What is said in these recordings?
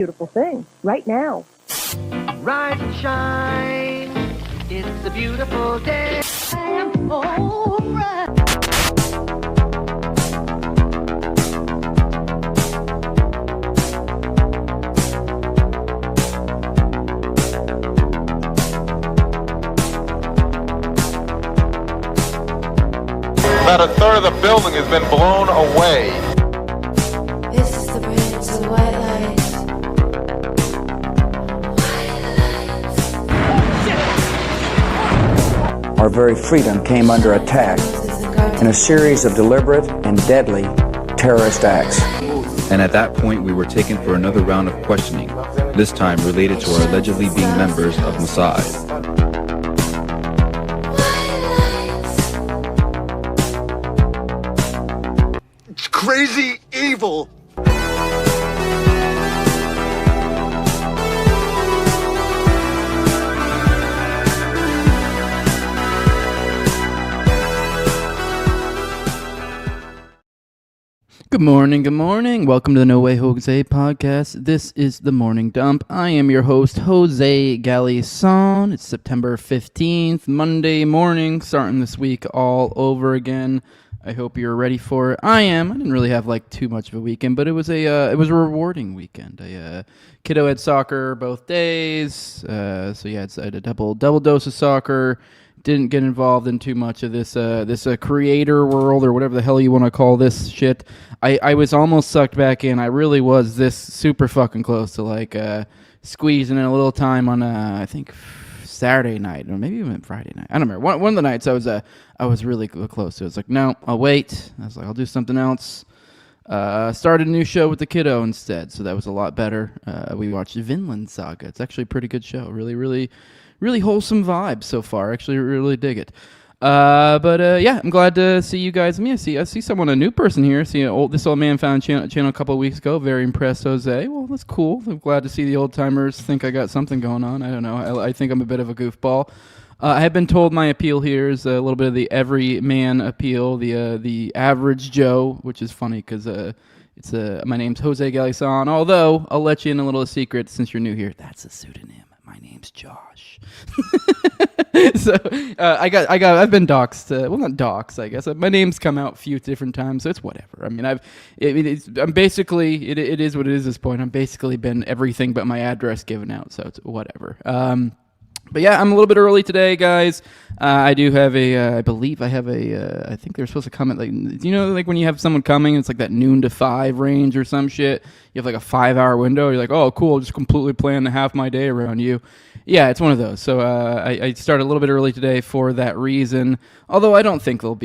Beautiful thing right now. Rise and shine, it's a beautiful day. I am alright. About a third of the building has been blown away. This is the bridge to white lights. Our very freedom came under attack in a series of deliberate and deadly terrorist acts. And at that point, we were taken for another round of questioning, this time related to our allegedly being members of Mossad. It's crazy evil. Good morning. Welcome to the No Way Jose podcast. This is the Morning Dump. I am your host, Jose Galison. It's September 15th, Monday morning, starting this week all over again. I hope you're ready for it. I am. I didn't really have like too much of a weekend, but it was a rewarding weekend. Kiddo had soccer both days, so yeah, I had a double dose of soccer. Didn't get involved in too much of this creator world or whatever the hell you want to call this shit. I was almost sucked back in. I really was this super fucking close to like squeezing in a little time on I think Saturday night or maybe even Friday night. I don't remember. One of the nights I was really close to it. It's like, no, I'll wait. I was like, I'll do something else. Started a new show with the kiddo instead, so that was a lot better. We watched Vinland Saga. It's actually a pretty good show. Really wholesome vibes so far. Actually, really dig it. Yeah, I'm glad to see you guys. I see someone, a new person here. This old man found channel a couple of weeks ago. Very impressed, Jose. Well, that's cool. I'm glad to see the old timers think I got something going on. I don't know. I think I'm a bit of a goofball. I have been told my appeal here is a little bit of the everyman appeal, the average Joe, which is funny because it's my name's Jose Galison. Although I'll let you in a little secret since you're new here. That's a pseudonym. My name's Josh. So I've been doxxed. Well, not doxxed, I guess. My name's come out a few different times, so it's whatever. I mean, I'm basically, it is what it is at this point. I'm basically been everything but my address given out, so it's whatever. But yeah, I'm a little bit early today, guys. I do have I believe I have I think they're supposed to come at like, like when you have someone coming, it's like that noon to 5 range or some shit. You have like a 5-hour window. You're like, oh, cool, just completely plan to have my day around you. Yeah, it's one of those. So I started a little bit early today for that reason. Although I don't think they'll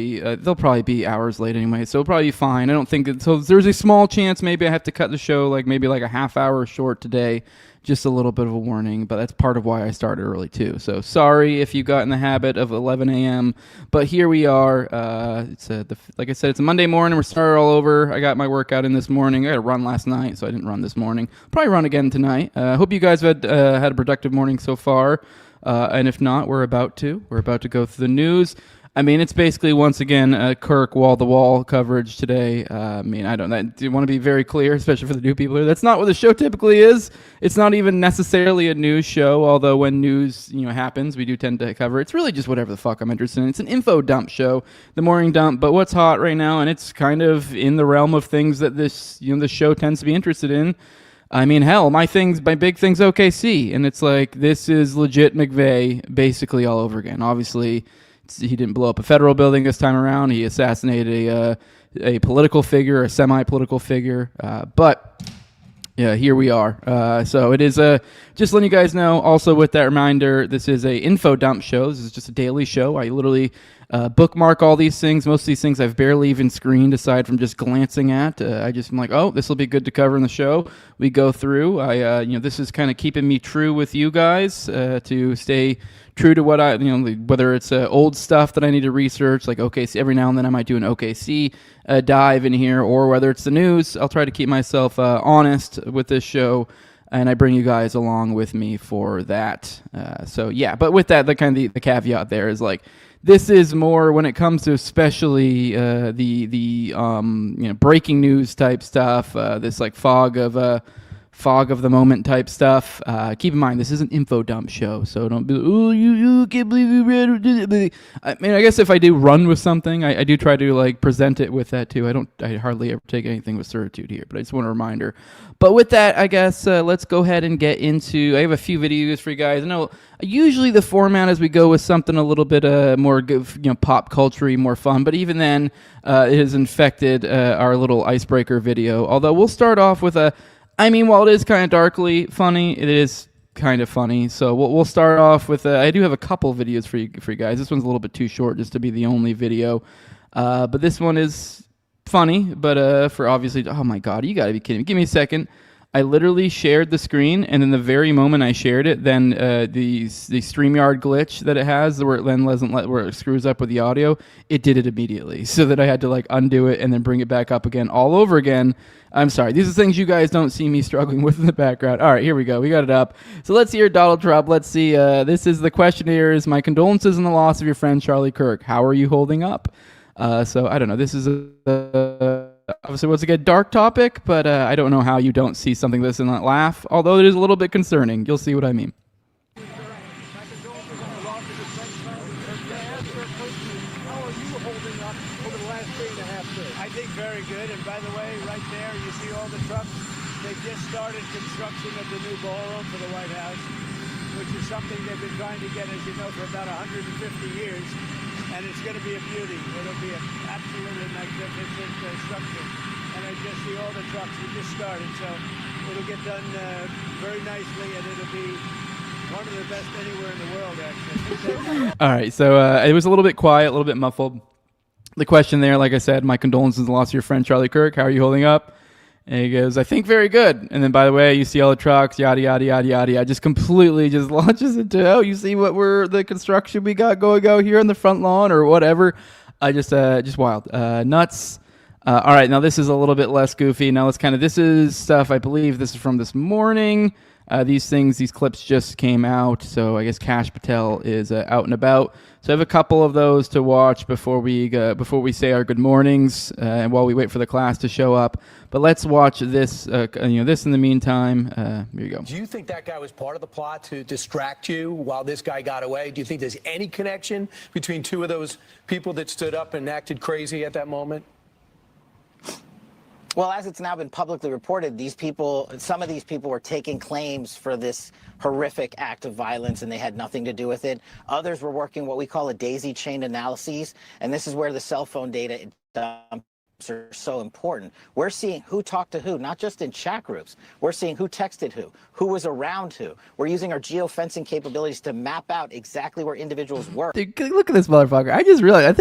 probably be hours late anyway, so it'll probably be fine. I don't think so. There's a small chance maybe I have to cut the show maybe a half hour short today. Just a little bit of a warning, but that's part of why I started early too. So sorry if you got in the habit of 11 a.m., but here we are. Like I said, it's a Monday morning. We're started all over. I got my workout in this morning. I had a run last night, so I didn't run this morning. Probably run again tonight. Hope you guys had a productive morning so far. And if not, we're about to go through the news. I mean, it's basically, once again, Kirk wall-to-wall coverage today. I do want to be very clear, especially for the new people here. That's not what the show typically is. It's not even necessarily a news show, although when news happens, we do tend to cover. It's really just whatever the fuck I'm interested in. It's an info dump show, the morning dump, but what's hot right now, and it's kind of in the realm of things that this show tends to be interested in. I mean, hell, my big thing's OKC, and it's like, this is legit McVay basically all over again. Obviously, he didn't blow up a federal building this time around. He assassinated a political figure, a semi-political figure. But yeah, here we are. So it is just letting you guys know. Also, with that reminder, this is a info dump show. This is just a daily show. I literally bookmark all these things. Most of these things I've barely even screened aside from just glancing at. I just am like, oh, this will be good to cover in the show. We go through. This is kind of keeping me true with you guys to stay true to what whether it's old stuff that I need to research, like OKC. Every now and then I might do an OKC dive in here, or whether it's the news. I'll try to keep myself honest with this show, and I bring you guys along with me for that. So yeah, but with that, the caveat there is like, this is more when it comes to especially the breaking news type stuff. This like fog of fog of the moment type stuff. Keep in mind, this is an info dump show, so don't be, oh, you can't believe you read it. I mean, I guess if I do run with something, I do try to like present it with that too. I hardly ever take anything with certitude here, but I just want a reminder. But with that, I guess let's go ahead and get into, I have a few videos for you guys. I know usually the format is we go with something a little bit more, pop culture-y, more fun, but even then it has infected our little icebreaker video. Although we'll start off with while it is kind of darkly funny, it is kind of funny. So we'll start off with, I do have a couple videos for you guys. This one's a little bit too short just to be the only video. But this one is funny, but for obviously, oh my God, you gotta be kidding me. Give me a second. I literally shared the screen, and then the very moment I shared it, then the StreamYard glitch that it has, where it screws up with the audio, it did it immediately, so that I had to like undo it and then bring it back up again, all over again. I'm sorry. These are things you guys don't see me struggling with in the background. All right, here we go. We got it up. So let's hear Donald Trump. Let's see. This is the question here: is my condolences on the loss of your friend Charlie Kirk. How are you holding up? So I don't know. This is obviously once again dark topic, but I don't know how you don't see something like this and not laugh. Although it is a little bit concerning. You'll see what I mean. I think very good. And by the way, right there, you see all the trucks. They've just started construction of the new ballroom for the White House, which is something they've been trying to get, as you know, for about 150 years. And it's going to be a beauty. It'll be an absolutely magnificent structure. And I just see all the trucks. We just started, so it'll get done very nicely, and it'll be one of the best anywhere in the world, actually. All right, so it was a little bit quiet, a little bit muffled. The question there, like I said, my condolences on the loss of your friend Charlie Kirk. How are you holding up? And he goes, I think very good. And then, by the way, you see all the trucks, yada, yada, yada, yada. Just completely just launches into, oh, you see what the construction we got going out here on the front lawn or whatever. Just wild. Nuts. All right, now this is a little bit less goofy. Now this is stuff, I believe this is from this morning. These clips just came out, so I guess Kash Patel is out and about. So I have a couple of those to watch before we say our good mornings, and while we wait for the class to show up. But let's watch this. This in the meantime. Here you go. Do you think that guy was part of the plot to distract you while this guy got away? Do you think there's any connection between two of those people that stood up and acted crazy at that moment? Well, as it's now been publicly reported, some of these people were taking claims for this horrific act of violence, and they had nothing to do with it. Others were working what we call a daisy chain analyses, and this is where the cell phone data dumps are so important. We're seeing who talked to who, not just in chat groups. We're seeing who texted who was around who. We're using our geofencing capabilities to map out exactly where individuals were. Dude, look at this motherfucker. I just realized,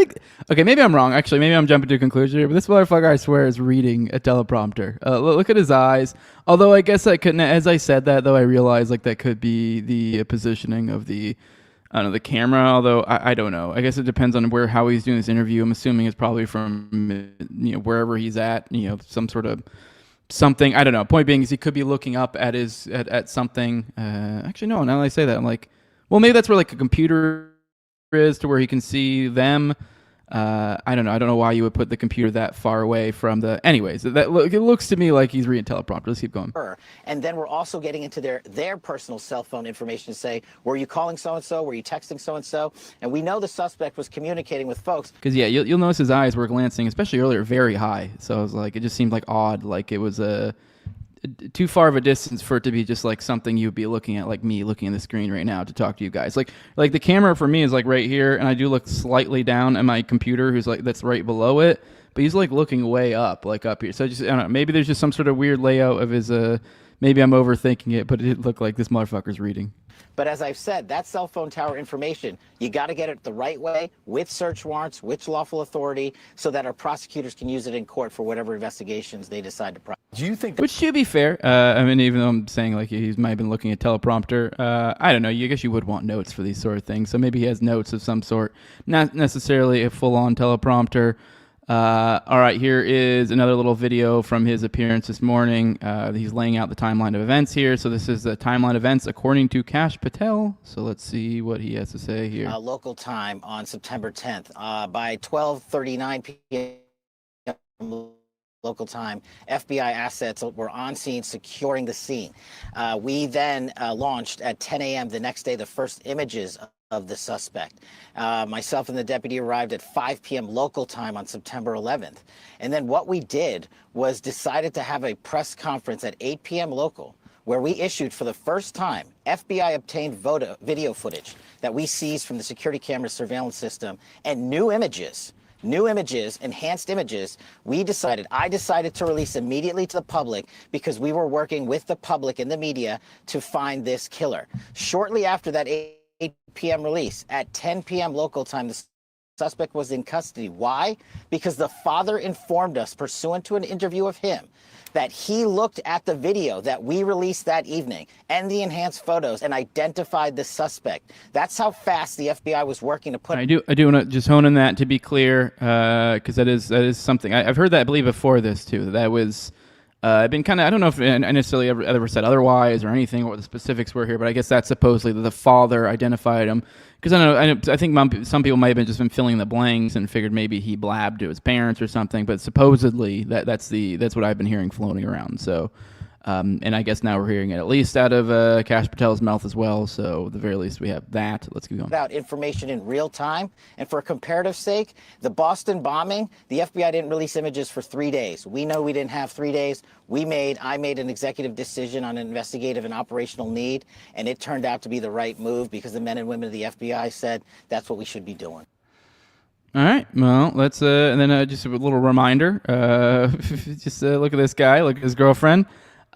okay, maybe I'm wrong. Actually, maybe I'm jumping to a conclusion here, but this motherfucker, I swear, is reading a teleprompter. Look at his eyes. Although I guess I couldn't, as I said that, though, I realized like that could be the positioning of the camera, although I don't know. I guess it depends on how he's doing this interview. I'm assuming it's probably from, wherever he's at, some sort of something. I don't know. Point being is he could be looking up at at something. Actually, no, now that I say that, I'm like, well, maybe that's where like a computer is to where he can see them. I don't know. I don't know why you would put the computer that far away from the. Anyways, it looks to me like he's reading teleprompter. Let's keep going. And then we're also getting into their personal cell phone information to say, were you calling so and so? Were you texting so and so? And we know the suspect was communicating with folks. Because you'll notice his eyes were glancing, especially earlier, very high. So I was like, it just seemed like odd, like it was too far of a distance for it to be just like something you'd be looking at, like me looking at the screen right now to talk to you guys. Like the camera for me is like right here, and I do look slightly down at my computer, who's like that's right below it, but he's like looking way up, like up here. So I don't know, maybe there's just some sort of weird layout of his. Maybe I'm overthinking it, but it looked like this motherfucker's reading. But as I've said, that cell phone tower information, you got to get it the right way, with search warrants, with lawful authority, so that our prosecutors can use it in court for whatever investigations they decide to prosecute. Do you think? Which, to be fair, even though I'm saying like he might have been looking at teleprompter, I don't know. I guess you would want notes for these sort of things. So maybe he has notes of some sort, not necessarily a full-on teleprompter. All right, here is another little video from his appearance this morning. He's laying out the timeline of events here. So this is the timeline of events according to Kash Patel. So let's see what he has to say here. Local time on September 10th. By 12:39 p.m. local time, FBI assets were on scene securing the scene. We then launched at 10 a.m. the next day the first images of the suspect. Myself and the deputy arrived at 5 p.m. local time on September 11th. And then what we did was decided to have a press conference at 8 p.m. local, where we issued for the first time FBI obtained video footage that we seized from the security camera surveillance system and new images, enhanced images. I decided to release immediately to the public because we were working with the public and the media to find this killer. Shortly after that 8 p.m. release, at 10 p.m. local time, the suspect was in custody. Why? Because the father informed us, pursuant to an interview of him, that he looked at the video that we released that evening and the enhanced photos and identified the suspect. That's how fast the FBI was working to put. I do want to just hone on that to be clear, because that is something I've heard that, I believe, before this too. That was I've been kind of, I don't know if I necessarily ever said otherwise or anything, or what the specifics were here, but I guess that's supposedly the father identified him. Because I think some people might have just been filling the blanks and figured maybe he blabbed to his parents or something, but supposedly that's what I've been hearing floating around. So, and I guess now we're hearing it at least out of Kash Patel's mouth as well. So at the very least we have that. Let's keep going. Out information in real time, and for comparative sake, the Boston bombing, the FBI didn't release images for 3 days. We know we didn't have 3 days. I made an executive decision on an investigative and operational need, and it turned out to be the right move because the men and women of the FBI said that's what we should be doing. All right. Well, let's and then just a little reminder. Just look at this guy. Look at his girlfriend.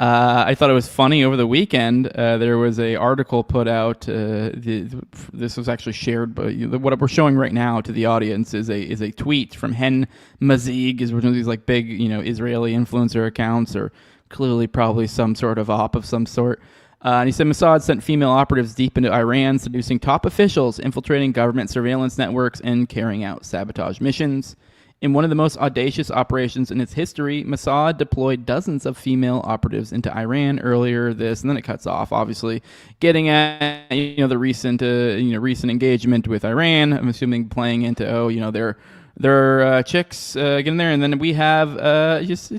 I thought it was funny over the weekend. There was a article put out. This was actually shared, but what we're showing right now to the audience is a tweet from Hen Mazig, is one of these like big Israeli influencer accounts, or clearly probably some sort of op of some sort. And he said Mossad sent female operatives deep into Iran, seducing top officials, infiltrating government surveillance networks, and carrying out sabotage missions. In one of the most audacious operations in its history, Mossad deployed dozens of female operatives into Iran earlier this, and then it cuts off, obviously, getting at the recent engagement with Iran. I'm assuming playing into their chicks getting there, and then we have just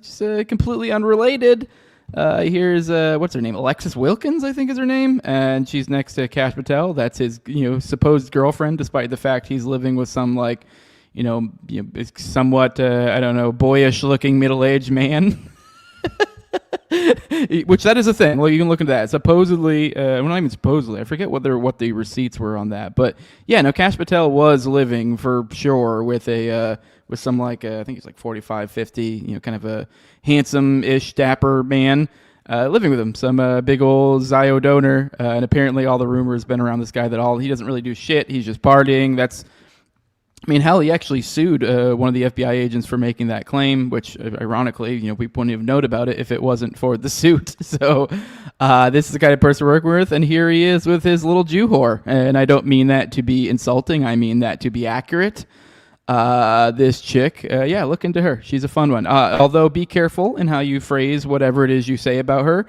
completely unrelated. Here's what's her name? Alexis Wilkins, I think is her name, and she's next to Kash Patel. That's his supposed girlfriend, despite the fact he's living with some somewhat boyish-looking middle-aged man. Which that is a thing. Well, you can look into that. Supposedly, not even supposedly. I forget what the receipts were on that. But yeah, no, Kash Patel was living for sure with some I think he's like 45, 50, kind of a handsome-ish, dapper man. Living with him, some big old Zio donor, and apparently all the rumors been around this guy that he doesn't really do shit. He's just partying. Hell, he actually sued one of the FBI agents for making that claim, which, ironically, we wouldn't have known about it if it wasn't for the suit. So this is the kind of person we're working with, and here he is with his little Jew whore. And I don't mean that to be insulting. I mean that to be accurate. This chick, look into her. She's a fun one. Although be careful in how you phrase whatever it is you say about her.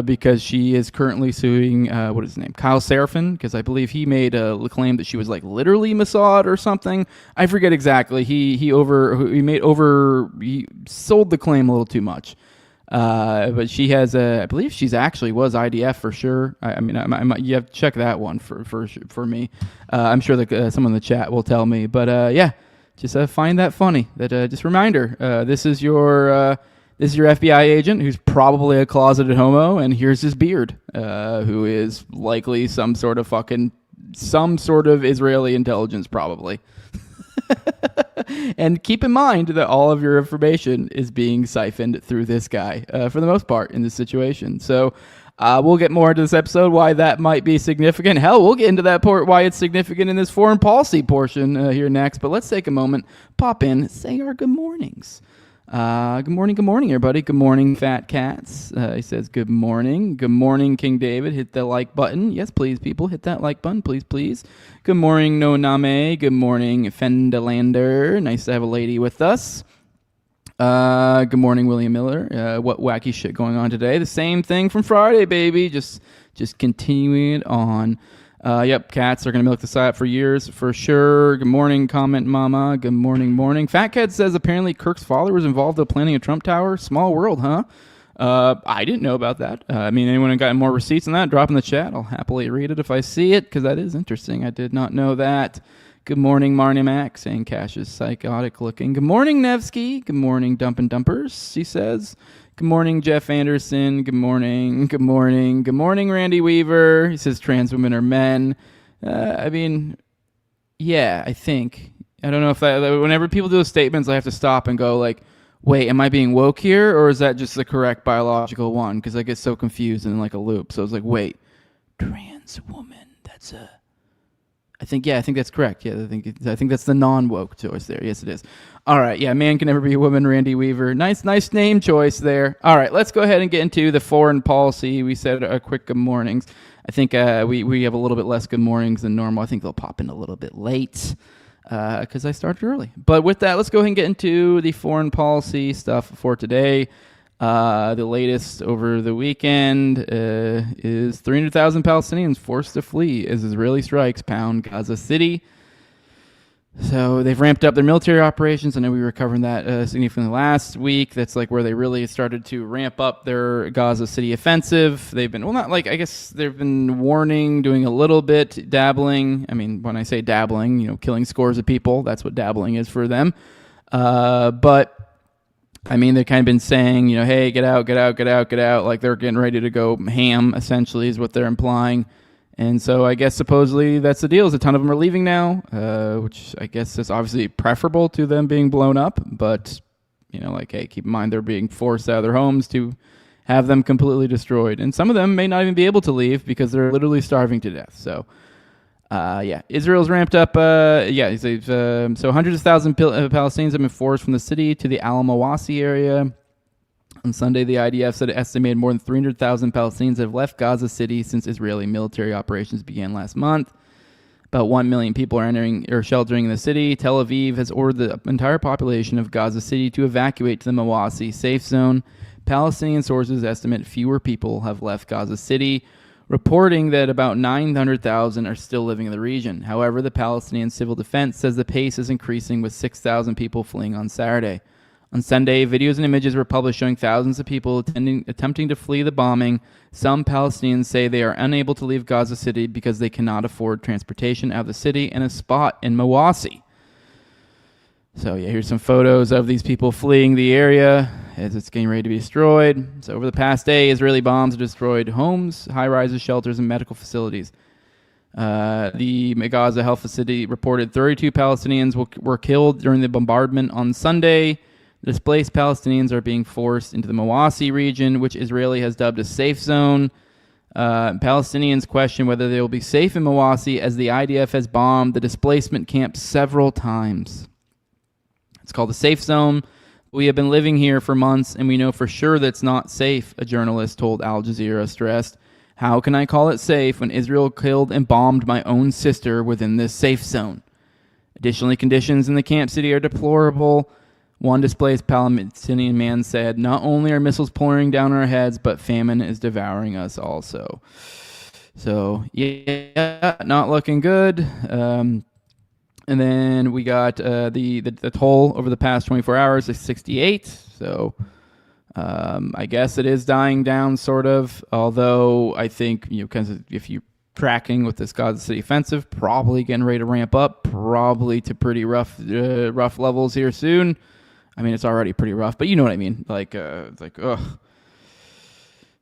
Because she is currently suing, what is his name? Kyle Seraphin, because I believe he made a claim that she was literally Mossad or something. I forget exactly. He sold the claim a little too much. But she has I believe she's actually was IDF for sure. You have to check that one for me. I'm sure that someone in the chat will tell me. But just find that funny. That just reminder. This is your FBI agent who's probably a closeted homo, and here's his beard, who is likely some sort of Israeli intelligence, probably. And keep in mind that all of your information is being siphoned through this guy, for the most part, in this situation. So we'll get more into this episode, why that might be significant. Hell, we'll get into that part, why it's significant in this foreign policy portion here next. But let's take a moment, pop in, say our good mornings. Good morning, everybody. Good morning, Fat Cats. He says, good morning. Good morning, King David. Hit the like button. Yes, please, people. Hit that like button, please, please. Good morning, No Name. Good morning, Fendelander. Nice to have a lady with us. Good morning, William Miller. What wacky shit going on today? The same thing from Friday, baby. Just continuing it on. Yep, cats are going to milk the site for years, for sure. Good morning, comment mama. Good morning. Fat Cat says apparently Kirk's father was involved in planning a Trump Tower. Small world, huh? I didn't know about that. Anyone got more receipts on that? Drop in the chat. I'll happily read it if I see it, because that is interesting. I did not know that. Good morning, Marnie Mac, saying Cash is psychotic looking. Good morning, Nevsky. Good morning, Dump and Dumpers, he says. Good morning, Jeff Anderson. Good morning. Good morning, Randy Weaver. He says trans women are men. Yeah, I think. I don't know if whenever people do those statements, I have to stop and go like, wait, am I being woke here, or is that just the correct biological one? Because I get so confused in like a loop. So I was like, wait, trans woman, that's a... I think that's correct. Yeah, I think that's the non-woke choice there. Yes, it is. All right, yeah, man can never be a woman, Randy Weaver. Nice name choice there. All right, let's go ahead and get into the foreign policy. We said a quick good mornings. I think we have a little bit less good mornings than normal. I think they'll pop in a little bit late because I started early. But with that, let's go ahead and get into the foreign policy stuff for today. The latest over the weekend is 300,000 Palestinians forced to flee as Israeli strikes pound Gaza City. So they've ramped up their military operations. I know we were covering that significantly last week. That's like where they really started to ramp up their Gaza City offensive. They've been, they've been warning, doing a little bit, dabbling. I mean, when I say dabbling, killing scores of people, that's what dabbling is for them. But they've kind of been saying, hey, get out. Like they're getting ready to go ham, essentially, is what they're implying. And so I guess supposedly that's the deal. Is a ton of them are leaving now, which I guess is obviously preferable to them being blown up. But, hey, keep in mind they're being forced out of their homes to have them completely destroyed. And some of them may not even be able to leave because they're literally starving to death. So, Israel's ramped up. So hundreds of thousands of Palestinians have been forced from the city to the Al-Mawasi area. On Sunday, the IDF said it estimated more than 300,000 Palestinians have left Gaza City since Israeli military operations began last month. About 1 million people are entering or sheltering in the city. Tel Aviv has ordered the entire population of Gaza City to evacuate to the Mawasi safe zone. Palestinian sources estimate fewer people have left Gaza City, reporting that about 900,000 are still living in the region. However, the Palestinian Civil Defense says the pace is increasing, with 6,000 people fleeing on Saturday. On Sunday, videos and images were published showing thousands of people attempting to flee the bombing. Some Palestinians say they are unable to leave Gaza City because they cannot afford transportation out of the city and a spot in Mawasi. So here's some photos of these people fleeing the area as it's getting ready to be destroyed. So over the past day, Israeli bombs have destroyed homes, high-rises, shelters, and medical facilities. The Gaza Health Facility reported 32 Palestinians were killed during the bombardment on Sunday. Displaced Palestinians are being forced into the Mawasi region, which Israeli has dubbed a safe zone. Palestinians question whether they will be safe in Mawasi as the IDF has bombed the displacement camp several times. It's called the safe zone. We have been living here for months, and we know for sure that it's not safe, a journalist told Al Jazeera, stressed. How can I call it safe when Israel killed and bombed my own sister within this safe zone? Additionally, conditions in the camp city are deplorable. One displaced Palestinian man said, not only are missiles pouring down our heads, but famine is devouring us also. So, yeah, not looking good. And then we got the toll over the past 24 hours is 68. So, I guess it is dying down, sort of. Although I think, because if you're tracking with this Gaza City offensive, probably getting ready to ramp up, probably to pretty rough levels here soon. It's already pretty rough, but you know what I mean. It's like, ugh.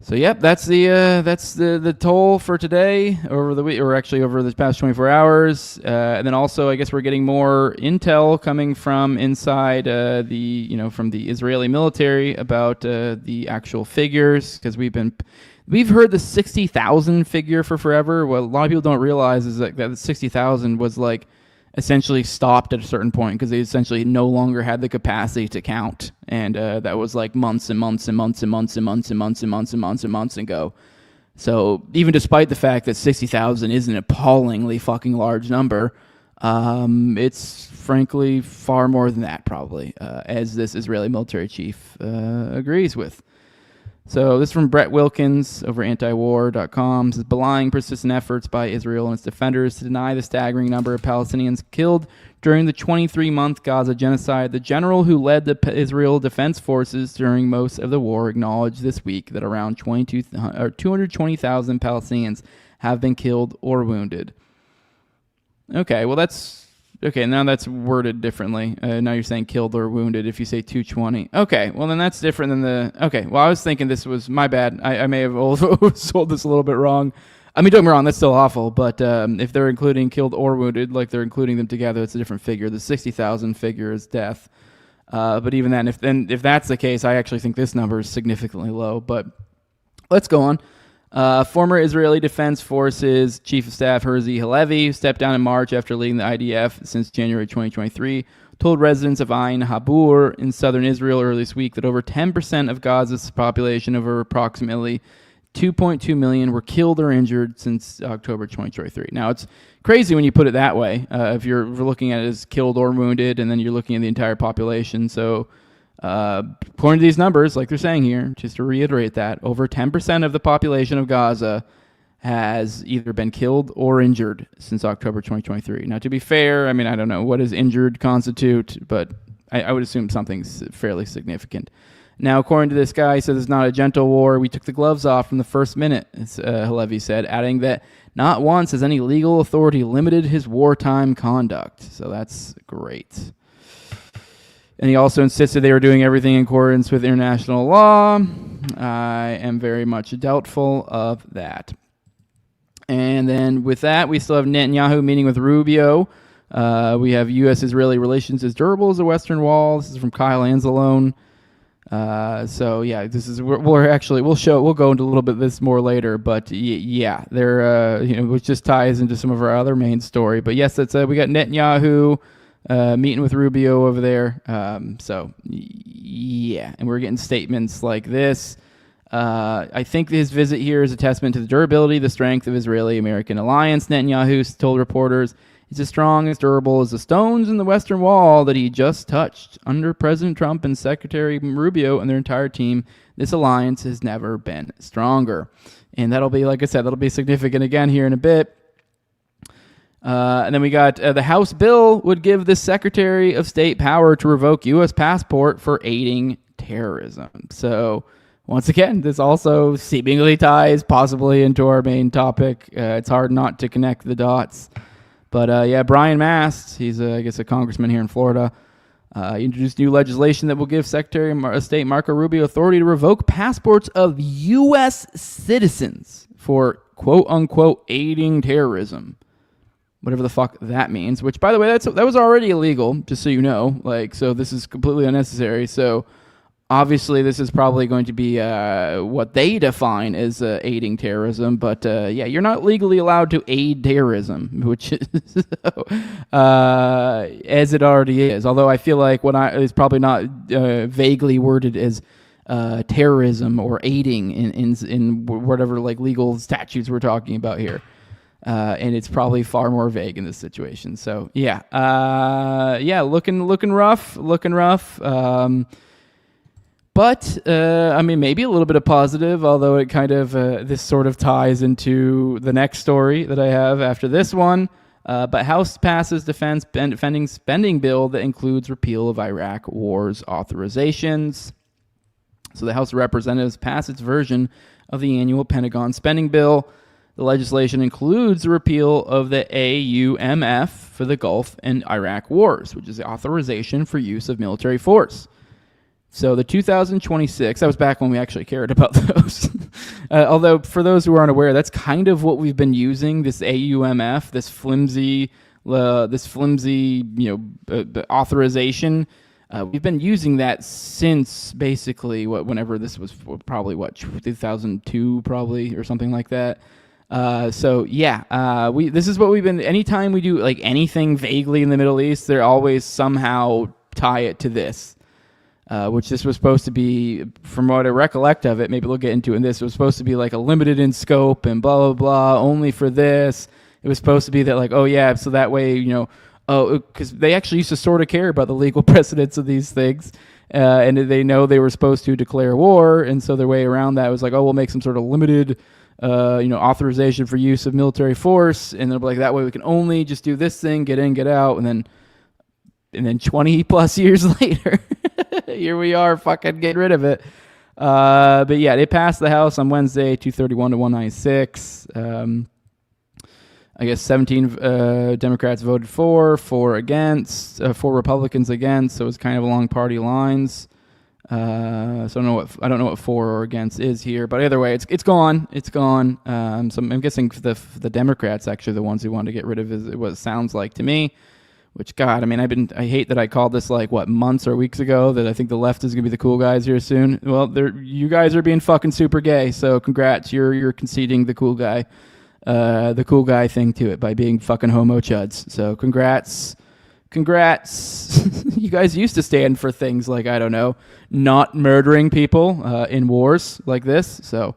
So, yep, that's the toll for today over the week, or actually over the past 24 hours. And then also, I guess we're getting more intel coming from inside from the Israeli military about the actual figures, because we've heard the 60,000 figure for forever. What a lot of people don't realize is that the 60,000 was like essentially stopped at a certain point because they essentially no longer had the capacity to count, and that was like months and months and months and months and months and months and months and months and months ago. So even despite the fact that 60,000 is an appallingly fucking large number, it's frankly far more than that probably, as this Israeli military chief agrees with. So this is from Brett Wilkins over antiwar.com. Says belying persistent efforts by Israel and its defenders to deny the staggering number of Palestinians killed during the 23-month Gaza genocide. The general who led the Israel Defense Forces during most of the war acknowledged this week that around 220,000 Palestinians have been killed or wounded. Okay, well now that's worded differently. Now you're saying killed or wounded if you say 220. Okay, well then that's different than the... Okay, well I was thinking this was... My bad. I may have sold this a little bit wrong. I mean, don't get me wrong, that's still awful, but if they're including killed or wounded, like they're including them together, it's a different figure. The 60,000 figure is death. But even then, if that's the case, I actually think this number is significantly low. But let's go on. Former Israeli Defense Forces Chief of Staff Herzi Halevi, who stepped down in March after leading the IDF since January 2023, told residents of Ain Habur in southern Israel earlier this week that over 10% of Gaza's population of approximately 2.2 million were killed or injured since October 2023. Now, it's crazy when you put it that way, if you're looking at it as killed or wounded, and then you're looking at the entire population. So, according to these numbers, like they're saying here, just to reiterate that, over 10% of the population of Gaza has either been killed or injured since October 2023. Now, to be fair, I mean, I don't know, what does injured constitute, but I would assume something's fairly significant. Now, according to this guy, he said it's not a gentle war. We took the gloves off from the first minute, Halevi said, adding that not once has any legal authority limited his wartime conduct. So that's great. And he also insisted they were doing everything in accordance with international law. I am very much doubtful of that. And then with that, we still have Netanyahu meeting with Rubio. We have U.S.-Israeli relations as durable as the Western Wall. This is from Kyle Anzalone. So yeah, this is we'll go into a little bit of this more later, but yeah, they're which just ties into some of our other main story. But yes, that's we got Netanyahu meeting with Rubio over there. So yeah, and we're getting statements like this. I think his visit here is a testament to the durability, the strength of Israeli-American alliance. Netanyahu told reporters, "It's as strong, as durable as the stones in the Western Wall that he just touched. Under President Trump and Secretary Rubio and their entire team, this alliance has never been stronger." And that'll be, like I said, that'll be significant again here in a bit. And then we got the House bill would give the Secretary of State power to revoke U.S. passport for aiding terrorism. So once again, this also seemingly ties possibly into our main topic. It's hard not to connect the dots. But yeah, Brian Mast, he's I guess a congressman here in Florida, introduced new legislation that will give Secretary of State Marco Rubio authority to revoke passports of U.S. citizens for quote-unquote aiding terrorism. Whatever the fuck that means, which, by the way, that was already illegal, just so you know. So this is completely unnecessary. So obviously this is probably going to be what they define as aiding terrorism. But yeah, you're not legally allowed to aid terrorism, which is as it already is. Although I feel like it's probably not vaguely worded as terrorism or aiding in whatever like legal statutes we're talking about here. And it's probably far more vague in this situation. So yeah, looking rough. But I mean, maybe a little bit of positive, although it kind of this sort of ties into the next story that I have after this one. But House passes defending spending bill that includes repeal of Iraq War's authorizations. So the House of Representatives passed its version of the annual Pentagon spending bill. The legislation includes the repeal of the AUMF for the Gulf and Iraq wars, which is the authorization for use of military force. So the 2026, that was back when we actually cared about those. Although for those who aren't aware, that's kind of what we've been using, this AUMF, this flimsy authorization. We've been using that since basically whenever this was probably 2002 probably or something like that. So yeah, this is what we've been, anytime we do like anything vaguely in the Middle East, they always somehow tie it to this, which this was supposed to be, from what I recollect of it, maybe we'll get into it in this, it was supposed to be like a limited in scope and blah, blah, blah, only for this. It was supposed to be that like, oh yeah, so that way, because they actually used to sort of care about the legal precedents of these things. and they know they were supposed to declare war, and so their way around that was like, oh, we'll make some sort of limited, authorization for use of military force, and they'll be like, that way we can only just do this thing, get in, get out, and then 20 plus years later, here we are, fucking getting rid of it. But yeah, they passed the House on Wednesday, 231 to 196. I guess 17 Democrats voted for, 4 against, 4 Republicans against. So it was kind of along party lines. So I don't know what for or against is here, but either way, it's gone. It's gone. So I'm guessing the Democrats actually the ones who want to get rid of it, what it sounds like to me. Which, God, I mean, I hate that I called this like months or weeks ago that I think the left is gonna be the cool guys here soon. Well, you guys are being fucking super gay, so congrats, you're conceding the cool guy thing to it by being fucking homo chuds. So congrats. You guys used to stand for things like, I don't know, not murdering people in wars like this. So,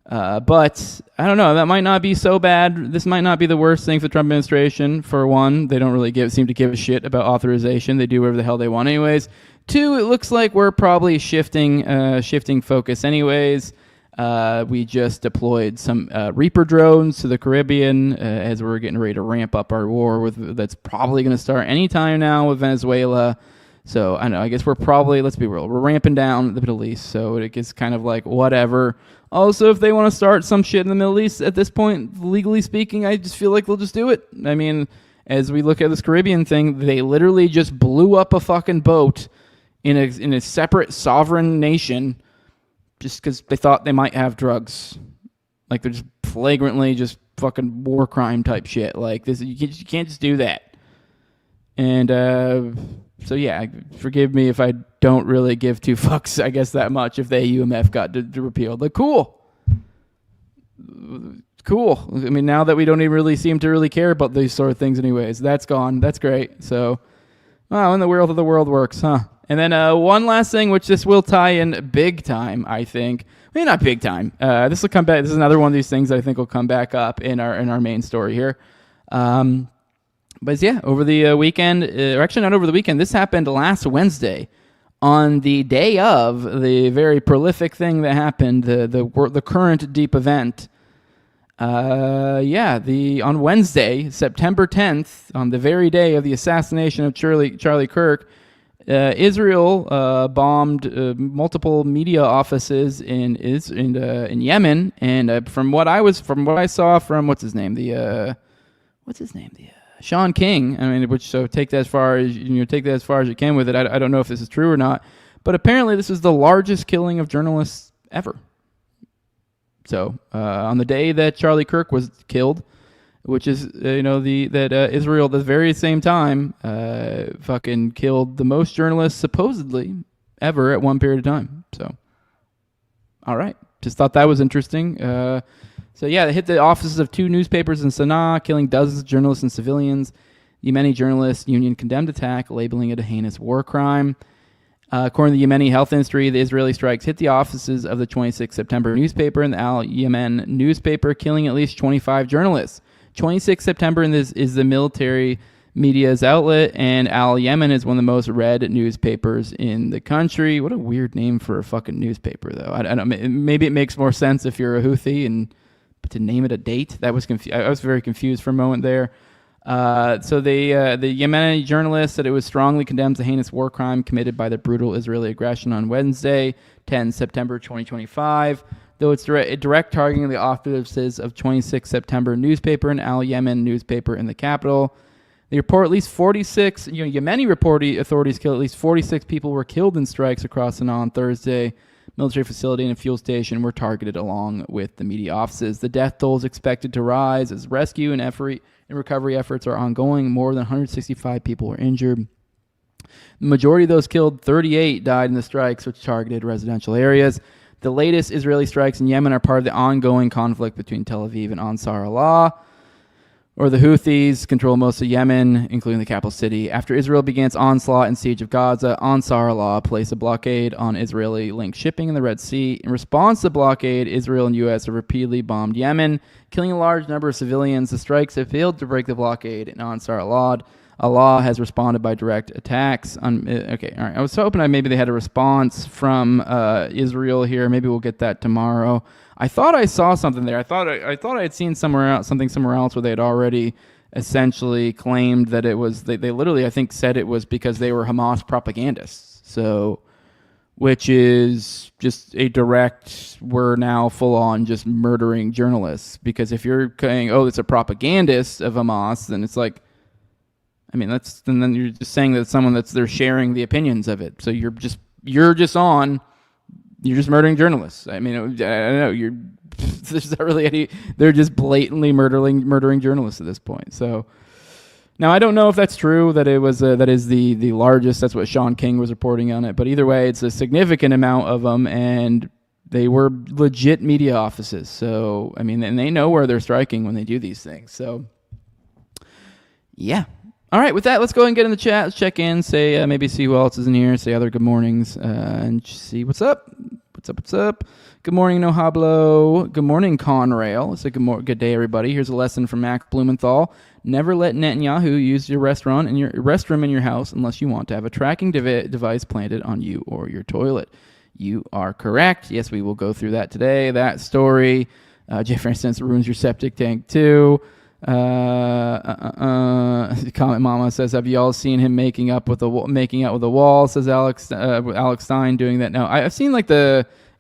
but I don't know, that might not be so bad. This might not be the worst thing for the Trump administration. For one, they don't really seem to give a shit about authorization. They do whatever the hell they want anyways. 2, it looks like we're probably shifting focus anyways. We just deployed some Reaper drones to the Caribbean as we're getting ready to ramp up our war that's probably going to start anytime now with Venezuela. So I know, I guess we're probably, let's be real, we're ramping down the Middle East. So it gets kind of like whatever. Also, if they want to start some shit in the Middle East at this point, legally speaking, I just feel like they'll just do it. I mean, as we look at this Caribbean thing, they literally just blew up a fucking boat in a separate sovereign nation just because they thought they might have drugs. Like, they're just flagrantly just fucking war crime type shit. Like, this, you can't just do that. And so yeah, forgive me if I don't really give 2 fucks, I guess, that much if the AUMF got repealed. Like, cool. I mean, now that we don't even really seem to really care about these sort of things anyways, that's gone. That's great. So, wow, in the world of the world works, huh? And then one last thing, which this will tie in big time, I think. I mean, not big time. This will come back. This is another one of these things that I think will come back up in our main story here. But yeah, over the weekend, or actually not over the weekend, this happened last Wednesday on the day of the very prolific thing that happened, the current deep event. On Wednesday, September 10th, on the very day of the assassination of Charlie Kirk, Israel bombed multiple media offices in Yemen, and from what I saw from what's his name, the Sean King. I mean, so take that as far as you can with it. I don't know if this is true or not, but apparently this is the largest killing of journalists ever. So on the day that Charlie Kirk was killed, which is Israel at the very same time fucking killed the most journalists supposedly ever at one period of time. So, all right, just thought that was interesting. So yeah, they hit the offices of 2 newspapers in Sana'a, killing dozens of journalists and civilians. The Yemeni Journalists Union condemned attack, labeling it a heinous war crime. According to the Yemeni health industry, the Israeli strikes hit the offices of the 26 September newspaper and the Al Yemen newspaper, killing at least 25 journalists. 26 September is the military media's outlet, and Al Yemen is one of the most read newspapers in the country. What a weird name for a fucking newspaper, though. I don't know. Maybe it makes more sense if you're a Houthi, but to name it a date, that was I was very confused for a moment there. So the Yemeni journalist said it was strongly condemns the heinous war crime committed by the brutal Israeli aggression on Wednesday, 10 September 2025. Though it's direct targeting the offices of 26 September newspaper and Al Yemen newspaper in the capital. They report at least 46, Yemeni authorities killed at least 46 people were killed in strikes across Sana'a on Thursday. Military facility and a fuel station were targeted along with the media offices. The death toll is expected to rise as rescue and recovery efforts are ongoing. More than 165 people were injured. The majority of those killed, 38, died in the strikes, which targeted residential areas. The latest Israeli strikes in Yemen are part of the ongoing conflict between Tel Aviv and Ansar Allah, or the Houthis control most of Yemen, including the capital city. After Israel began its onslaught and siege of Gaza, Ansar Allah placed a blockade on Israeli-linked shipping in the Red Sea. In response to the blockade, Israel and U.S. have repeatedly bombed Yemen, killing a large number of civilians. The strikes have failed to break the blockade in Ansar Allah. Allah has responded by direct attacks. Okay, all right. I was hoping maybe they had a response from Israel here. Maybe we'll get that tomorrow. I thought I saw something there. I thought I had seen somewhere else where they had already essentially claimed that it was. They literally, I think, said it was because they were Hamas propagandists. So, which is just a direct, we're now full on just murdering journalists. Because if you're saying, oh, it's a propagandist of Hamas, then it's like, I mean, and then you're just saying that they're sharing the opinions of it. So you're just murdering journalists. I mean, I don't know. There's not really any. They're just blatantly murdering journalists at this point. So now I don't know if that's true. That it was that is the largest. That's what Sean King was reporting on it. But either way, it's a significant amount of them, and they were legit media offices. So I mean, and they know where they're striking when they do these things. So yeah. All right, with that, let's go ahead and get in the chat. Let's check in, say maybe see who else is in here, say other good mornings, and see what's up. What's up? Good morning, No Hablo. Good morning, Conrail. It's a good day, everybody. Here's a lesson from Max Blumenthal. Never let Netanyahu use your restroom in your house unless you want to have a tracking device planted on you or your toilet. You are correct. Yes, we will go through that today. That story. Jay, for instance, ruins your septic tank too. Comment Mama says, have you all seen him making out with the wall? Says Alex Stein doing that. No, I've seen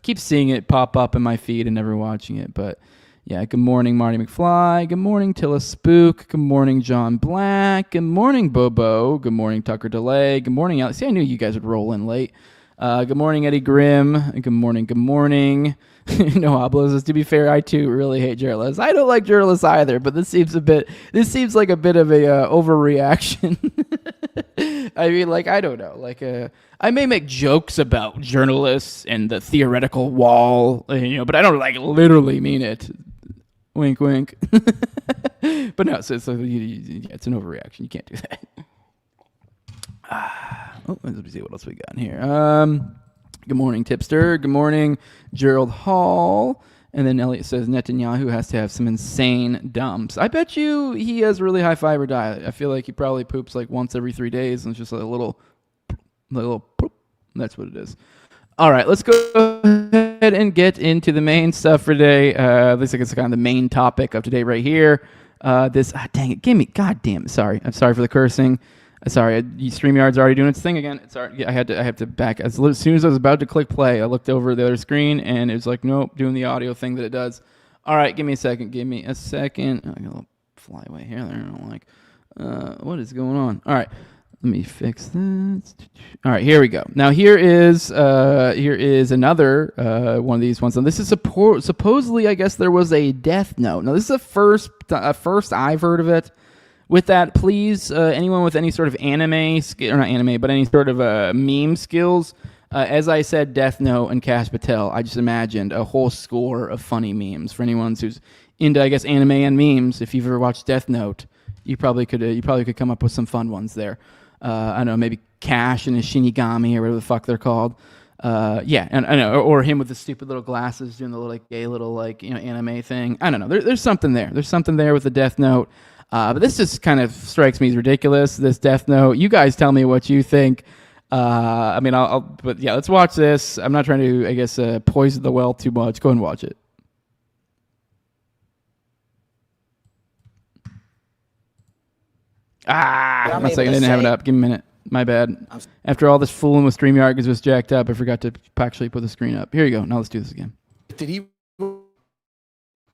keep seeing it pop up in my feed and never watching it. But yeah, good morning, Marty McFly. Good morning, Tilla Spook. Good morning, John Black. Good morning, Bobo. Good morning, Tucker Delay. Good morning, Alex. See, I knew you guys would roll in late. Good morning, Eddie Grimm. Good morning. No hablos. To be fair, I too really hate journalists. I don't like journalists either, but this seems like a bit of a overreaction. I mean, I don't know. I may make jokes about journalists and the theoretical wall, but I don't literally mean it. Wink, wink. But no, so it's an overreaction. You can't do that. Let's see what else we got in here. Good morning, Tipster. Good morning, Gerald Hall. And then Elliot says Netanyahu has to have some insane dumps. I bet you he has a really high fiber diet. I feel like he probably poops once every 3 days, and it's just a little poop. That's what it is. All right, let's go ahead and get into the main stuff for today. At least it's kind of the main topic of today right here. Dang it, goddamn. Sorry, I'm sorry for the cursing. Sorry, StreamYard's already doing its thing again. I have to back. As soon as I was about to click play, I looked over the other screen, and it was like, nope, doing the audio thing that it does. All right, give me a second. I got a little flyway here. I don't like. What is going on? All right, let me fix this. All right, here we go. Now here is another one of these ones. And this is supposedly, I guess there was a death note. Now this is a first I've heard of it. With that, please, anyone with any sort of anime, or not anime, but any sort of meme skills, as I said, Death Note and Cash Patel, I just imagined a whole score of funny memes. For anyone who's into, I guess, anime and memes, if you've ever watched Death Note, you probably could come up with some fun ones there. I don't know, maybe Cash and his Shinigami or whatever the fuck they're called. Yeah, and I know, or him with the stupid little glasses doing the little gay little anime thing. I don't know. There's something there. There's something there with the Death Note. But this just kind of strikes me as ridiculous, this Death Note. You guys tell me what you think. But yeah, let's watch this. I'm not trying to, I guess, poison the well too much. Go and watch it. One second, I didn't have it up. Give me a minute. My bad. After all this fooling with StreamYard because it was jacked up, I forgot to actually put the screen up. Here you go. Now let's do this again. Did he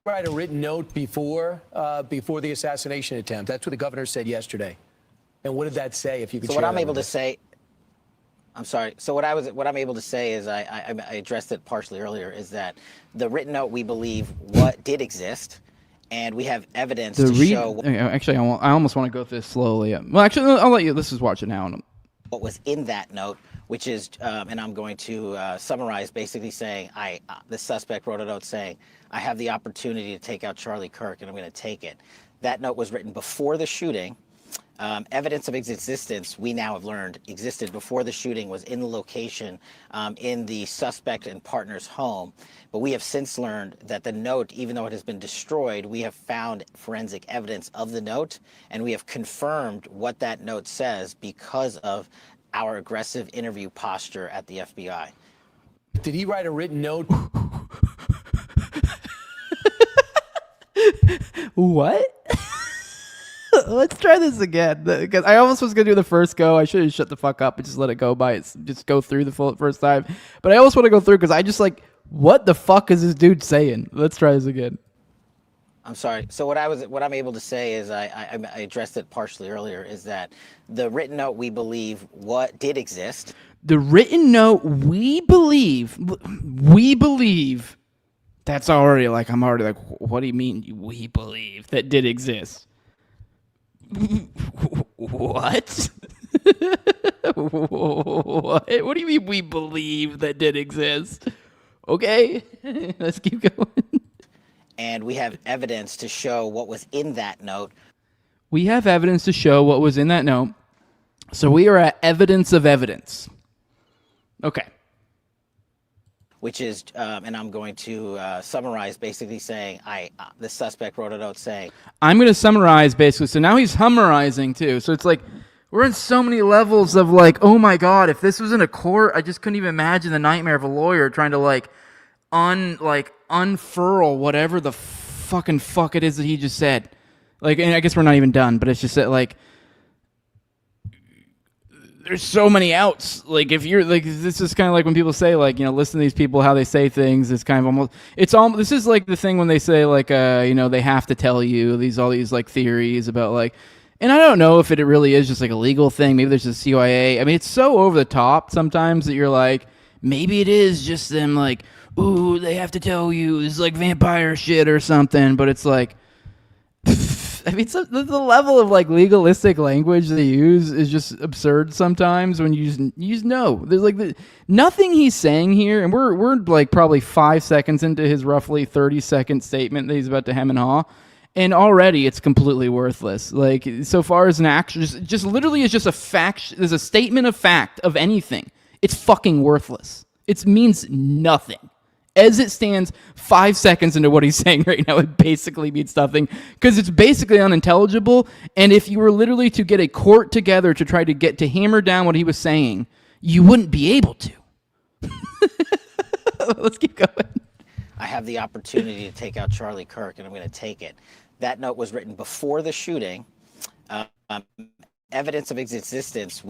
write a written note before the assassination attempt? That's what the governor said yesterday. And what did that say? If you could. So what I'm able to say. I'm sorry. So what I'm able to say is I addressed it partially earlier. Is that the written note we believe what did exist, and we have evidence to show. Actually, I almost want to go through this slowly. Well, actually, I'll let you. Let's just watch it now. What was in that note, which is, and I'm going to summarize, basically saying, the suspect wrote a note saying, I have the opportunity to take out Charlie Kirk, and I'm going to take it. That note was written before the shooting. Evidence of its existence, we now have learned, existed before the shooting, was in the location in the suspect and partner's home. But we have since learned that the note, even though it has been destroyed, we have found forensic evidence of the note, and we have confirmed what that note says because of our aggressive interview posture at the FBI. Did he write a written note? What? Let's try this again, because I almost was gonna do the first go. I should have shut the fuck up and just let it go by it, just go through the first time. But I almost want to go through because I just like, what the fuck is this dude saying? Let's try this again. I'm sorry. So what I'm able to say is I addressed it partially earlier, is that the written note we believe did exist. The written note we believe. That's already like, I'm already like, what do you mean we believe that did exist? What? What do you mean we believe that did exist? Okay, let's keep going. And we have evidence to show what was in that note. We have evidence to show what was in that note. So we are at evidence of evidence. Okay. Which is, and I'm going to summarize, basically saying, the suspect wrote a note saying. I'm going to summarize, basically. So now he's summarizing, too. So it's like, we're in so many levels of like, oh my God, if this was in a court, I just couldn't even imagine the nightmare of a lawyer trying to like unfurl whatever the fucking fuck it is that he just said. Like, and I guess we're not even done, but it's just that like, there's so many outs. Like, if you're like, this is kind of like when people say like, you know, listen to these people, how they say things. It's kind of almost, this is like the thing when they say like, you know, they have to tell you all these like theories about like, and I don't know if it really is just like a legal thing. Maybe there's a CYA. I mean, it's so over the top sometimes that you're like, maybe it is just them like, ooh, they have to tell you it's like vampire shit or something. But it's like, I mean, the level of like legalistic language they use is just absurd sometimes when you just know. There's like nothing he's saying here, and we're like probably 5 seconds into his roughly 30-second statement that he's about to hem and haw, and already it's completely worthless. Like, so far as an action, just literally is just a fact. There's a statement of fact of anything. It's fucking worthless. It means nothing. As it stands, 5 seconds into what he's saying right now, it basically means nothing because it's basically unintelligible. And if you were literally to get a court together to try to hammer down what he was saying, you wouldn't be able to. Let's keep going. I have the opportunity to take out Charlie Kirk, and I'm going to take it. That note was written before the shooting. Evidence of its existence.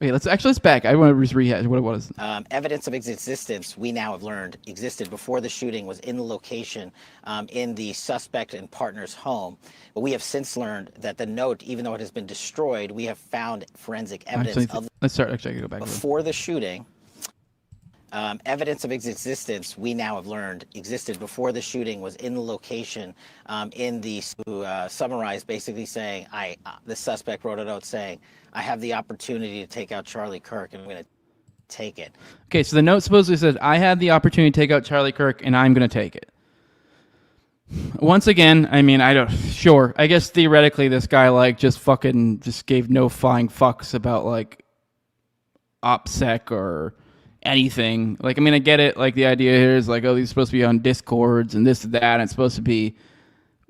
Okay, let's back. I want to just rehash what it was. Evidence of its existence, we now have learned, existed before the shooting, was in the location in the suspect and partner's home. But we have since learned that the note, even though it has been destroyed, we have found forensic evidence Let's start. Actually, I can go back. Before the shooting. Evidence of its existence, we now have learned, existed before the shooting, was in the location in the summarized, basically saying, the suspect wrote a note saying, I have the opportunity to take out Charlie Kirk, and I'm going to take it. Okay, so the note supposedly says, I had the opportunity to take out Charlie Kirk, and I'm going to take it. Once again, I mean, I guess theoretically this guy like just gave no flying fucks about like OPSEC or anything. Like, I mean, I get it. Like, the idea here is like, oh, these are supposed to be on Discords and this and that, and it's supposed to be.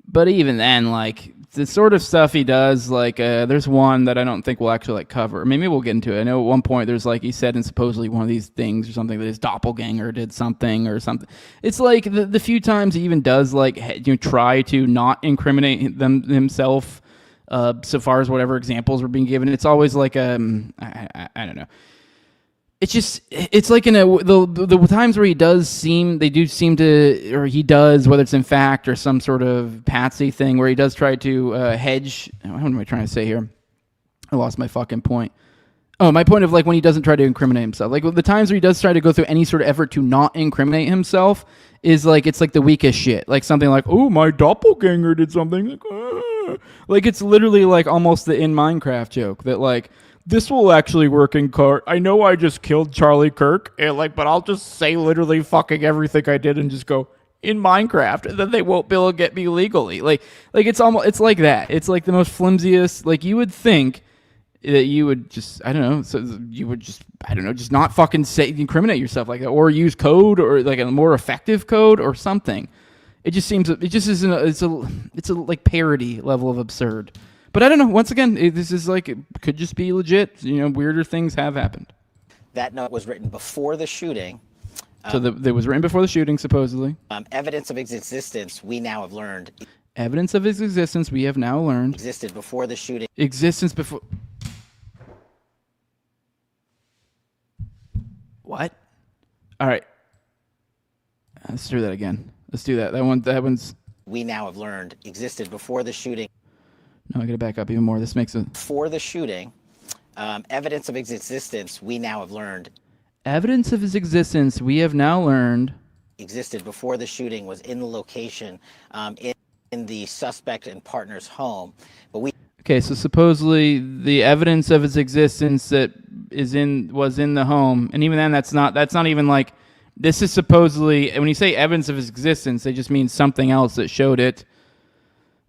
But even then, like, the sort of stuff he does, like, there's one that I don't think we'll actually like cover. Maybe we'll get into it. I know at one point there's like, he said in supposedly one of these things or something that his doppelganger did something or something. It's like the few times he even does like, try to not incriminate himself, so far as whatever examples were being given. It's always like, I don't know. It's like in the times where he does seem to, or he does, whether it's in fact or some sort of patsy thing where he does try to hedge. What am I trying to say here? I lost my fucking point. Oh, my point of like when he doesn't try to incriminate himself. Like the times where he does try to go through any sort of effort to not incriminate himself is like, it's like the weakest shit. Like something like, oh, my doppelganger did something. Like it's literally like almost the in Minecraft joke that like, this will actually work in court. I know I just killed Charlie Kirk, but I'll just say literally fucking everything I did and just go, in Minecraft that they won't be able to get me legally. Like it's like that. It's like the most flimsiest. Like you would think that you would just, I don't know, so you would just, I don't know, just not fucking incriminate yourself like that, or use code, or like a more effective code or something. It just seems, it just isn't, it's a like parody level of absurd. But I don't know, once again, this is like, it could just be legit, weirder things have happened. That note was written before the shooting. So it was written before the shooting, supposedly. Evidence of its existence, we now have learned. Evidence of its existence, we have now learned. Existed before the shooting. Existence before... What? All right. Let's do that again. Let's do that. That one's... We now have learned existed before the shooting. No, I gotta back up even more. This makes it... Before the shooting, evidence of its existence, we now have learned. Evidence of his existence, we have now learned. Existed before the shooting, was in the location, in the suspect and partner's home. But we... Okay, so supposedly the evidence of his existence that was in the home, and even then that's not even like, this is supposedly, when you say evidence of his existence, they just mean something else that showed it.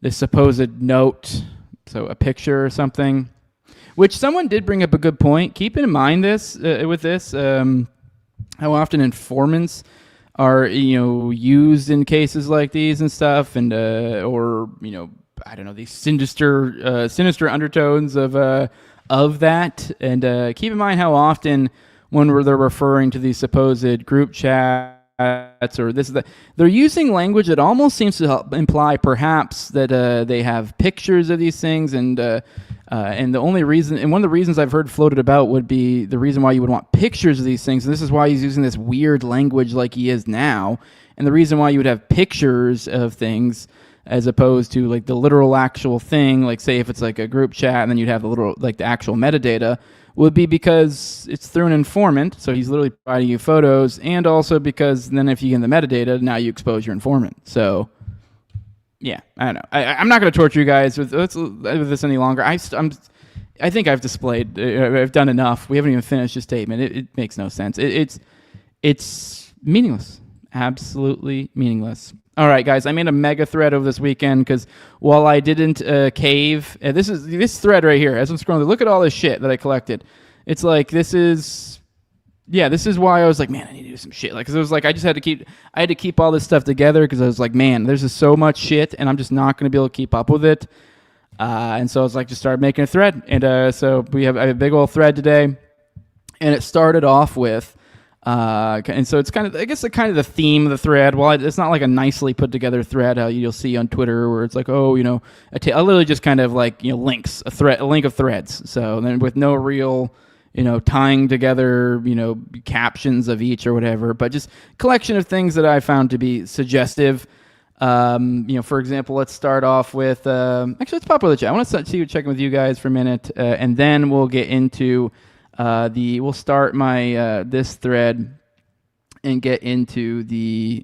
This supposed note, so a picture or something, which someone did bring up a good point. Keep in mind this, how often informants are, used in cases like these and stuff, and or I don't know, these sinister undertones of that. And keep in mind how often when they're referring to these supposed group chats or this, they're using language that almost seems to imply perhaps that they have pictures of these things, and the only reason, and one of the reasons I've heard floated about would be the reason why you would want pictures of these things, and this is why he's using this weird language like he is now, and the reason why you would have pictures of things as opposed to like the literal actual thing, like say if it's like a group chat and then you'd have the literal, like the actual metadata, would be because it's through an informant, so he's literally providing you photos, and also because then if you get the metadata, now you expose your informant. So, yeah, I don't know. I'm not going to torture you guys with this any longer. I think I've displayed, I've done enough. We haven't even finished the statement. It makes no sense. It's meaningless. Absolutely meaningless. All right, guys, I made a mega thread over this weekend because while I didn't cave, this thread right here, as I'm scrolling, look at all this shit that I collected. It's like, this is why I was like, man, I need to do some shit. Like, cause it was like, I had to keep all this stuff together because I was like, man, there's just so much shit and I'm just not going to be able to keep up with it. And so I was like, just started making a thread. And so I have a big old thread today, and it started off with, and so it's kind of, I guess, kind of the theme of the thread. Well, it's not like a nicely put together thread how you'll see on Twitter where it's like, oh, I literally just kind of like, links, a link of threads. So then with no real, tying together, captions of each or whatever, but just collection of things that I found to be suggestive. For example, let's start off with, actually, let's pop over the chat. I want to see you checking with you guys for a minute, and then we'll get into we'll start my this thread and get into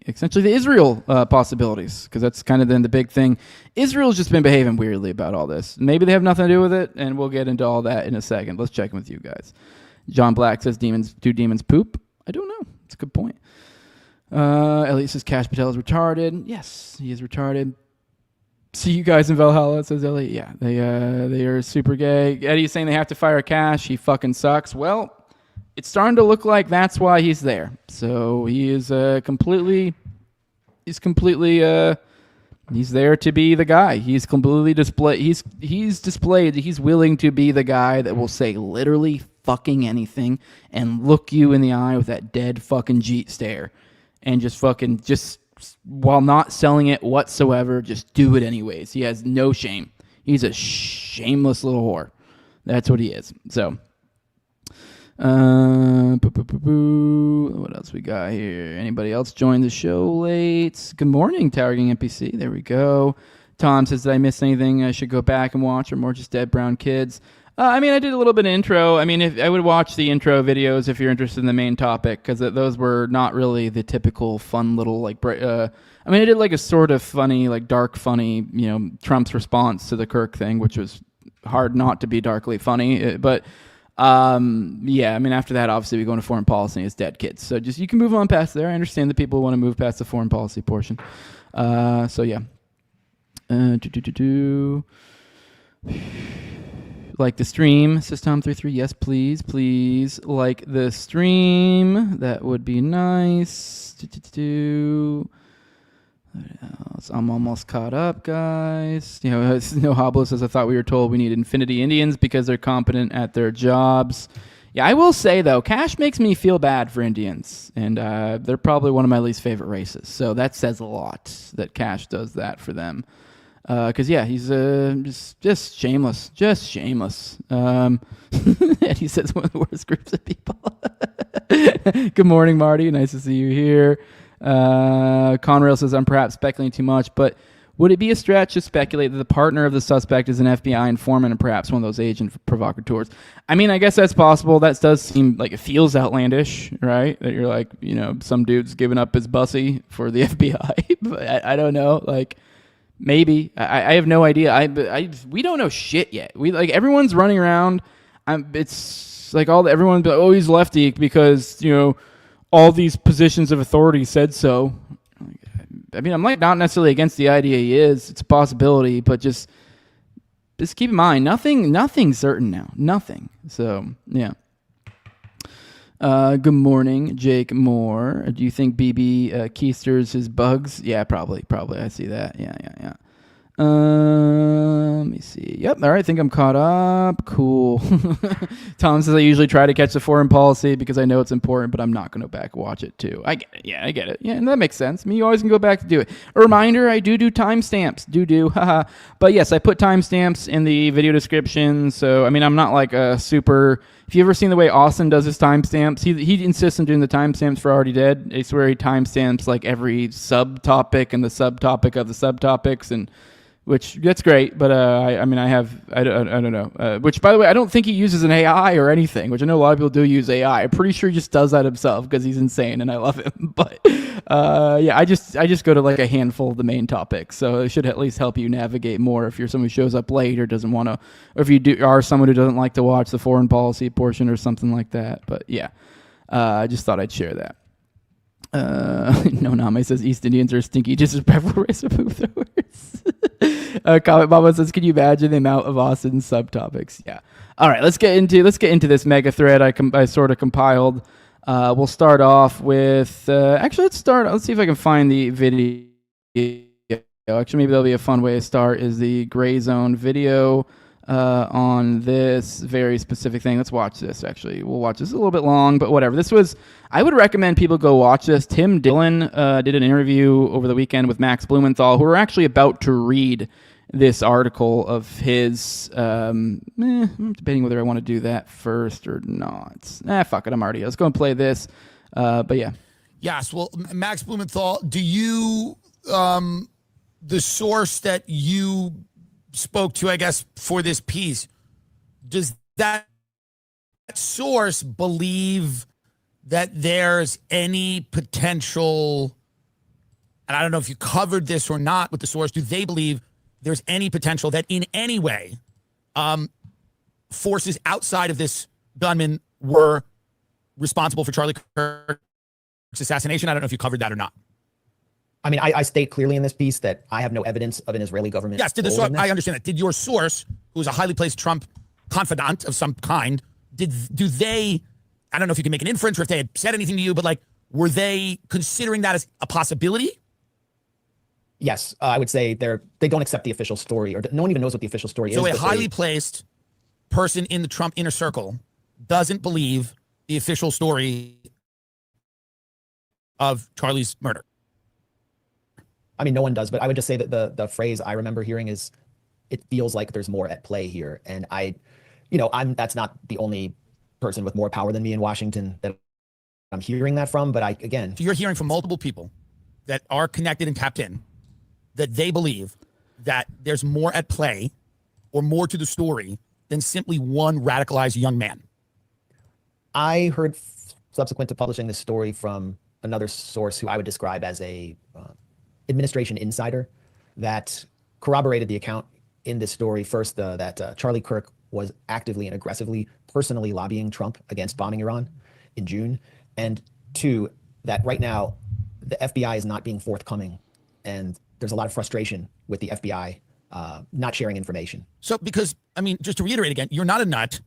essentially the Israel possibilities, because that's kind of then the big thing. Israel's just been behaving weirdly about all this. Maybe they have nothing to do with it, and we'll get into all that in a second. Let's check in with you guys. John Black says, do demons poop? I don't know. It's a good point. Elliot says, Cash Patel is retarded. Yes, he is retarded. See you guys in Valhalla, says Elliot. Yeah, they are super gay. Eddie's saying they have to fire Cash. He fucking sucks. Well, it's starting to look like that's why he's there. So he is completely he's there to be the guy. He's completely displayed. He's displayed that he's willing to be the guy that will say literally fucking anything and look you in the eye with that dead fucking Jeet stare, and just while not selling it whatsoever, just do it anyways. He has no shame. He's a shameless little whore. That's what he is. So, what else we got here? Anybody else join the show late? Good morning, Towering NPC. There we go. Tom says, did I miss anything I should go back and watch, or more just Dead Brown Kids? I did a little bit of intro. If I would watch the intro videos if you're interested in the main topic, because those were not really the typical fun little, like, I did like a sort of funny, like dark funny, Trump's response to the Kirk thing, which was hard not to be darkly funny. But Yeah, I mean, after that, obviously, we go into foreign policy and it's dead kids. So just, you can move on past there. I understand that people want to move past the foreign policy portion. So yeah. Like the stream, says Tom33. Yes, please, please. Like the stream. That would be nice. I'm almost caught up, guys. You know, No Hoblo says, I thought we were told we need Infinity Indians because they're competent at their jobs. Yeah, I will say, though, Cash makes me feel bad for Indians, and they're probably one of my least favorite races. So that says a lot that Cash does that for them. Because, yeah, he's just shameless. Just shameless. And he says one of the worst groups of people. Good morning, Marty. Nice to see you here. Conrail says, I'm perhaps speculating too much, but would it be a stretch to speculate that the partner of the suspect is an FBI informant and perhaps one of those agent provocateurs? I mean, I guess that's possible. That does seem like it feels outlandish, right? That you're like, you know, some dude's giving up his bussy for the FBI. But I don't know. Like, maybe. I have no idea. We don't know shit yet. We like everyone's running around. It's like everyone's like, oh, he's lefty because, you know, all these positions of authority said so. I mean, I'm like not necessarily against the idea he is. It's a possibility, but just keep in mind, nothing's certain now. Nothing. So, yeah. Good morning, Jake Moore. Do you think BB keisters his bugs? Yeah, probably. I see that. Yeah. Let me see. Yep. All right. I think I'm caught up. Cool. Tom says I usually try to catch the foreign policy because I know it's important, but I'm not going to back watch it too. I get it. Yeah, I get it. Yeah, and that makes sense. I mean, you always can go back to do it. A reminder, I do timestamps. Haha. But yes, I put timestamps in the video description. So, I mean, I'm not like a super... If you've ever seen the way Austin does his timestamps, he insists on doing the timestamps for Already Dead. I swear he timestamps like every subtopic and the subtopic of the subtopics, and which that's great. But I don't know. Which, by the way, I don't think he uses an AI or anything. Which I know a lot of people do use AI. I'm pretty sure he just does that himself because he's insane and I love him. But yeah, I just go to like a handful of the main topics, so it should at least help you navigate more if you're someone who shows up late or doesn't want to, or if you are someone who doesn't like to watch the foreign policy portion or something like that. But yeah, I just thought I'd share that. No, Name says East Indians are stinky, disrespectful race of poop throwers. Comment Mama says, can you imagine the amount of Austin subtopics? Yeah. All right, let's get into this mega thread I sort of compiled. We'll start off with actually let's see if I can find the video. Actually, maybe that'll be a fun way to start, is the gray zone video on this very specific thing. Let's watch this. Actually, we'll watch this a little bit long, but whatever. I would recommend people go watch this. Tim Dillon did an interview over the weekend with Max Blumenthal, who are actually about to read this article of his. I'm debating whether I want to do that first or not. Fuck it. Let's go and play this. But yeah. Yes. Well, Max Blumenthal, do you, the source that you spoke to, I guess, for this piece, does that source believe that there's any potential, and I don't know if you covered this or not with the source, do they believe there's any potential that in any way forces outside of this gunman were responsible for Charlie Kirk's assassination? I don't know if you covered that or not. I mean, I state clearly in this piece that I have no evidence of an Israeli government. Yes, I understand that. Did your source, who's a highly placed Trump confidant of some kind, do they, I don't know if you can make an inference or if they had said anything to you, but like, were they considering that as a possibility? Yes, I would say they don't accept the official story, or no one even knows what the official story is. So a highly placed person in the Trump inner circle doesn't believe the official story of Charlie's murder. I mean, no one does, but I would just say that the phrase I remember hearing is, it feels like there's more at play here. And that's not the only person with more power than me in Washington that I'm hearing that from. But you're hearing from multiple people that are connected and tapped in, that they believe that there's more at play or more to the story than simply one radicalized young man. I heard subsequent to publishing this story from another source who I would describe as a administration insider that corroborated the account in this story. First, that Charlie Kirk was actively and aggressively, personally lobbying Trump against bombing Iran in June. And two, that right now, the FBI is not being forthcoming. And there's a lot of frustration with the FBI not sharing information. So, because, I mean, just to reiterate again, you're not a nut.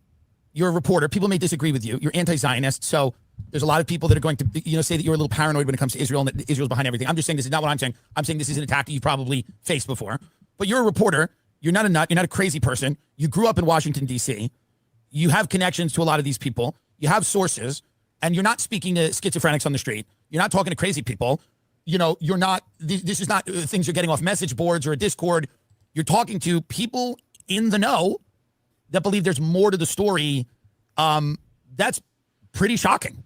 You're a reporter. People may disagree with you. You're anti-Zionist. So there's a lot of people that are going to, say that you're a little paranoid when it comes to Israel and that Israel's behind everything. I'm just saying this is not what I'm saying. I'm saying this is an attack that you've probably faced before. But you're a reporter. You're not a nut. You're not a crazy person. You grew up in Washington, D.C. You have connections to a lot of these people. You have sources. And you're not speaking to schizophrenics on the street. You're not talking to crazy people. You're not, this is not things you're getting off message boards or a Discord. You're talking to people in the know that believe there's more to the story. That's pretty shocking.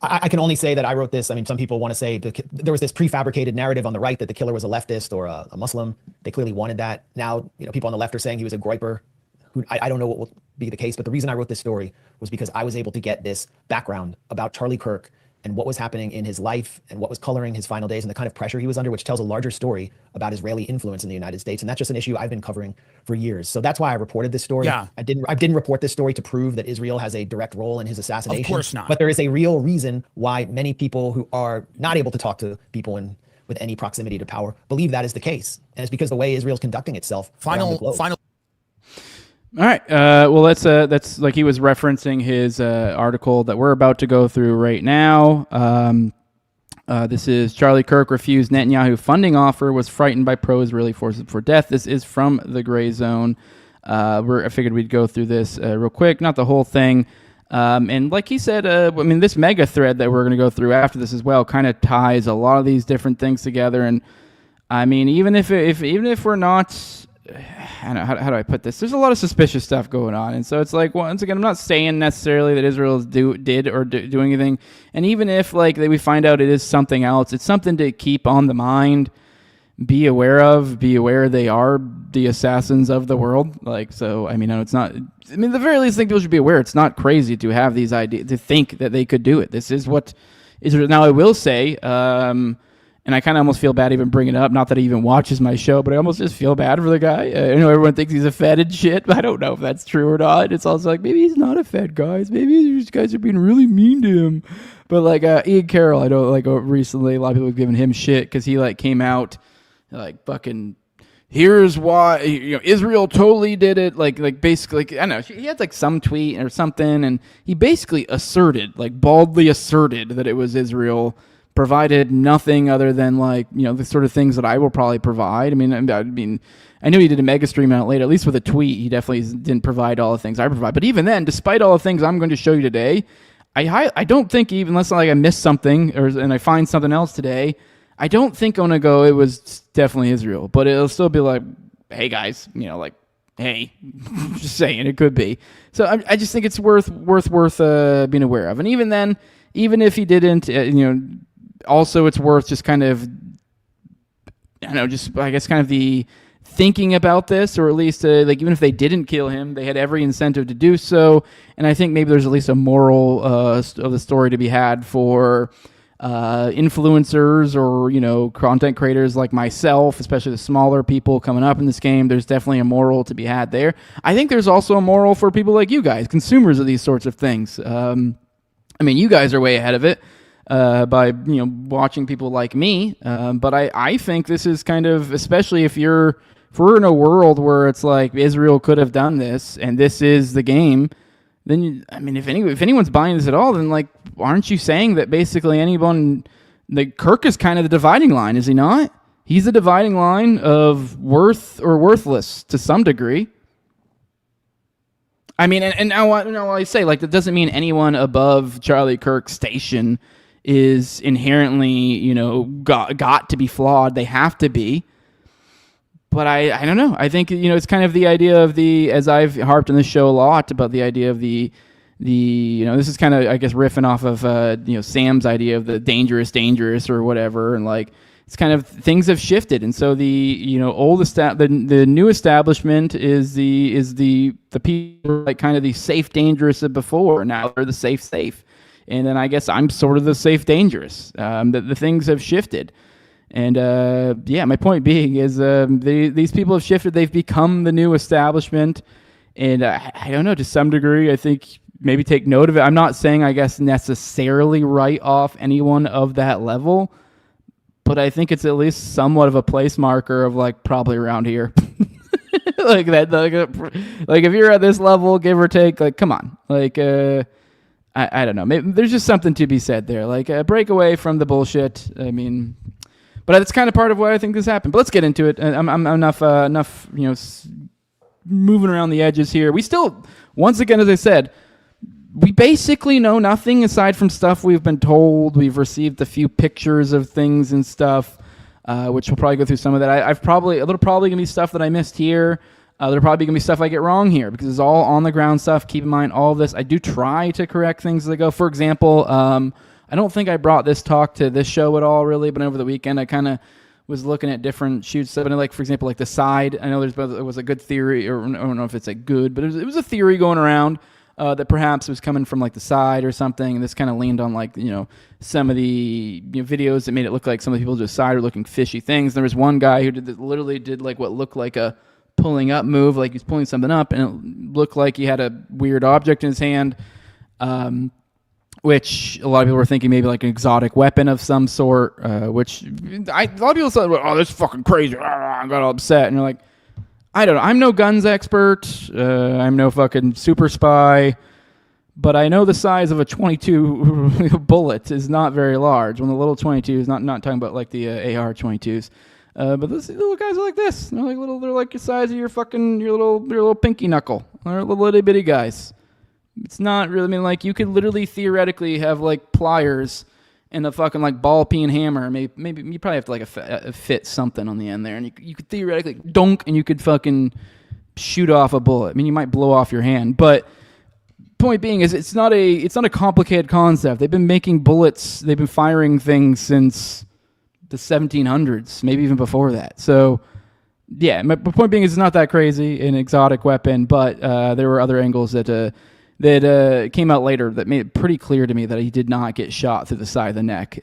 I can only say that I wrote this. I mean, some people want to say there was this prefabricated narrative on the right that the killer was a leftist or a Muslim. They clearly wanted that. Now, people on the left are saying he was a groyper. I don't know what will be the case, but the reason I wrote this story was because I was able to get this background about Charlie Kirk and what was happening in his life and what was coloring his final days and the kind of pressure he was under, which tells a larger story about Israeli influence in the United States. And that's just an issue I've been covering for years. So that's why I reported this story. Yeah. I didn't report this story to prove that Israel has a direct role in his assassination. Of course not. But there is a real reason why many people who are not able to talk to people with any proximity to power believe that is the case. And it's because the way Israel's conducting itself. Final. All right. Well, that's like he was referencing his article that we're about to go through right now. This is Charlie Kirk refused Netanyahu funding offer, was frightened by pro-Israeli forces for death. This is from the Gray Zone. I figured we'd go through this real quick, not the whole thing. And like he said, this mega thread that we're going to go through after this as well kind of ties a lot of these different things together. And I mean, even if we're not, I don't know, how do I put this? There's a lot of suspicious stuff going on. And so it's like, once again, I'm not saying necessarily that Israel did or do anything. And even if we find out it is something else, it's something to keep on the mind, be aware they are the assassins of the world. It's not, the very least thing people should be aware. It's not crazy to have these ideas, to think that they could do it. This is what Israel, now I will say, and I kind of almost feel bad even bringing it up. Not that he even watches my show, but I almost just feel bad for the guy. I know everyone thinks he's a Fed and shit, but I don't know if that's true or not. It's also like, maybe he's not a Fed, guys. Maybe these guys are being really mean to him. But Ian Carroll, I know recently a lot of people have given him shit because he came out fucking, here's why Israel totally did it. Basically, I don't know, he had some tweet or something, and he basically baldly asserted that it was Israel. Provided nothing other than the sort of things that I will probably provide. I know he did a mega stream on it later, at least with a tweet. He definitely didn't provide all the things I provide. But even then, despite all the things I'm going to show you today, I don't think, even unless I missed something and I find something else today, I don't think I'm going to go, it was definitely Israel. But it'll still be like, hey guys, hey, just saying, it could be. So I just think it's worth being aware of. And even then, even if he didn't, also, it's worth just kind of, the thinking about this, or at least even if they didn't kill him, they had every incentive to do so. And I think maybe there's at least a moral of the story to be had for influencers or, content creators like myself, especially the smaller people coming up in this game. There's definitely a moral to be had there. I think there's also a moral for people like you guys, consumers of these sorts of things. You guys are way ahead of it. By watching people like me, but I think this is kind of, especially if we're in a world where it's like Israel could have done this and this is the game, then if anyone's buying this at all, then aren't you saying that basically anyone, Kirk is kind of the dividing line, is he not? He's the dividing line of worth or worthless to some degree. And now I say that doesn't mean anyone above Charlie Kirk's station is inherently, got to be flawed. They have to be. But I don't know. I think, it's kind of the idea of as I've harped on this show a lot about the idea of this is kind of, I guess, riffing off of, Sam's idea of the dangerous or whatever. And it's kind of, things have shifted. And so the new establishment is the people kind of the safe dangerous of before. Now they're the safe. And then I guess I'm sort of the safe dangerous. The things have shifted. And my point being is these people have shifted. They've become the new establishment. And I don't know, to some degree, I think maybe take note of it. I'm not saying, I guess, necessarily write off anyone of that level, but I think it's at least somewhat of a place marker of like probably around here. Like that, like if you're at this level, give or take, like come on, like I don't know, maybe there's just something to be said there, like break away from the bullshit. I mean, but that's kind of part of why I think this happened. But let's get into it. I'm enough, you know, moving around the edges here. We still, once again, as I said, we basically know nothing aside from stuff we've been told. We've received a few pictures of things and stuff, which we'll probably go through some of that. There's probably going to be stuff that I missed here. There's probably going to be stuff I get wrong here because it's all on the ground stuff. Keep in mind all of this. I do try to correct things as I go. For example, I don't think I brought this talk to this show at all, really, but over the weekend I kind of was looking at different shoots. So, like, for example, like the side. I know it was a good theory, or I don't know if it's a good, but it was a theory going around that perhaps it was coming from like the side or something. And this kind of leaned on like, you know, some of the videos that made it look like some of the people just side were looking fishy things. There was one guy who literally did like what looked like a pulling up move, like he's pulling something up, and it looked like he had a weird object in his hand. Which a lot of people were thinking maybe like an exotic weapon of some sort, which a lot of people said, oh, that's fucking crazy. I got all upset. And you're like, I don't know. I'm no guns expert. I'm no fucking super spy. But I know the size of a 22 bullet is not very large. When the little 22s, not talking about like the AR-22s, but these little guys are like this. They're like the size of your little pinky knuckle. They're little itty bitty guys. It's not really, I mean, like, you could literally theoretically have, like, pliers and a fucking, like, ball-peen hammer. Maybe you probably have to, like, fit something on the end there. And you could theoretically dunk, and you could fucking shoot off a bullet. I mean, you might blow off your hand. But point being is it's not a complicated concept. They've been making bullets. They've been firing things since the 1700s, maybe even before that. So, yeah, my point being is it's not that crazy, an exotic weapon. But there were other angles that came out later that made it pretty clear to me that he did not get shot through the side of the neck.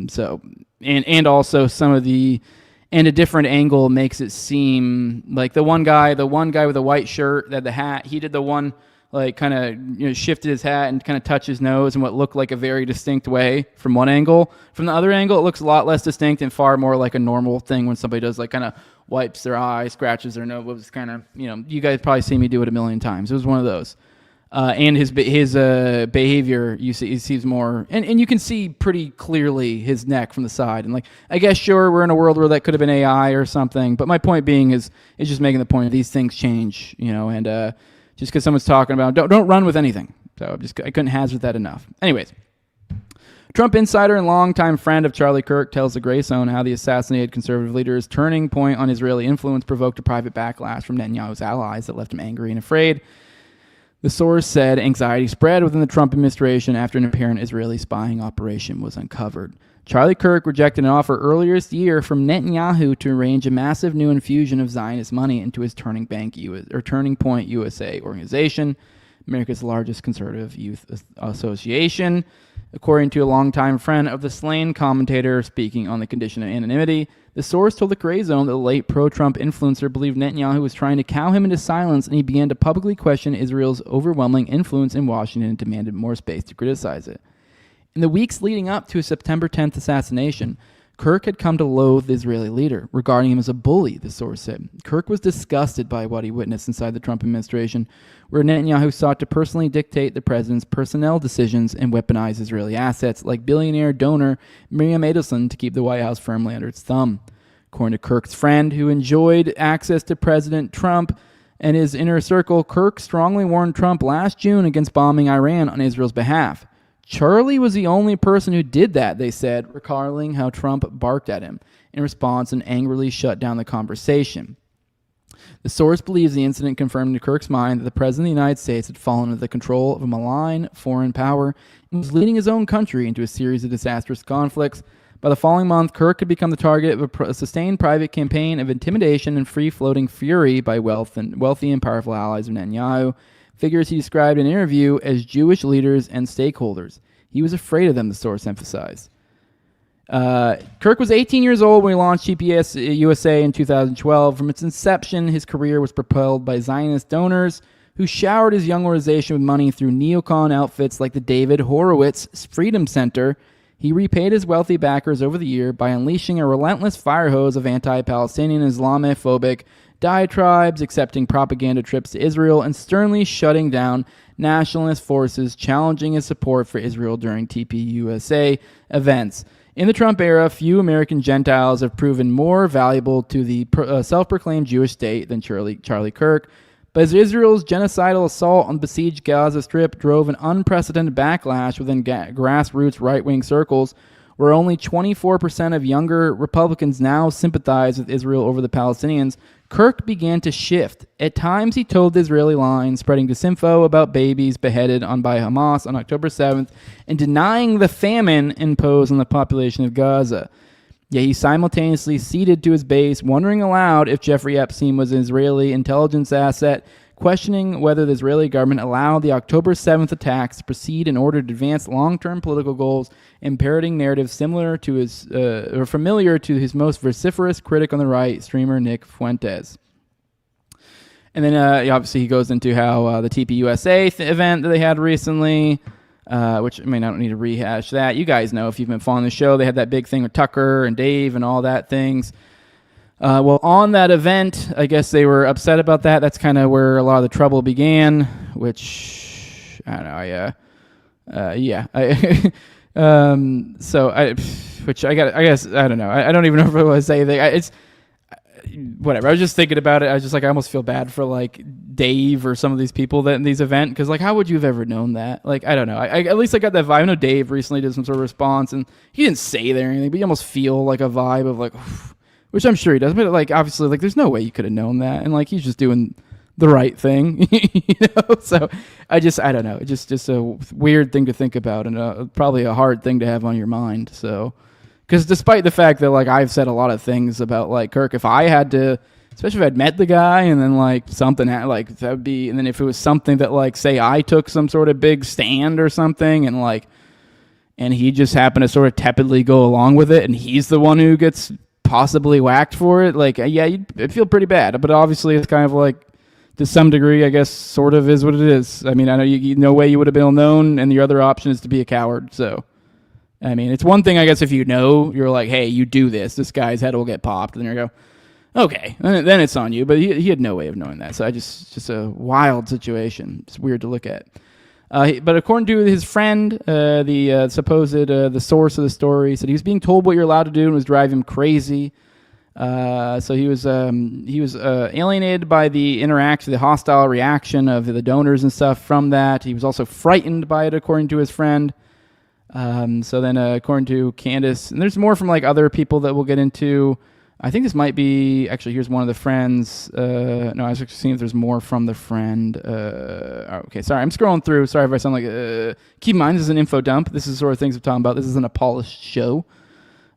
So, and also a different angle makes it seem like the one guy with the white shirt that had the hat, he did the one, like, kind of, shifted his hat and kind of touched his nose in what looked like a very distinct way from one angle. From the other angle, it looks a lot less distinct and far more like a normal thing when somebody does, like, kind of wipes their eye, scratches their nose. It was kind of, you guys probably seen me do it a million times. It was one of those. And his behavior, you see, he seems more, and you can see pretty clearly his neck from the side. And, like, I guess, sure, we're in a world where that could have been AI or something, but my point being is just making the point that these things change, and just because someone's talking about, don't run with anything. So I couldn't hazard that enough. Anyways, Trump insider and longtime friend of Charlie Kirk tells the Gray Zone how the assassinated conservative leader's turning point on Israeli influence provoked a private backlash from Netanyahu's allies that left him angry and afraid. The source said anxiety spread within the Trump administration after an apparent Israeli spying operation was uncovered. Charlie Kirk rejected an offer earlier this year from Netanyahu to arrange a massive new infusion of Zionist money into his Turning Point USA organization, America's largest conservative youth association. According to a longtime friend of the slain commentator speaking on the condition of anonymity, the source told the Gray Zone that the late pro-Trump influencer believed Netanyahu was trying to cow him into silence, and he began to publicly question Israel's overwhelming influence in Washington and demanded more space to criticize it. In the weeks leading up to his September 10th assassination, Kirk had come to loathe the Israeli leader, regarding him as a bully, the source said. Kirk was disgusted by what he witnessed inside the Trump administration, where Netanyahu sought to personally dictate the president's personnel decisions and weaponize Israeli assets, like billionaire donor Miriam Edelson, to keep the White House firmly under its thumb. According to Kirk's friend, who enjoyed access to President Trump and his inner circle, Kirk strongly warned Trump last June against bombing Iran on Israel's behalf. Charlie was the only person who did that, they said, recalling how Trump barked at him in response and angrily shut down the conversation. The source believes the incident confirmed in Kirk's mind that the President of the United States had fallen under the control of a malign foreign power and was leading his own country into a series of disastrous conflicts. By the following month, Kirk had become the target of a sustained private campaign of intimidation and free-floating fury by wealthy and powerful allies of Netanyahu, figures he described in an interview as Jewish leaders and stakeholders. He was afraid of them, the source emphasized. Kirk was 18 years old when he launched GPS USA in 2012. From its inception, his career was propelled by Zionist donors who showered his young organization with money through neocon outfits like the David Horowitz Freedom Center. He repaid his wealthy backers over the year by unleashing a relentless fire hose of anti-Palestinian Islamophobic diatribes, accepting propaganda trips to Israel, and sternly shutting down nationalist forces challenging his support for Israel during TPUSA events. In the Trump era, few American Gentiles have proven more valuable to the self-proclaimed Jewish state than Charlie Kirk. But as Israel's genocidal assault on the besieged Gaza Strip drove an unprecedented backlash within grassroots right-wing circles, where only 24% of younger Republicans now sympathize with Israel over the Palestinians, Kirk began to shift. At times, he toed the Israeli line, spreading disinfo about babies beheaded by Hamas on October 7th and denying the famine imposed on the population of Gaza. Yet he simultaneously ceded to his base, wondering aloud if Jeffrey Epstein was an Israeli intelligence asset, questioning whether the Israeli government allowed the October 7th attacks to proceed in order to advance long-term political goals, and parroting narratives similar to his or familiar to his most vociferous critic on the right, streamer Nick Fuentes. And then obviously he goes into how the TPUSA event that they had recently, which I mean, I don't need to rehash that. You guys know if you've been following the show, they had that big thing with Tucker and Dave and all that things. Well, on that event, I guess they were upset about that. That's kind of where a lot of the trouble began, which I don't know. I guess I don't know. I don't even know if I want to say anything. It's whatever. I was just thinking about it. I was just like, I almost feel bad for like Dave or some of these people that in these events, because like, how would you have ever known that? Like, I don't know. I at least I got that vibe. I know Dave recently did some sort of response, and he didn't say there or anything, but you almost feel like a vibe of like, which I'm sure he does. But like, obviously, like, there's no way you could have known that, and like, he's just doing the right thing, you know. So I don't know. It's just a weird thing to think about, and probably a hard thing to have on your mind. So. Because despite the fact that, like, I've said a lot of things about, like, Kirk, if I had to, especially if I'd met the guy and then, like, something, like, that would be, and then if it was something that, like, say I took some sort of big stand or something and, like, and he just happened to sort of tepidly go along with it and he's the one who gets possibly whacked for it, like, yeah, it'd feel pretty bad. But obviously it's kind of like, to some degree, I guess, sort of is what it is. I mean, I know no way you would have been known, and the other option is to be a coward, so. I mean, it's one thing, I guess, if you know, you're like, hey, you do this guy's head will get popped, and you go, okay, then it's on you. But he had no way of knowing that, so just a wild situation. It's weird to look at. But according to his friend, the supposed the source of the story, said he was being told what you're allowed to do and was driving him crazy. So he was alienated by the interaction, the hostile reaction of the donors and stuff from that. He was also frightened by it, according to his friend. So then, according to Candace, and there's more from like other people that we'll get into. I think this might be, actually, here's one of the friends. No, I was actually seeing if there's more from the friend. Okay, sorry, I'm scrolling through. Sorry if I sound like, keep in mind, this is an info dump. This is the sort of things I'm talking about. This isn't a polished show.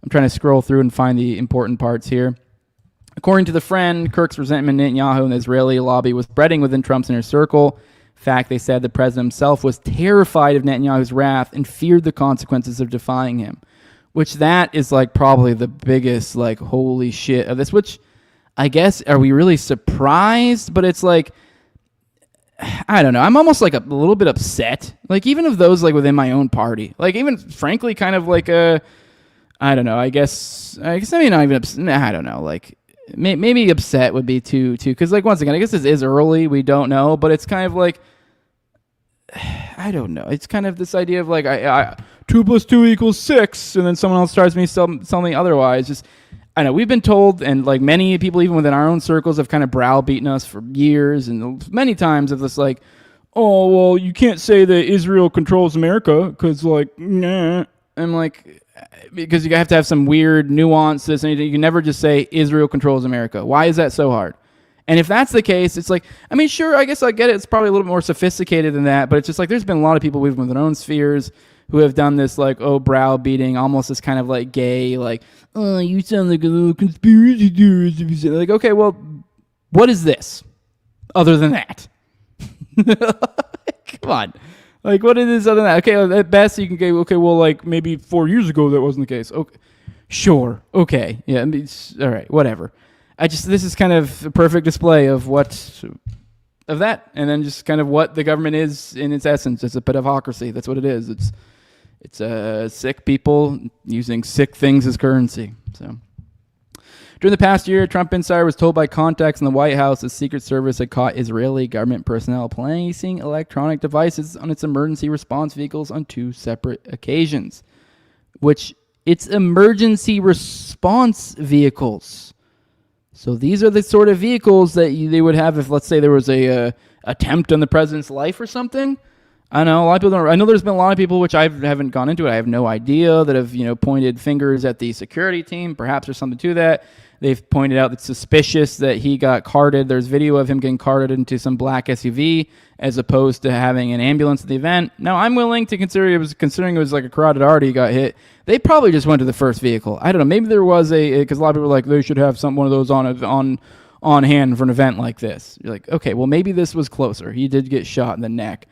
I'm trying to scroll through and find the important parts here. According to the friend, Kirk's resentment of Netanyahu and the Israeli lobby was spreading within Trump's inner circle. In fact, they said the president himself was terrified of Netanyahu's wrath and feared the consequences of defying him, which that is like probably the biggest like holy shit of this, which I guess, are we really surprised? But it's like, I don't know. I'm almost like a little bit upset. Like even of those like within my own party, like even frankly kind of like I don't know. I guess I mean not even upset. I don't know. Like maybe upset would be too because like once again, I guess this is early. We don't know, but it's kind of like, I don't know. It's kind of this idea of like, 2 + 2 = 6, and then someone else tries me something otherwise. Just, I know we've been told, and like many people even within our own circles have kind of browbeaten us for years, and many times of this like, oh well, you can't say that Israel controls America because like, nah. I'm like, because you have to have some weird nuance to this, and you can never just say Israel controls America. Why is that so hard? And if that's the case, it's like, I mean, sure, I guess I get it. It's probably a little bit more sophisticated than that, but it's just like there's been a lot of people within their own spheres who have done this, like, browbeating, almost this kind of like gay, like, oh, you sound like a little conspiracy theorist if you say, like, okay, well, what is this other than that? Come on. Like, what is this other than that? Okay, at best you can go, okay, well, like, maybe 4 years ago that wasn't the case. Okay, sure, okay, yeah, I mean, all right, whatever. This is kind of a perfect display of what of that, and then just kind of what the government is in its essence. It's a pedocracy. That's what it is. It's sick people using sick things as currency. So during the past year, Trump Insider was told by contacts in the White House the Secret Service had caught Israeli government personnel placing electronic devices on its emergency response vehicles on 2 separate occasions. Which, it's emergency response vehicles. So these are the sort of vehicles that they would have if, let's say, there was a attempt on the president's life or something. I know a lot of people don't. I know there's been a lot of people, which I haven't gone into it. I have no idea, that have pointed fingers at the security team. Perhaps there's something to that. They've pointed out it's suspicious that he got carted. There's video of him getting carted into some black SUV as opposed to having an ambulance at the event. Now, I'm willing to considering it was like a carotid artery got hit. They probably just went to the first vehicle. I don't know. Maybe there was because a lot of people were like, they should have one of those on hand for an event like this. You're like, okay, well, maybe this was closer. He did get shot in the neck.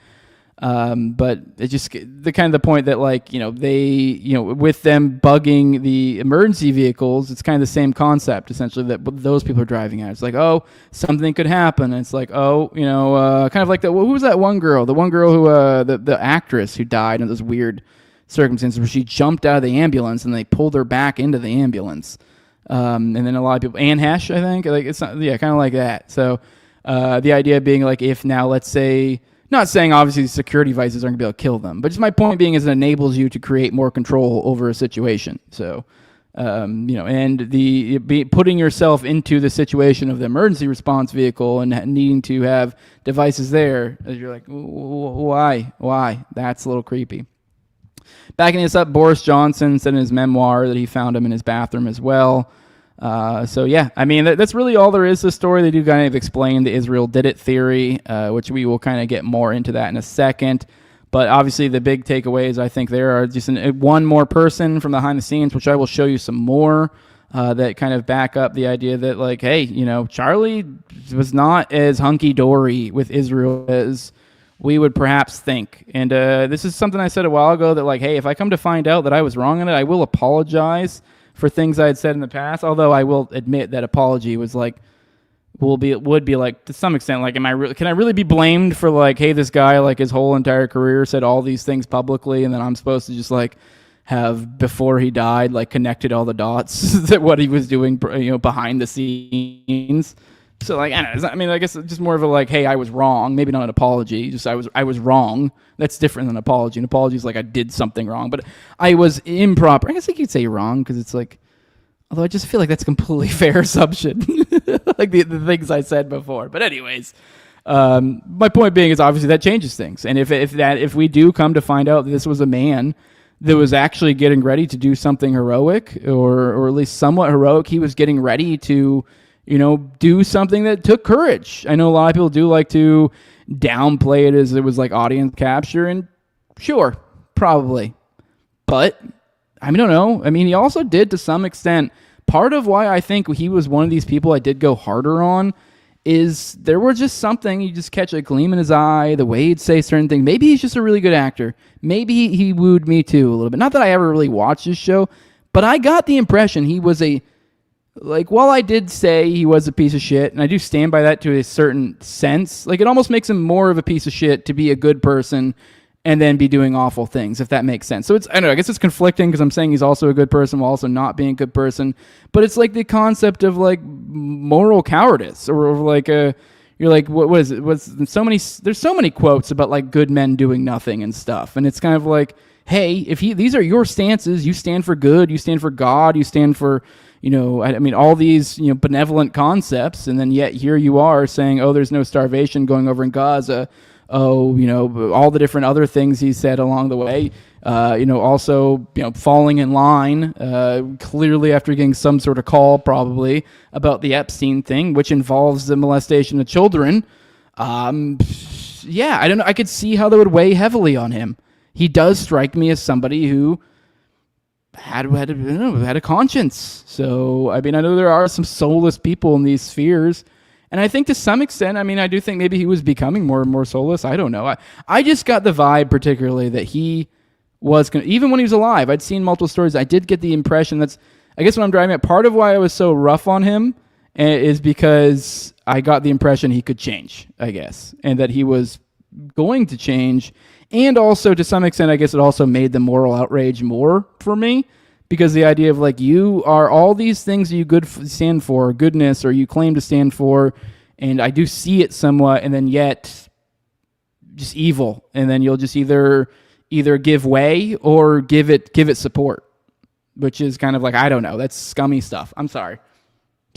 But it just the point that they with them bugging the emergency vehicles, it's kind of the same concept essentially that those people are driving at. It's like, oh, something could happen. And it's like, oh, kind of like that. Who was that one girl? The one girl who the actress who died in those weird circumstances where she jumped out of the ambulance and they pulled her back into the ambulance. And then a lot of people, Anne Hesh, I think, it's not, kind of like that. So the idea being if now, let's say. Not saying obviously security devices aren't going to be able to kill them, but just my point being is it enables you to create more control over a situation. So, and putting yourself into the situation of the emergency response vehicle and needing to have devices there, you're like, why? That's a little creepy. Backing this up, Boris Johnson said in his memoir that he found him in his bathroom as well. So yeah, I mean, that's really all there is to the story. They do kind of explain the Israel did it theory, which we will kind of get more into that in a second. But obviously the big takeaways, I think there are just one more person from behind the scenes, which I will show you some more, that kind of back up the idea that hey, Charlie was not as hunky-dory with Israel as we would perhaps think. And this is something I said a while ago that hey, if I come to find out that I was wrong on it, I will apologize for things I had said in the past, although I will admit that apology was would be to some extent can I really be blamed for hey, this guy his whole entire career said all these things publicly and then I'm supposed to just have before he died connected all the dots that what he was doing behind the scenes. So I guess it's just more of a hey, I was wrong. Maybe not an apology, just I was wrong. That's different than an apology. An apology is I did something wrong, but I was improper. I guess you could say wrong because it's although I just feel that's a completely fair assumption, the things I said before. But anyways, my point being is obviously that changes things. And if we do come to find out that this was a man that was actually getting ready to do something heroic or at least somewhat heroic, he was getting ready to do something that took courage. I know a lot of people do like to downplay it as it was audience capture, and sure, probably. But, I don't know. I mean, he also did to some extent. Part of why I think he was one of these people I did go harder on is there was just something, you just catch a gleam in his eye, the way he'd say certain things. Maybe he's just a really good actor. Maybe he wooed me too a little bit. Not that I ever really watched his show, but I got the impression he was while I did say he was a piece of shit, and I do stand by that to a certain sense, it almost makes him more of a piece of shit to be a good person and then be doing awful things, if that makes sense. So I don't know, I guess it's conflicting because I'm saying he's also a good person while also not being a good person. But it's the concept of moral cowardice or you're what is it? There's so many quotes about good men doing nothing and stuff. And it's kind of hey, these are your stances, you stand for good, you stand for God, you stand for all these, benevolent concepts, and then yet here you are saying, oh, there's no starvation going over in Gaza. Oh, all the different other things he said along the way. Also, falling in line, clearly after getting some sort of call probably about the Epstein thing, which involves the molestation of children. Yeah, I don't know. I could see how that would weigh heavily on him. He does strike me as somebody who had a conscience. So, I know there are some soulless people in these spheres. And I think to some extent, I do think maybe he was becoming more and more soulless. I don't know. I just got the vibe particularly that he was going to, even when he was alive, I'd seen multiple stories. I did get the impression I guess what I'm driving at, part of why I was so rough on him is because I got the impression he could change, I guess, and that he was going to change. And also, to some extent, I guess it also made the moral outrage more for me, because the idea of like, you are all these things you stand for, goodness, or you claim to stand for, and I do see it somewhat, and then yet just evil, and then you'll just either give way or give it support, which is kind of like, I don't know, that's scummy stuff. I'm sorry.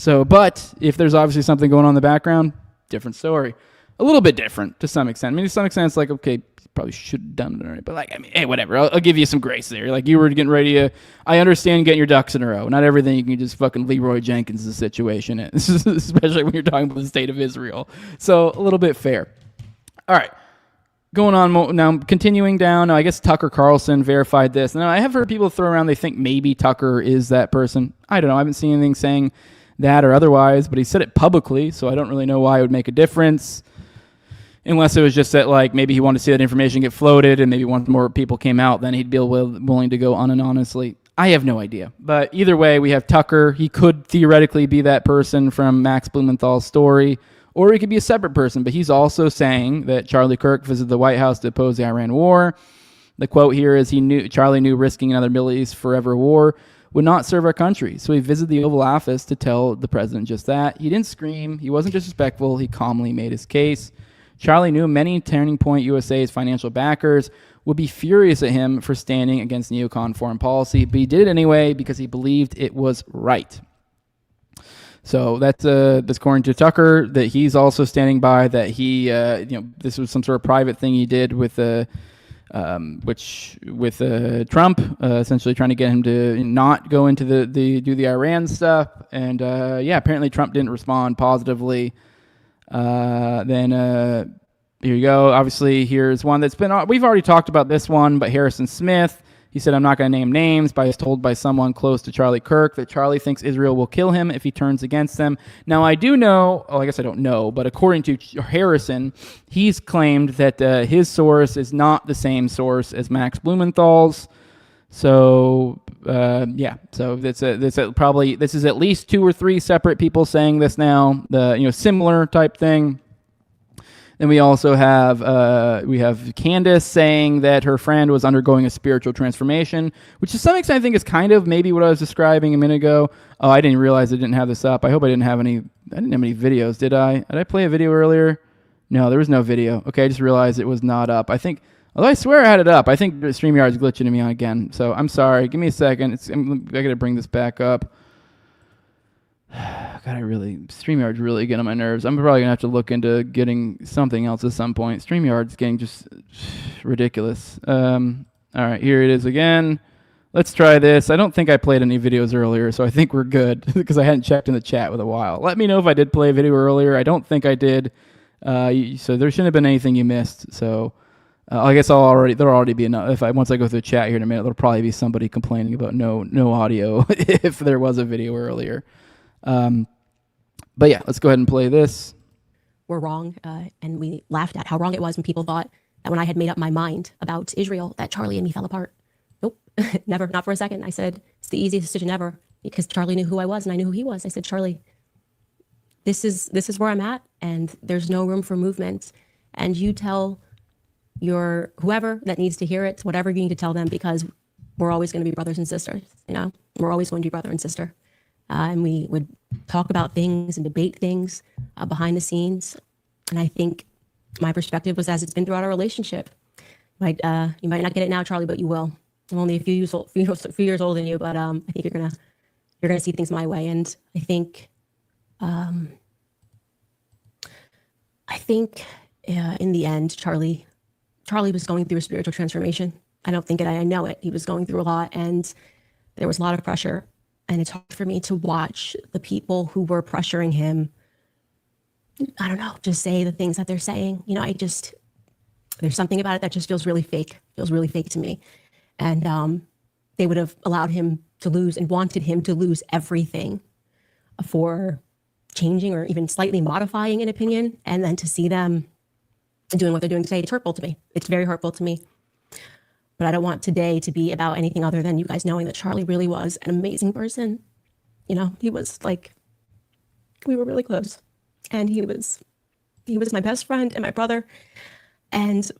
So, but if there's obviously something going on in the background, different story. A little bit different to some extent. I mean, to some extent, it's like, okay, probably should have done it already, but like, I mean, hey, whatever. I'll give you some grace there. Like, you were getting ready to, I understand getting your ducks in a row. Not everything you can just fucking Leroy Jenkins the situation is, especially when you're talking about the state of Israel. So, a little bit fair. All right. Going on now, continuing down, I guess Tucker Carlson verified this. Now, I have heard people throw around, they think maybe Tucker is that person. I don't know. I haven't seen anything saying that or otherwise, but he said it publicly, so I don't really know why it would make a difference. Unless it was just that, like, maybe he wanted to see that information get floated, and maybe once more people came out, then he'd be willing to go unanonymously. I have no idea. But either way, we have Tucker. He could theoretically be that person from Max Blumenthal's story, or he could be a separate person. But he's also saying that Charlie Kirk visited the White House to oppose the Iran war. The quote here is, Charlie knew risking another Middle East forever war would not serve our country. So he visited the Oval Office to tell the president just that. He didn't scream. He wasn't disrespectful. He calmly made his case. Charlie knew many Turning Point USA's financial backers would be furious at him for standing against neocon foreign policy, but he did it anyway because he believed it was right. So that's according to Tucker, that he's also standing by that he, this was some sort of private thing he did with Trump, essentially trying to get him to not go into do the Iran stuff, and apparently Trump didn't respond positively. Then here you go. Obviously, here's one that's been, we've already talked about this one, but Harrison Smith, he said, I'm not going to name names, but I was told by someone close to Charlie Kirk that Charlie thinks Israel will kill him if he turns against them. Now, I do know, I guess I don't know, but according to Harrison, he's claimed that his source is not the same source as Max Blumenthal's. So, so this is at least 2 or 3 separate people saying this now, similar type thing. Then we also have Candace saying that her friend was undergoing a spiritual transformation, which to some extent I think is kind of maybe what I was describing a minute ago. Oh, I didn't realize I didn't have this up. I hope I didn't have any videos, did I? Did I play a video earlier? No, there was no video. Okay, I just realized it was not up. I think, although I swear I had it up, I think StreamYard's glitching me on again. So I'm sorry. Give me a second. I got to bring this back up. God, StreamYard's really getting on my nerves. I'm probably going to have to look into getting something else at some point. StreamYard's getting just ridiculous. All right, here it is again. Let's try this. I don't think I played any videos earlier, so I think we're good because I hadn't checked in the chat with a while. Let me know if I did play a video earlier. I don't think I did. So there shouldn't have been anything you missed. So I guess there'll already be enough. Once I go through the chat here in a minute, there'll probably be somebody complaining about no audio if there was a video earlier. But yeah, let's go ahead and play this. We're wrong, and we laughed at how wrong it was when people thought that when I had made up my mind about Israel, that Charlie and me fell apart. Nope, never, not for a second. I said, it's the easiest decision ever, because Charlie knew who I was and I knew who he was. I said, Charlie, this is where I'm at, and there's no room for movement. And you tell your whoever that needs to hear it, whatever you need to tell them, because we're always going to be brothers and sisters. We're always going to be brother and sister. And we would talk about things and debate things behind the scenes. And I think my perspective was as it's been throughout our relationship. You might not get it now, Charlie, but you will. I'm only a few years older than you, but I think you're gonna see things my way. And I think in the end, Charlie was going through a spiritual transformation. I don't think it. I know it. He was going through a lot, and there was a lot of pressure. And it's hard for me to watch the people who were pressuring him, I don't know, just say the things that they're saying. There's something about it that just feels really fake to me. And they would have allowed him to lose and wanted him to lose everything for changing or even slightly modifying an opinion. And then to see them doing what they're doing today, it's hurtful to me. It's very hurtful to me. But I don't want today to be about anything other than you guys knowing that Charlie really was an amazing person. He was like, we were really close. and he was my best friend and my brother, and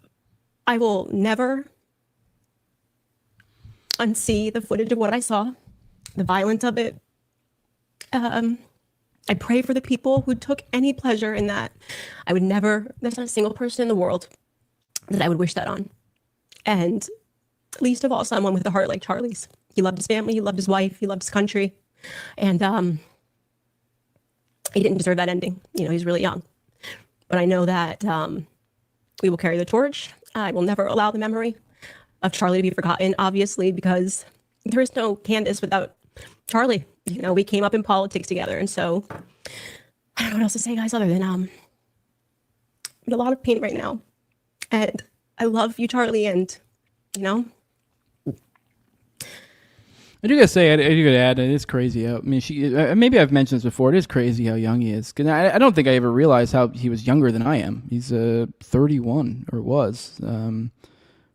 I will never unsee the footage of what I saw, the violence of it. I pray for the people who took any pleasure in that. There's not a single person in the world that I would wish that on. And least of all, someone with a heart like Charlie's. He loved his family, he loved his wife, he loved his country. And he didn't deserve that ending. He's really young. But I know that we will carry the torch. I will never allow the memory of Charlie to be forgotten, obviously, because there is no Candace without Charlie. We came up in politics together. And so I don't know what else to say, guys, other than I'm in a lot of pain right now. And I love you, Charlie, and I do gotta say, I do gotta add, it is crazy how, maybe I've mentioned this before, it is crazy how young he is. 'Cause I don't think I ever realized how he was younger than I am. He's 31, or was.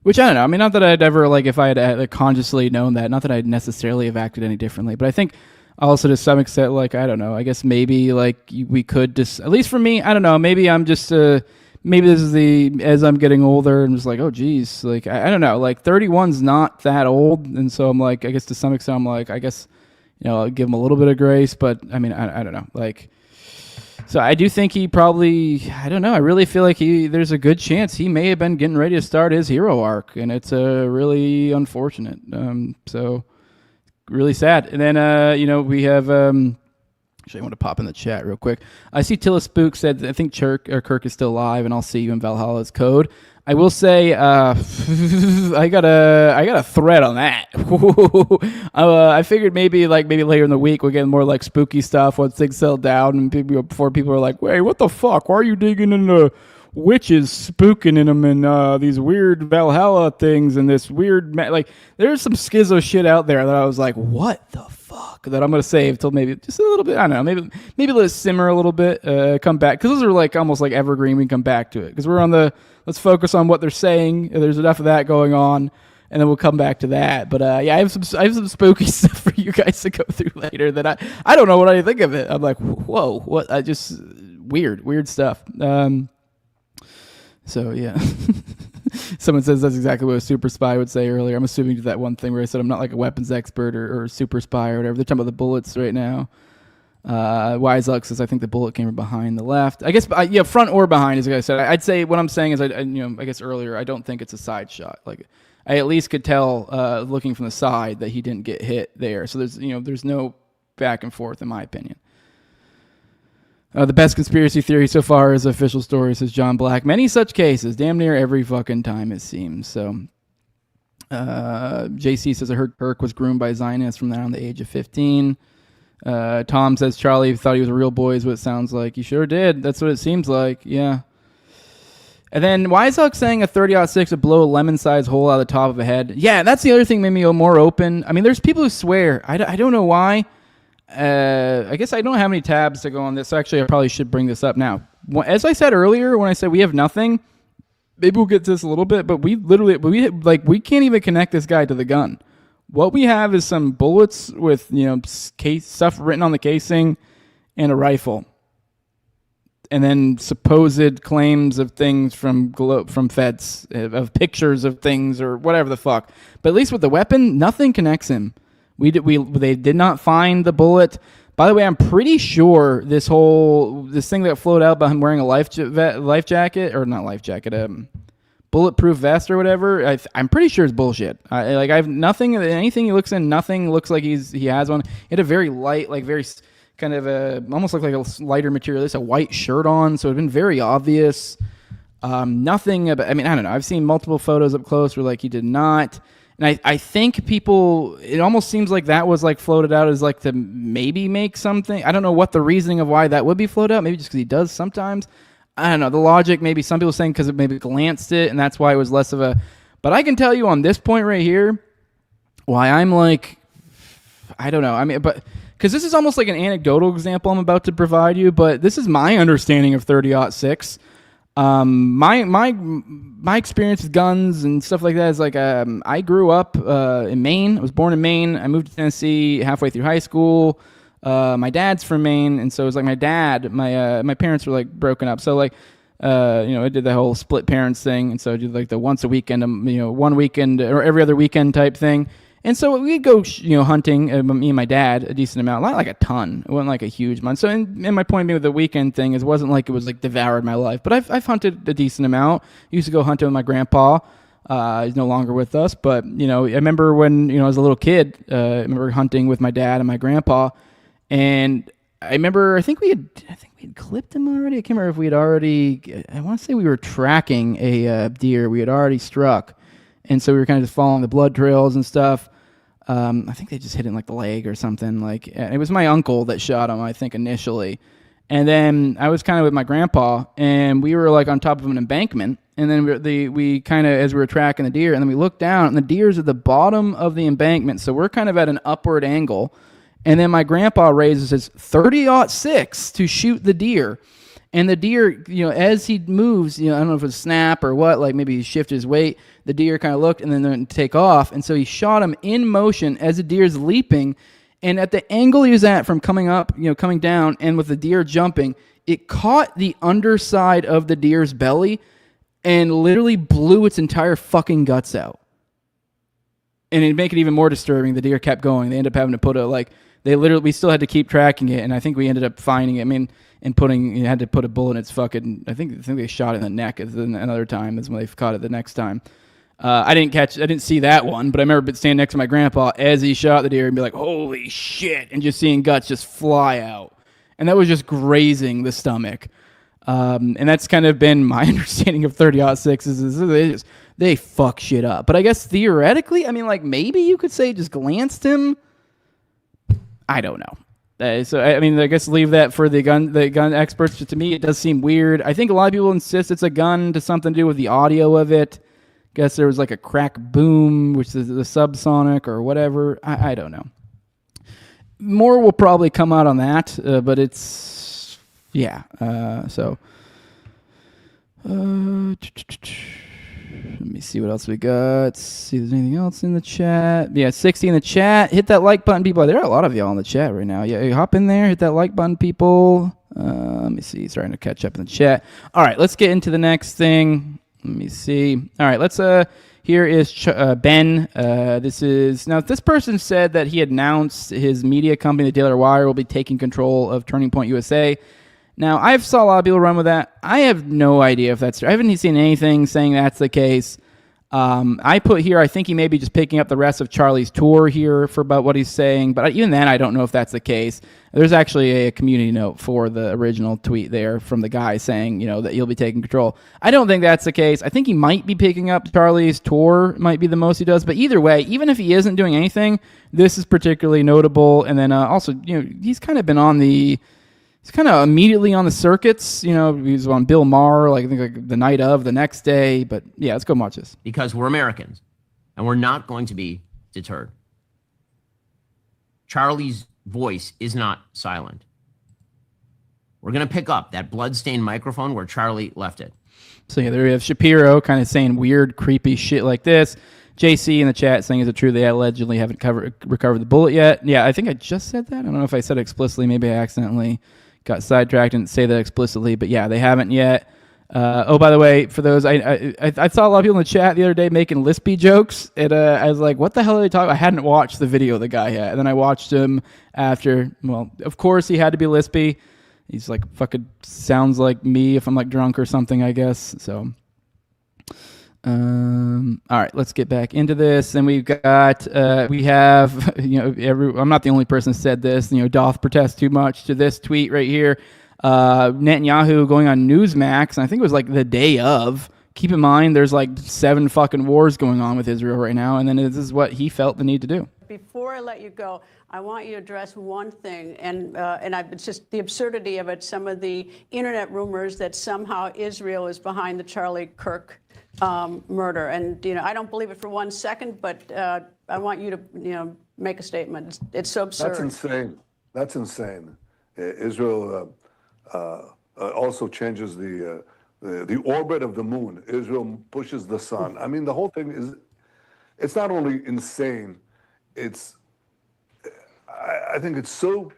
Which I don't know. Not that I'd ever, if I had consciously known that, not that I'd necessarily have acted any differently, but I think also to some extent, I don't know, I guess maybe, we could just, at least for me, I don't know, maybe I'm just, maybe this is as I'm getting older, I'm just oh, geez, I don't know, 31's not that old, and so I'm I guess to some extent, I'm I guess, I'll give him a little bit of grace, but, I don't know, so I do think he probably, I don't know, I really feel there's a good chance he may have been getting ready to start his hero arc, and it's really unfortunate, so really sad. And then, we have, actually, I want to pop in the chat real quick. I see Tilla Spook said, I think Kirk is still alive, and I'll see you in Valhalla's code. I will say, I got a thread on that. I figured maybe later in the week we'll get more spooky stuff once things settle down, and before people are hey, what the fuck? Why are you digging into witches spooking in them and these weird Valhalla things and this weird there's some schizo shit out there that I was what the fuck, that I'm gonna save till maybe just a little bit. I don't know, maybe let it simmer a little bit, come back, because those are almost evergreen. We can come back to it because we're on the let's focus on what they're saying. There's enough of that going on, and then we'll come back to that. But yeah, I have some spooky stuff for you guys to go through later that I don't know what I think of it. I'm whoa, what? I just weird stuff. So yeah, someone says that's exactly what a super spy would say earlier. I'm assuming to that one thing where I said I'm not a weapons expert or super spy or whatever. They're talking about the bullets right now. Wise Luck says I think the bullet came from behind the left. I guess yeah, front or behind, as I said. I'd say what I'm saying is I guess earlier I don't think it's a side shot. I at least could tell looking from the side that he didn't get hit there. So there's no back and forth in my opinion. The best conspiracy theory so far is official story, says John Black. Many such cases, damn near every fucking time it seems. So, JC says I heard Kirk was groomed by Zionists from around the age of 15. Tom says Charlie thought he was a real boy is what it sounds like. He sure did. That's what it seems like. Yeah. And then Wisehuck saying a 30-06 would blow a lemon-sized hole out of the top of a head. Yeah, that's the other thing made me more open. There's people who swear. I don't know why. I guess I don't have any tabs to go on this. So actually, I probably should bring this up now. As I said earlier, when I said we have nothing, maybe we'll get to this a little bit, but we can't even connect this guy to the gun. What we have is some bullets with case stuff written on the casing and a rifle, and then supposed claims of things from feds, of pictures of things or whatever the fuck. But at least with the weapon, nothing connects him. They did not find the bullet. By the way, I'm pretty sure this thing that floated out about him wearing a life jacket, or not life jacket, bulletproof vest or whatever. I'm pretty sure it's bullshit. I have nothing. Anything he looks in, nothing looks like he has one. He had a very light, very kind of almost looked like a lighter material. It's a white shirt on, so it'd been very obvious. Nothing about. I don't know. I've seen multiple photos up close where he did not. And I think people, it almost seems like that was floated out as to maybe make something. I don't know what the reasoning of why that would be floated out. Maybe just because he does sometimes. I don't know. The logic, maybe some people saying because it maybe glanced it and that's why it was less of a. But I can tell you on this point right here why I'm I don't know. But because this is almost like an anecdotal example I'm about to provide you, but this is my understanding of 30-06. My experience with guns and stuff like that is I grew up in Maine. I was born in Maine. I moved to Tennessee halfway through high school. My dad's from Maine, and so it was like my dad, my parents were like broken up. So like, I did the whole split parents thing, and so I did like the once a weekend, one weekend or every other weekend type thing. And so we'd go, hunting, me and my dad, a decent amount, not like a ton. It wasn't like a huge amount. So, and my point being with the weekend thing is, it wasn't like it was like devoured my life. But I've hunted a decent amount. Used to go hunting with my grandpa. He's no longer with us. But, I remember when, I was a little kid, I remember hunting with my dad and my grandpa. And I remember, I think we had clipped him already. I can't remember if we had already, I want to say we were tracking a deer we had already struck. And so we were kind of just following the blood trails and stuff. I think they just hit him like the leg or something. Like, it was my uncle that shot him, I think, initially. And then I was kind of with my grandpa, and we were like on top of an embankment. And then we kind of, as we were tracking the deer, and then we looked down, and the deer's at the bottom of the embankment. So we're kind of at an upward angle. And then my grandpa raises his 30-06 to shoot the deer. And the deer, as he moves, I don't know if it was snap or what, like maybe he shifted his weight. The deer kind of looked and then didn't take off. And so he shot him in motion as the deer's leaping. And at the angle he was at from coming up, coming down, and with the deer jumping, it caught the underside of the deer's belly and literally blew its entire fucking guts out. And it'd make it even more disturbing. The deer kept going. They ended up having to put we still had to keep tracking it. And I think we ended up finding it. I mean, and had to put a bullet in its fucking, I think they shot it in the neck another time is when they caught it the next time. I didn't see that one, but I remember standing next to my grandpa as he shot the deer and be like, holy shit, and just seeing guts just fly out. And that was just grazing the stomach. And that's kind of been my understanding of 30-06 is they fuck shit up. But I guess theoretically, I mean, like maybe you could say just glanced him. I don't know. So I mean, I guess leave that for the gun experts. But to me, it does seem weird. I think a lot of people insist it's a gun to something to do with the audio of it. Guess there was like a crack boom, which is the subsonic or whatever. I don't know. More will probably come out on that, but it's let me see what else we got. See if there's anything else in the chat. Yeah, 60 in the chat. Hit that like button, people. There are a lot of y'all in the chat right now. Yeah, hop in there. Hit that like button, people. Let me see. Starting to catch up in the chat. All right, let's get into the next thing. Let me see. All right, let's. Here is Ben. This person said that he announced his media company, the Daily Wire, will be taking control of Turning Point USA. Now, I've saw a lot of people run with that. I have no idea if that's true. I haven't seen anything saying that's the case. I put here, I think he may be just picking up the rest of Charlie's tour here for about what he's saying. But even then, I don't know if that's the case. There's actually a community note for the original tweet there from the guy saying, that he'll be taking control. I don't think that's the case. I think he might be picking up Charlie's tour, might be the most he does. But either way, even if he isn't doing anything, this is particularly notable. And then also, he's kind of been on he's kind of immediately on the circuits. He was on Bill Maher, I think the night of, the next day. But yeah, let's go watch this. Because we're Americans, and we're not going to be deterred. Charlie's voice is not silent. We're going to pick up that bloodstained microphone where Charlie left it. So yeah, there we have Shapiro kind of saying weird, creepy shit like this. JC in the chat saying, is it true they allegedly haven't recovered the bullet yet? Yeah, I think I just said that. I don't know if I said it explicitly. Maybe I accidentally got sidetracked and didn't say that explicitly. But yeah, they haven't yet. By the way, for those, I saw a lot of people in the chat the other day making lispy jokes. And I was like, what the hell are they talking about? I hadn't watched the video the guy had. And then I watched him after. Well, of course he had to be lispy. He's like fucking sounds like me if I'm like drunk or something, I guess. So, all right, let's get back into this. And we've got, we have, I'm not the only person who said this, doth protest too much to this tweet right here. Netanyahu going on Newsmax, and I think it was like the day of. Keep in mind, there's like 7 fucking wars going on with Israel right now, and then this is what he felt the need to do. Before I let you go, I want you to address one thing, and it's just the absurdity of it. Some of the internet rumors that somehow Israel is behind the Charlie Kirk murder, and I don't believe it for 1 second, but I want you to make a statement. It's so absurd. That's insane. That's insane. Israel also changes the orbit of the moon. Israel pushes the sun. I mean, the whole thing it's not only insane, I think it's so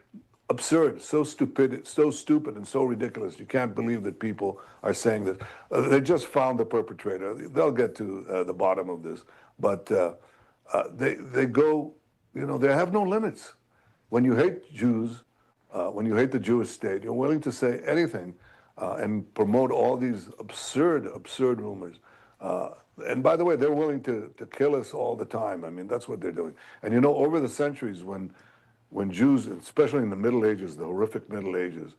absurd, so stupid, and so ridiculous. You can't believe that people are saying this. They just found the perpetrator. They'll get to the bottom of this, but they go, they have no limits. When you hate Jews, when you hate the Jewish state, you're willing to say anything and promote all these absurd rumors. And by the way, they're willing to kill us all the time. I mean, that's what they're doing. And over the centuries, when Jews, especially in the Middle Ages, the horrific Middle Ages,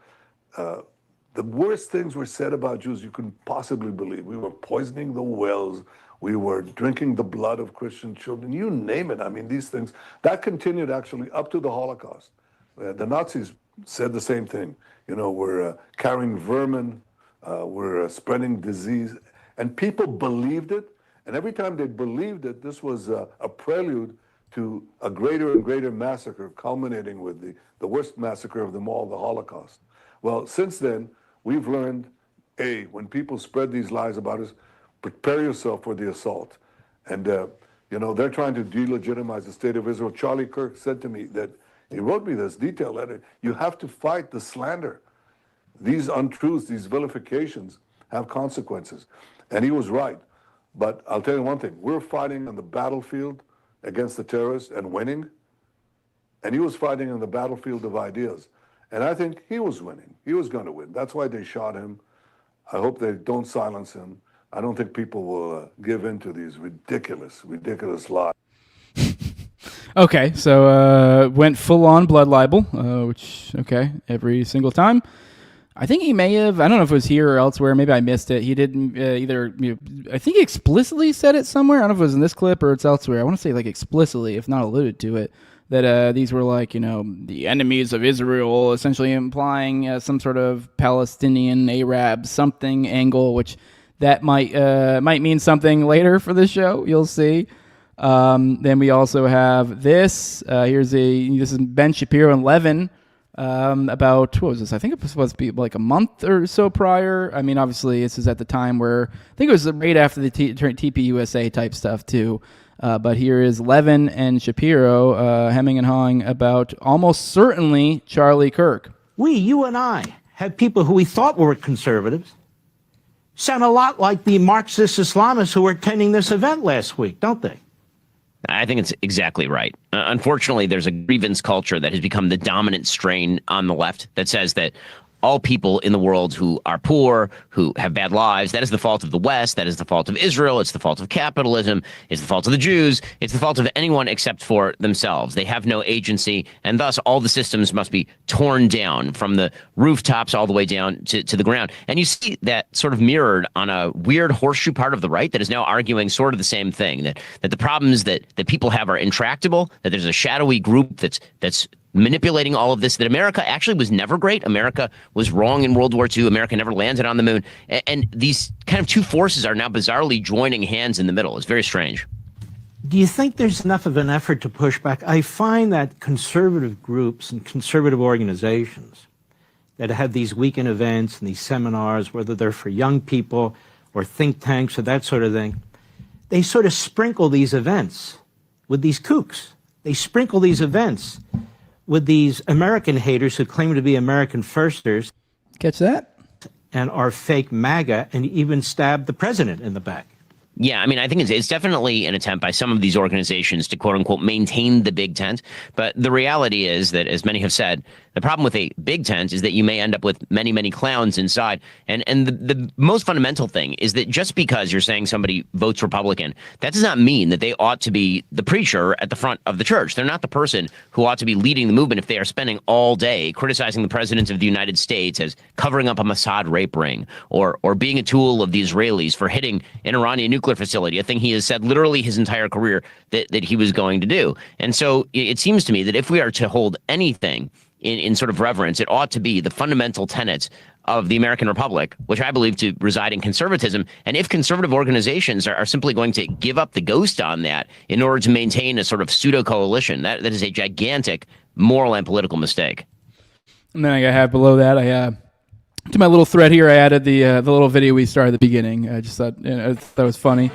the worst things were said about Jews you couldn't possibly believe. We were poisoning the wells. We were drinking the blood of Christian children. You name it. I mean, these things, that continued actually up to the Holocaust. The Nazis said the same thing. We're carrying vermin. We're spreading disease. And people believed it. And every time they believed it, this was a prelude to a greater and greater massacre, culminating with the worst massacre of them all, the Holocaust. Well, since then, we've learned, when people spread these lies about us, prepare yourself for the assault. And, they're trying to delegitimize the state of Israel. Charlie Kirk said to me that, he wrote me this detailed letter, you have to fight the slander. These untruths, these vilifications have consequences. And he was right. But I'll tell you one thing, we're fighting on the battlefield against the terrorists and winning. And he was fighting on the battlefield of ideas. And I think he was winning. He was going to win. That's why they shot him. I hope they don't silence him. I don't think people will give in to these ridiculous lies. Okay, so went full-on blood libel, which, every single time. I think he may have, I don't know if it was here or elsewhere, maybe I missed it. He didn't either, I think he explicitly said it somewhere. I don't know if it was in this clip or it's elsewhere. I want to say explicitly, if not alluded to it, that these were the enemies of Israel, essentially implying some sort of Palestinian Arab something angle, which that might mean something later for the show. You'll see. Then we also have this. This is Ben Shapiro and Levin. About, what was this? I think it was supposed to be like a month or so prior. I mean, obviously, this is at the time where, I think it was right after the TPUSA type stuff too. But here is Levin and Shapiro hemming and hawing about almost certainly Charlie Kirk. You and I, had people who we thought were conservatives sound a lot like the Marxist Islamists who were attending this event last week, don't they? I think it's exactly right. Unfortunately, there's a grievance culture that has become the dominant strain on the left that says that all people in the world who are poor, who have bad lives, that is the fault of the West, that is the fault of Israel, it's the fault of capitalism, it's the fault of the Jews, it's the fault of anyone except for themselves. They have no agency, and thus all the systems must be torn down from the rooftops all the way down to the ground. And you see that sort of mirrored on a weird horseshoe part of the right that is now arguing sort of the same thing, that the problems that people have are intractable, that there's a shadowy group that's manipulating all of this, that America actually was never great. America was wrong in World War II. America never landed on the moon. And these kind of two forces are now bizarrely joining hands in the middle. It's very strange. Do you think there's enough of an effort to push back? I find that conservative groups and conservative organizations that have these weekend events and these seminars, whether they're for young people or think tanks or that sort of thing, they sort of sprinkle these events with these kooks. They sprinkle these events with these American haters who claim to be American firsters. Catch that? And are fake MAGA and even stab the president in the back. Yeah, I mean, I think it's definitely an attempt by some of these organizations to, quote unquote, maintain the big tent. But the reality is that, as many have said, the problem with a big tent is that you may end up with many, many clowns inside. And the most fundamental thing is that just because you're saying somebody votes Republican, that does not mean that they ought to be the preacher at the front of the church. They're not the person who ought to be leading the movement if they are spending all day criticizing the president of the United States as covering up a Mossad rape ring or being a tool of the Israelis for hitting an Iranian nuclear facility, a thing he has said literally his entire career that he was going to do. And so it seems to me that if we are to hold anything in sort of reverence, it ought to be the fundamental tenets of the American Republic, which I believe to reside in conservatism. And if conservative organizations are simply going to give up the ghost on that in order to maintain a sort of pseudo-coalition, that is a gigantic moral and political mistake. And then I have below that, to my little thread here, I added the little video we started at the beginning. I just thought it was funny.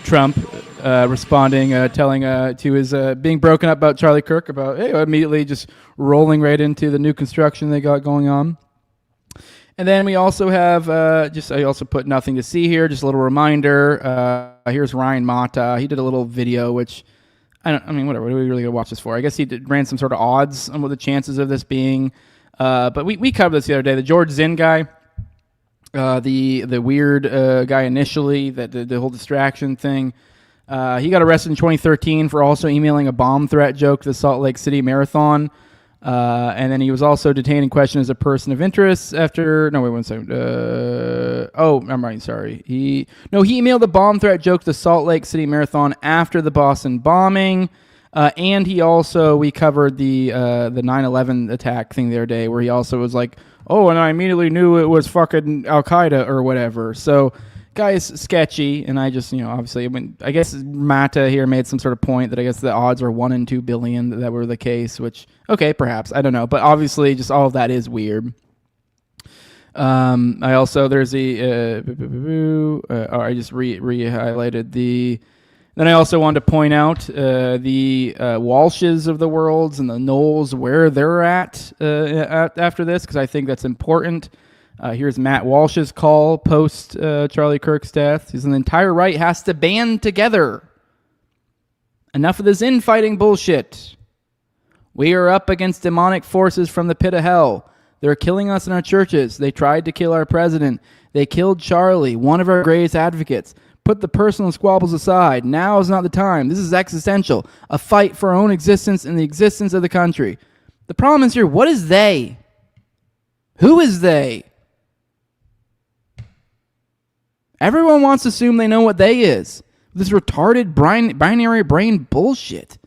Trump responding, telling to his being broken up about Charlie Kirk, about immediately just rolling right into the new construction they got going on. And then we also have I also put nothing to see here, just a little reminder. Here's Ryan Mata. He did a little video, which whatever. What are we really gonna watch this for? I guess he ran some sort of odds on what the chances of this being. But we covered this the other day. The George Zinn guy, the weird guy initially, that the whole distraction thing. He got arrested in 2013 for also emailing a bomb threat joke to the Salt Lake City Marathon. And then he was also detained and questioned as a person of interest after. No, wait 1 second. I'm right. Sorry. He emailed a bomb threat joke to the Salt Lake City Marathon after the Boston bombing. And he also, we covered the 9/11 attack thing the other day, where he also was like, "Oh, and I immediately knew it was fucking Al Qaeda or whatever." So, guy's sketchy, and I just, obviously, I guess Mata here made some sort of point that I guess the odds are 1 in 2 billion that were the case, which, okay, perhaps, I don't know, but obviously, just all of that is weird. I also, there's the, I just re-highlighted the, then I also wanted to point out the Walshes of the worlds and the Knowles, where they're at after this, because I think that's important. Here's Matt Walsh's call post Charlie Kirk's death. He says, "The entire right has to band together. Enough of this infighting bullshit. We are up against demonic forces from the pit of hell. They're killing us in our churches. They tried to kill our president. They killed Charlie, one of our greatest advocates. Put the personal squabbles aside. Now is not the time. This is existential. A fight for our own existence and the existence of the country." The problem is here, what is they? Who is they? Everyone wants to assume they know what they is. This retarded binary brain bullshit.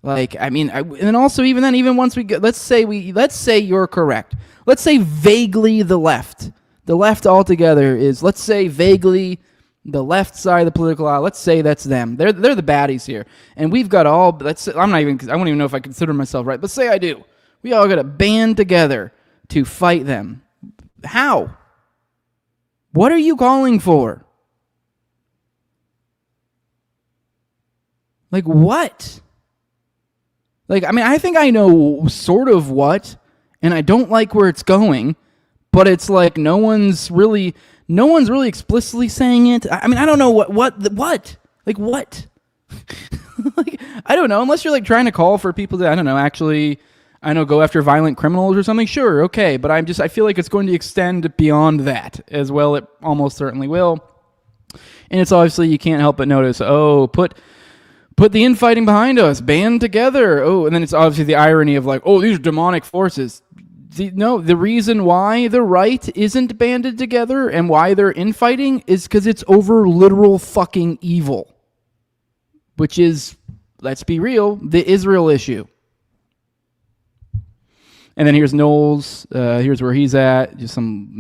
And then also even once we get, let's say you're correct. Let's say vaguely the left altogether is, let's say vaguely the left side of the political aisle. Let's say that's them. They're the baddies here, and we've got all. I won't even know if I consider myself right. But say I do. We all got to band together to fight them. How? What are you calling for? What? I think I know sort of what, and I don't like where it's going, but it's like no one's really explicitly saying it. I don't know what? What? I don't know, unless you're trying to call for people to, actually, go after violent criminals or something. Sure, okay, but I feel like it's going to extend beyond that as well. It almost certainly will. And it's obviously, you can't help but notice, put the infighting behind us, band together. And then it's obviously the irony of these are demonic forces. The reason why the right isn't banded together and why they're infighting is because it's over literal fucking evil. Which is, let's be real, the Israel issue. And then here's Knowles. Here's where he's at. Just some,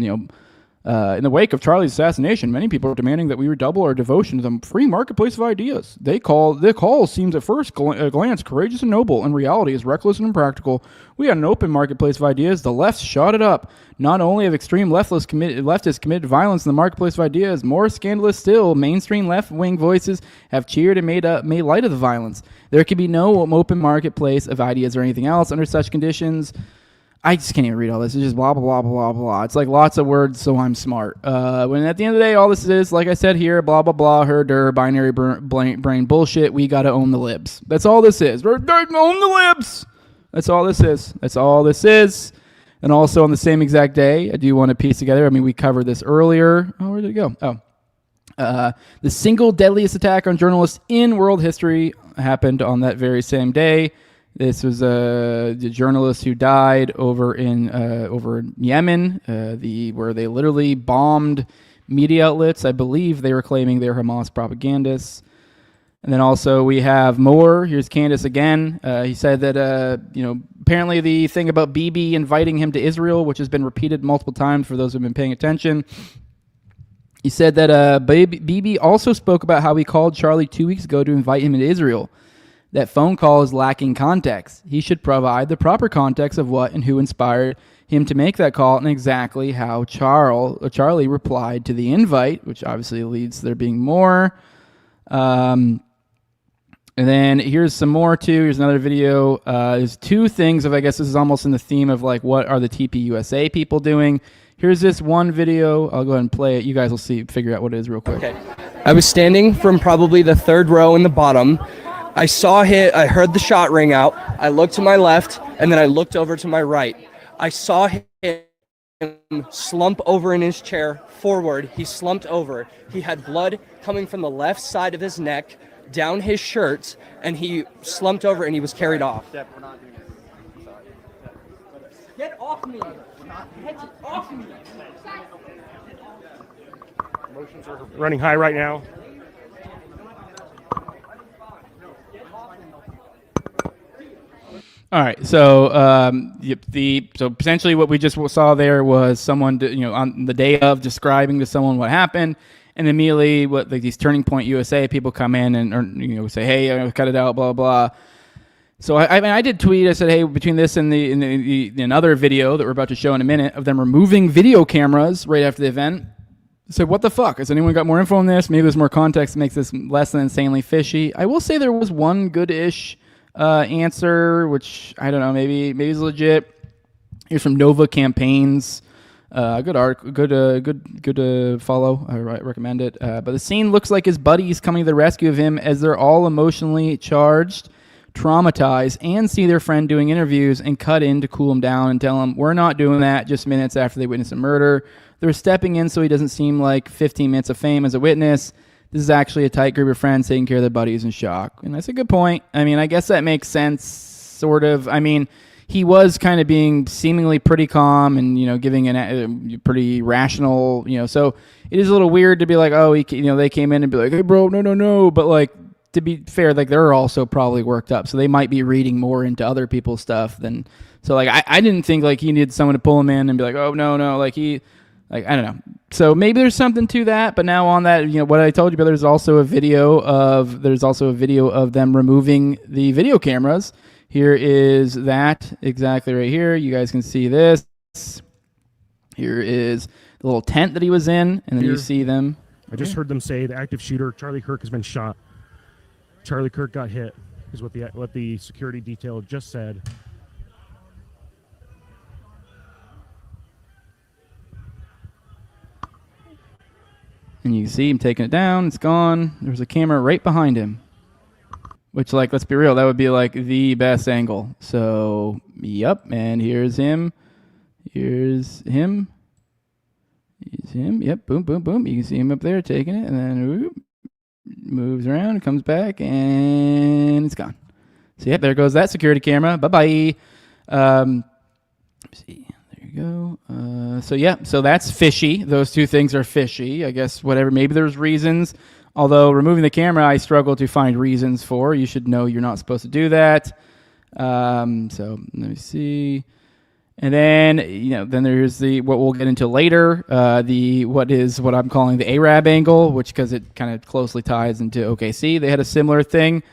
in the wake of Charlie's assassination, many people are demanding that we redouble our devotion to the free marketplace of ideas. The call seems at first glance courageous and noble. In reality, is reckless and impractical. We had an open marketplace of ideas. The left shot it up. Not only have extreme leftists committed violence in the marketplace of ideas, more scandalous still, mainstream left-wing voices have cheered and made light of the violence. There can be no open marketplace of ideas or anything else under such conditions. I just can't even read all this. It's just blah, blah, blah, blah, blah. It's lots of words, so I'm smart. When at the end of the day, all this is, like I said here, blah, blah, blah, herder, binary brain bullshit. We got to own the libs. That's all this is. We're going to own the libs. That's all this is. That's all this is. And also on the same exact day, I do want to piece together. We covered this earlier. Oh, where did it go? The single deadliest attack on journalists in world history happened on that very same day. This was the journalist who died over in Yemen, where they literally bombed media outlets. I believe they were claiming they're Hamas propagandists. And then also we have more. Here's Candace again. He said that apparently the thing about Bibi inviting him to Israel, which has been repeated multiple times for those who've been paying attention. He said that Bibi also spoke about how he called Charlie 2 weeks ago to invite him into Israel. That phone call is lacking context. He should provide the proper context of what and who inspired him to make that call and exactly how Charlie replied to the invite, which obviously leads to there being more. And then here's some more too. Here's another video. There's two things of, I guess this is almost in the theme of like, what are the TPUSA people doing? Here's this one video. I'll go ahead and play it. You guys will figure out what it is real quick. Okay. I was standing from probably the third row in the bottom. I I heard the shot ring out. I looked to my left, and then I looked over to my right. I saw him slump over in his chair forward. He slumped over. He had blood coming from the left side of his neck down his shirt, and he slumped over and he was carried off. Step, we're not doing this. Sorry. Get off me! Get off me! Emotions are running high right now. All right, so so essentially what we just saw there was someone, on the day of describing to someone what happened, and immediately these Turning Point USA people come in and say, hey, cut it out, blah blah. So I did tweet. I said, hey, between this and another video that we're about to show in a minute of them removing video cameras right after the event. I said, what the fuck? Has anyone got more info on this? Maybe there's more context that makes this less than insanely fishy. I will say there was one good-ish answer, which I don't know, maybe is legit. Here's from Nova Campaigns. Good art, good follow. I recommend it. But the scene looks like his buddies coming to the rescue of him as they're all emotionally charged, traumatized, and see their friend doing interviews and cut in to cool him down and tell him, we're not doing that, just minutes after they witness a murder. They're stepping in so he doesn't seem like 15 minutes of fame as a witness. This is actually a tight group of friends taking care of their buddies in shock. And that's a good point. I mean, I guess that makes sense, sort of. I mean, he was kind of being seemingly pretty calm and, giving a pretty rational, so it is a little weird to be like, oh, they came in and be like, hey, bro, no. But, like, to be fair, like, they're also probably worked up. So they might be reading more into other people's stuff than, so, like, I didn't think, like, he needed someone to pull him in and be like, oh, no, like, I don't know. So maybe there's something to that, but now on that, what I told you about, there's also a video of them removing the video cameras. Here is that exactly right here. You guys can see this. Here is the little tent that he was in, and then you see them. I just heard them say the active shooter, Charlie Kirk, has been shot. Charlie Kirk got hit, is what the security detail just said. And you can see him taking it down. It's gone. There's a camera right behind him. Which, like, let's be real, that would be, like, the best angle. So, yep. And here's him. Here's him. Yep. Boom, boom, boom. You can see him up there taking it. And then whoop, moves around, comes back, and it's gone. So, yep, there goes that security camera. Bye-bye. Let me see. There you go. So that's fishy. Those two things are fishy. I guess whatever. Maybe there's reasons. Although removing the camera, I struggle to find reasons for. You should know you're not supposed to do that. So let me see. And then then there's what we'll get into later. What I'm calling the Arab angle, which because it kind of closely ties into OKC. They had a similar thing.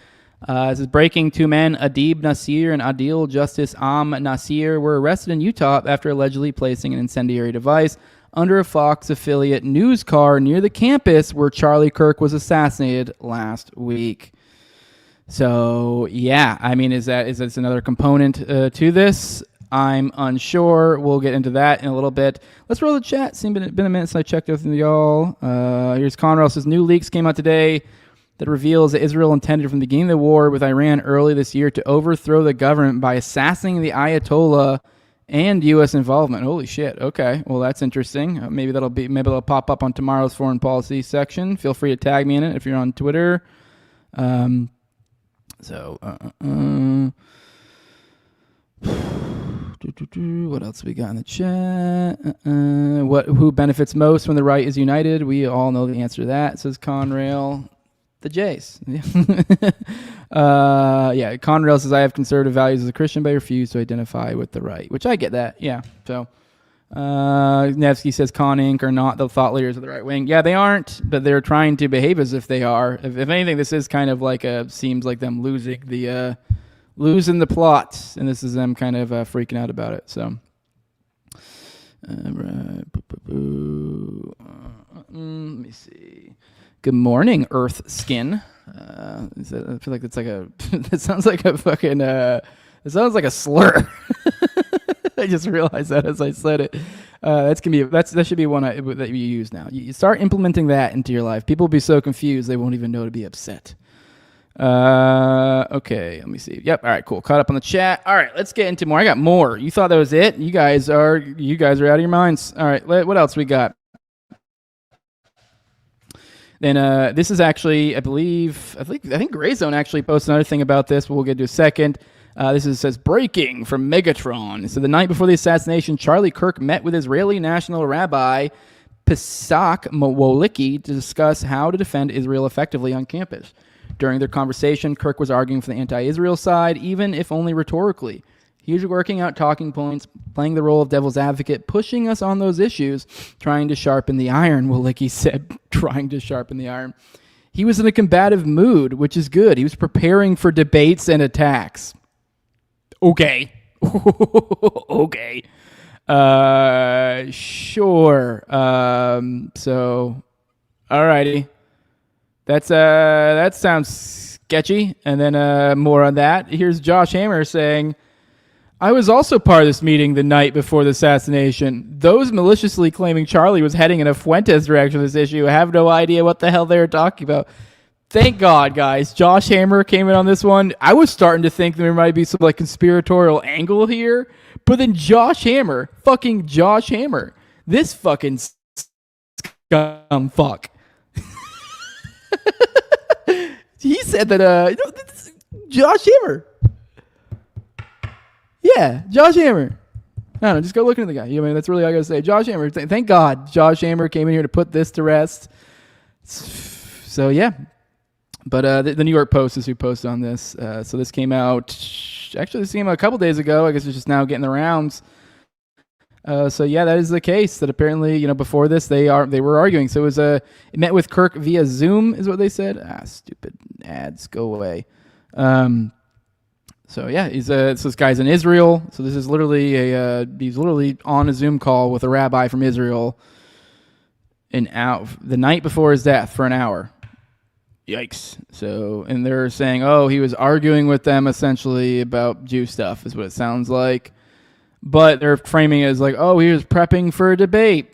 This is breaking. Two men, Adib Nasir and Adil Justice Nasir, were arrested in Utah after allegedly placing an incendiary device under a Fox affiliate news car near the campus where Charlie Kirk was assassinated last week. So, yeah, I mean, is this another component to this? I'm unsure. We'll get into that in a little bit. Let's roll the chat. It's been a minute since I checked with y'all. Here's Conrail says, new leaks came out today that reveals that Israel intended from the beginning of the war with Iran early this year to overthrow the government by assassinating the Ayatollah and U.S. involvement. Holy shit. Okay. Well, that's interesting. Maybe that'll pop up on tomorrow's foreign policy section. Feel free to tag me in it if you're on Twitter. What else we got in the chat? Who benefits most when the right is united? We all know the answer to that, says Conrail. The Jays. Conrail says, I have conservative values as a Christian, but I refuse to identify with the right, which I get that. Yeah. So Nevsky says Con Inc. are not the thought leaders of the right wing. Yeah, they aren't, but they're trying to behave as if they are. If anything, this is kind of like seems like them losing the plot, and this is them kind of freaking out about it. So, let me see. Good morning, Earth Skin. I feel like it's like a. It sounds like a fucking. It sounds like a slur. I just realized that as I said it. That should be one that you use now. You start implementing that into your life. People will be so confused they won't even know to be upset. Okay, let me see. Yep. All right, cool. Caught up on the chat. All right, let's get into more. I got more. You thought that was it? You guys are out of your minds. All right, what else we got? Then this is actually, I think Gray Zone actually posted another thing about this, but we'll get to a second. Says breaking from Megatron. So the night before the assassination, Charlie Kirk met with Israeli National Rabbi Pesach Wolicki to discuss how to defend Israel effectively on campus. During their conversation, Kirk was arguing for the anti-Israel side, even if only rhetorically. He was working out talking points, playing the role of devil's advocate, pushing us on those issues, trying to sharpen the iron, Wolicki said, trying to sharpen the iron. He was in a combative mood, which is good. He was preparing for debates and attacks. Okay. Okay. Sure. So, alrighty. That sounds sketchy. And then more on that. Here's Josh Hammer saying, I was also part of this meeting the night before the assassination. Those maliciously claiming Charlie was heading in a Fuentes direction of this issue have no idea what the hell they were talking about. Thank God, guys. Josh Hammer came in on this one. I was starting to think there might be some like conspiratorial angle here, but then fucking Josh Hammer, this fucking scum fuck. He said that Josh Hammer. Yeah, Josh Hammer. I don't know, just go looking at the guy. I mean, that's really all I gotta say. Josh Hammer. Thank God Josh Hammer came in here to put this to rest. So yeah. But the New York Post is who posted on this. So this came out. Actually, this came out a couple days ago. I guess it's just now getting the rounds. So yeah, that is the case. That apparently, before this they were arguing. So it met with Kirk via Zoom, is what they said. Stupid ads, go away. So yeah, so this guy's in Israel. So this is literally he's literally on a Zoom call with a rabbi from Israel. The night before his death for an hour. Yikes. So, and they're saying, he was arguing with them essentially about Jew stuff is what it sounds like. But they're framing it as like, he was prepping for a debate.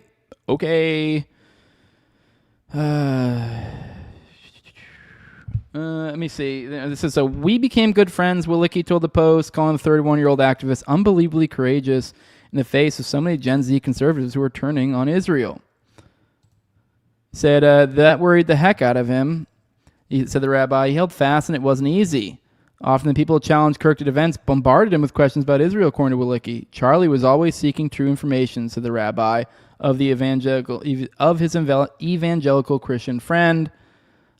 Okay. Let me see. This is we became good friends, Wolicki told the Post, calling the 31-year-old activist unbelievably courageous in the face of so many Gen Z conservatives who were turning on Israel. Said that worried the heck out of him. He said the rabbi, he held fast and it wasn't easy. Often the people who challenged Kirk to events bombarded him with questions about Israel, according to Wolicki. Charlie was always seeking true information, said the rabbi, of his evangelical Christian friend.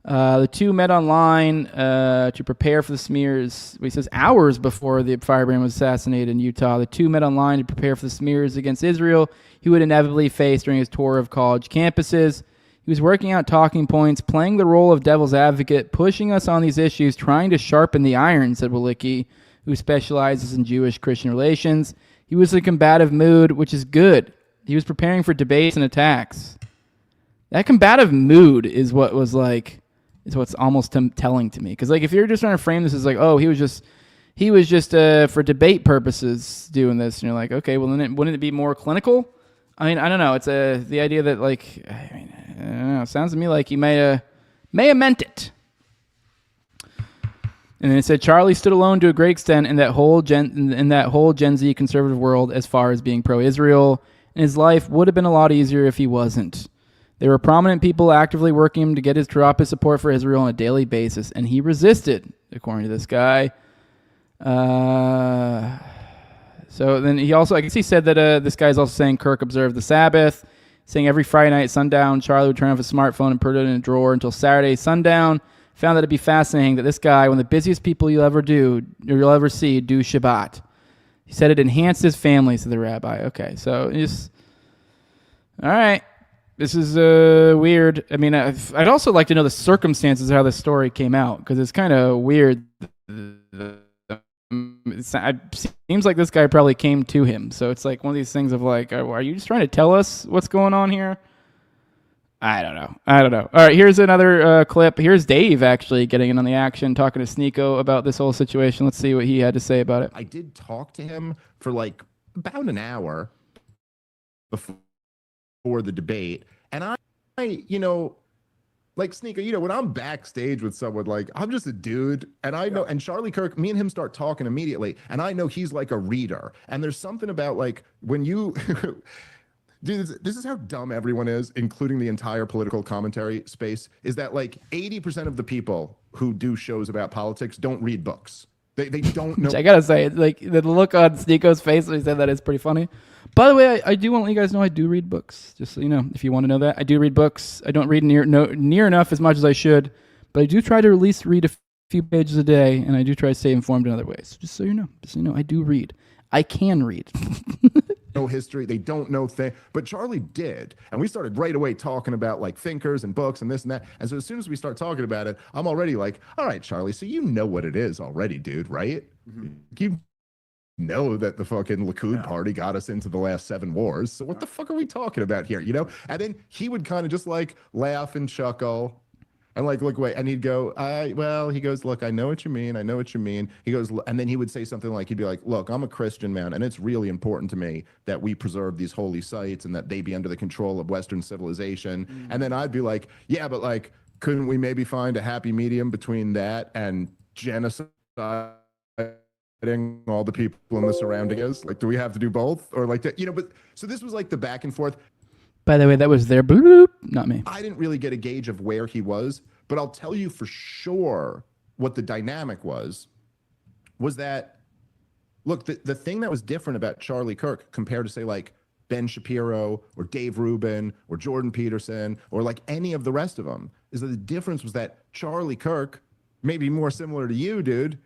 The two met online to prepare for the smears. He says hours before the firebrand was assassinated in Utah. The two met online to prepare for the smears against Israel he would inevitably face during his tour of college campuses. He was working out talking points, playing the role of devil's advocate, pushing us on these issues, trying to sharpen the iron, said Wolicki, who specializes in Jewish-Christian relations. He was in a combative mood, which is good. He was preparing for debates and attacks. That combative mood is what's almost telling to me. Because if you're just trying to frame this as like, he was just for debate purposes doing this, and you're like, okay, well then wouldn't it be more clinical? I mean, I don't know. It's the idea that I don't know. It sounds to me like he may have meant it. And then it said Charlie stood alone to a great extent in that whole Gen Z conservative world as far as being pro-Israel, and his life would have been a lot easier if he wasn't. There were prominent people actively working him to drop his support for Israel on a daily basis, and he resisted, according to this guy. So then he also, I guess he said that this guy's also saying Kirk observed the Sabbath, saying every Friday night at sundown, Charlie would turn off his smartphone and put it in a drawer until Saturday sundown. Found that it'd be fascinating that this guy, one of the busiest people you'll ever see, do Shabbat. He said it enhanced his family, said the rabbi. Okay, so all right. This is weird. I mean, I'd also like to know the circumstances of how this story came out, because it's kind of weird. It seems like this guy probably came to him. So it's like one of these things of like, are you just trying to tell us what's going on here? I don't know. All right, here's another clip. Here's Dave actually getting in on the action, talking to Sneeko about this whole situation. Let's see what he had to say about it. I did talk to him for like about an hour before the debate, and I like Sneeko, when I'm backstage with someone, like I'm just a dude, and I know, and Charlie Kirk, me and him start talking immediately, and I know he's like a reader, and there's something about like when you. Dude, this is how dumb everyone is, including the entire political commentary space, is that like 80% of the people who do shows about politics don't read books. They don't know. I gotta say, like the look on Sneeko's face when he said that is pretty funny. By the way, I do want to let you guys know I do read books. Just so you know, if you want to know that, I do read books. I don't read near enough as much as I should, but I do try to at least read a few pages a day, and I do try to stay informed in other ways. Just so you know, I do read. I can read. No history, they don't know things, but Charlie did, and we started right away talking about like thinkers and books and this and that. And so as soon as we start talking about it, I'm already like, all right, Charlie, so you know what it is already, dude, right? You know that the fucking Likud party got us into the last 7 wars, so what the fuck are we talking about here, And then he would kind of just like laugh and chuckle and like look away, and he'd go, he goes, look, I know what you mean. He goes, and then he would say something like, he'd be like, look, I'm a Christian man, and it's really important to me that we preserve these holy sites and that they be under the control of Western civilization. And then I'd be like, yeah, but like, couldn't we maybe find a happy medium between that and genocide? All the people in the surrounding is like, do we have to do both, or like that? But so this was like the back and forth. By the way, that was their bloop, not me. I didn't really get a gauge of where he was, but I'll tell you for sure what the dynamic was that, look, the thing that was different about Charlie Kirk compared to, say, like Ben Shapiro or Dave Rubin or Jordan Peterson or like any of the rest of them, is that the difference was that Charlie Kirk, maybe more similar to you, dude,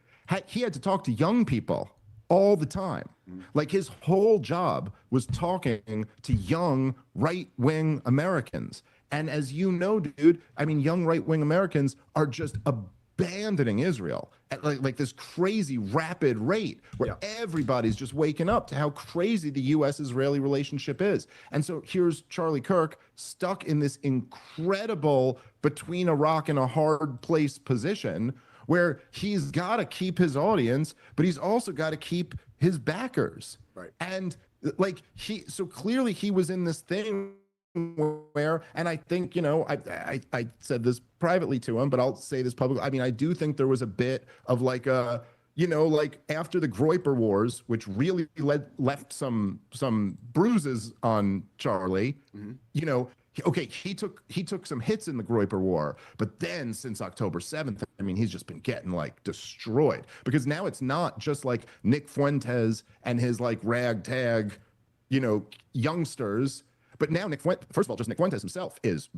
he had to talk to young people all the time. Like his whole job was talking to young right-wing Americans. And as you know, dude, I mean, young right-wing Americans are just abandoning Israel at like this crazy rapid rate where everybody's just waking up to how crazy the U.S.-Israeli relationship is. And so here's Charlie Kirk stuck in this incredible between a rock and a hard place position where he's got to keep his audience, but he's also got to keep his backers. Right. And like so clearly he was in this thing where, and I think, I said this privately to him, but I'll say this publicly. I mean, I do think there was a bit of like like after the Groyper Wars, which really left some bruises on Charlie, okay, he took some hits in the Groyper War, but then since October 7th, I mean, he's just been getting like destroyed, because now it's not just like Nick Fuentes and his like ragtag, youngsters, but now first of all, just Nick Fuentes himself is,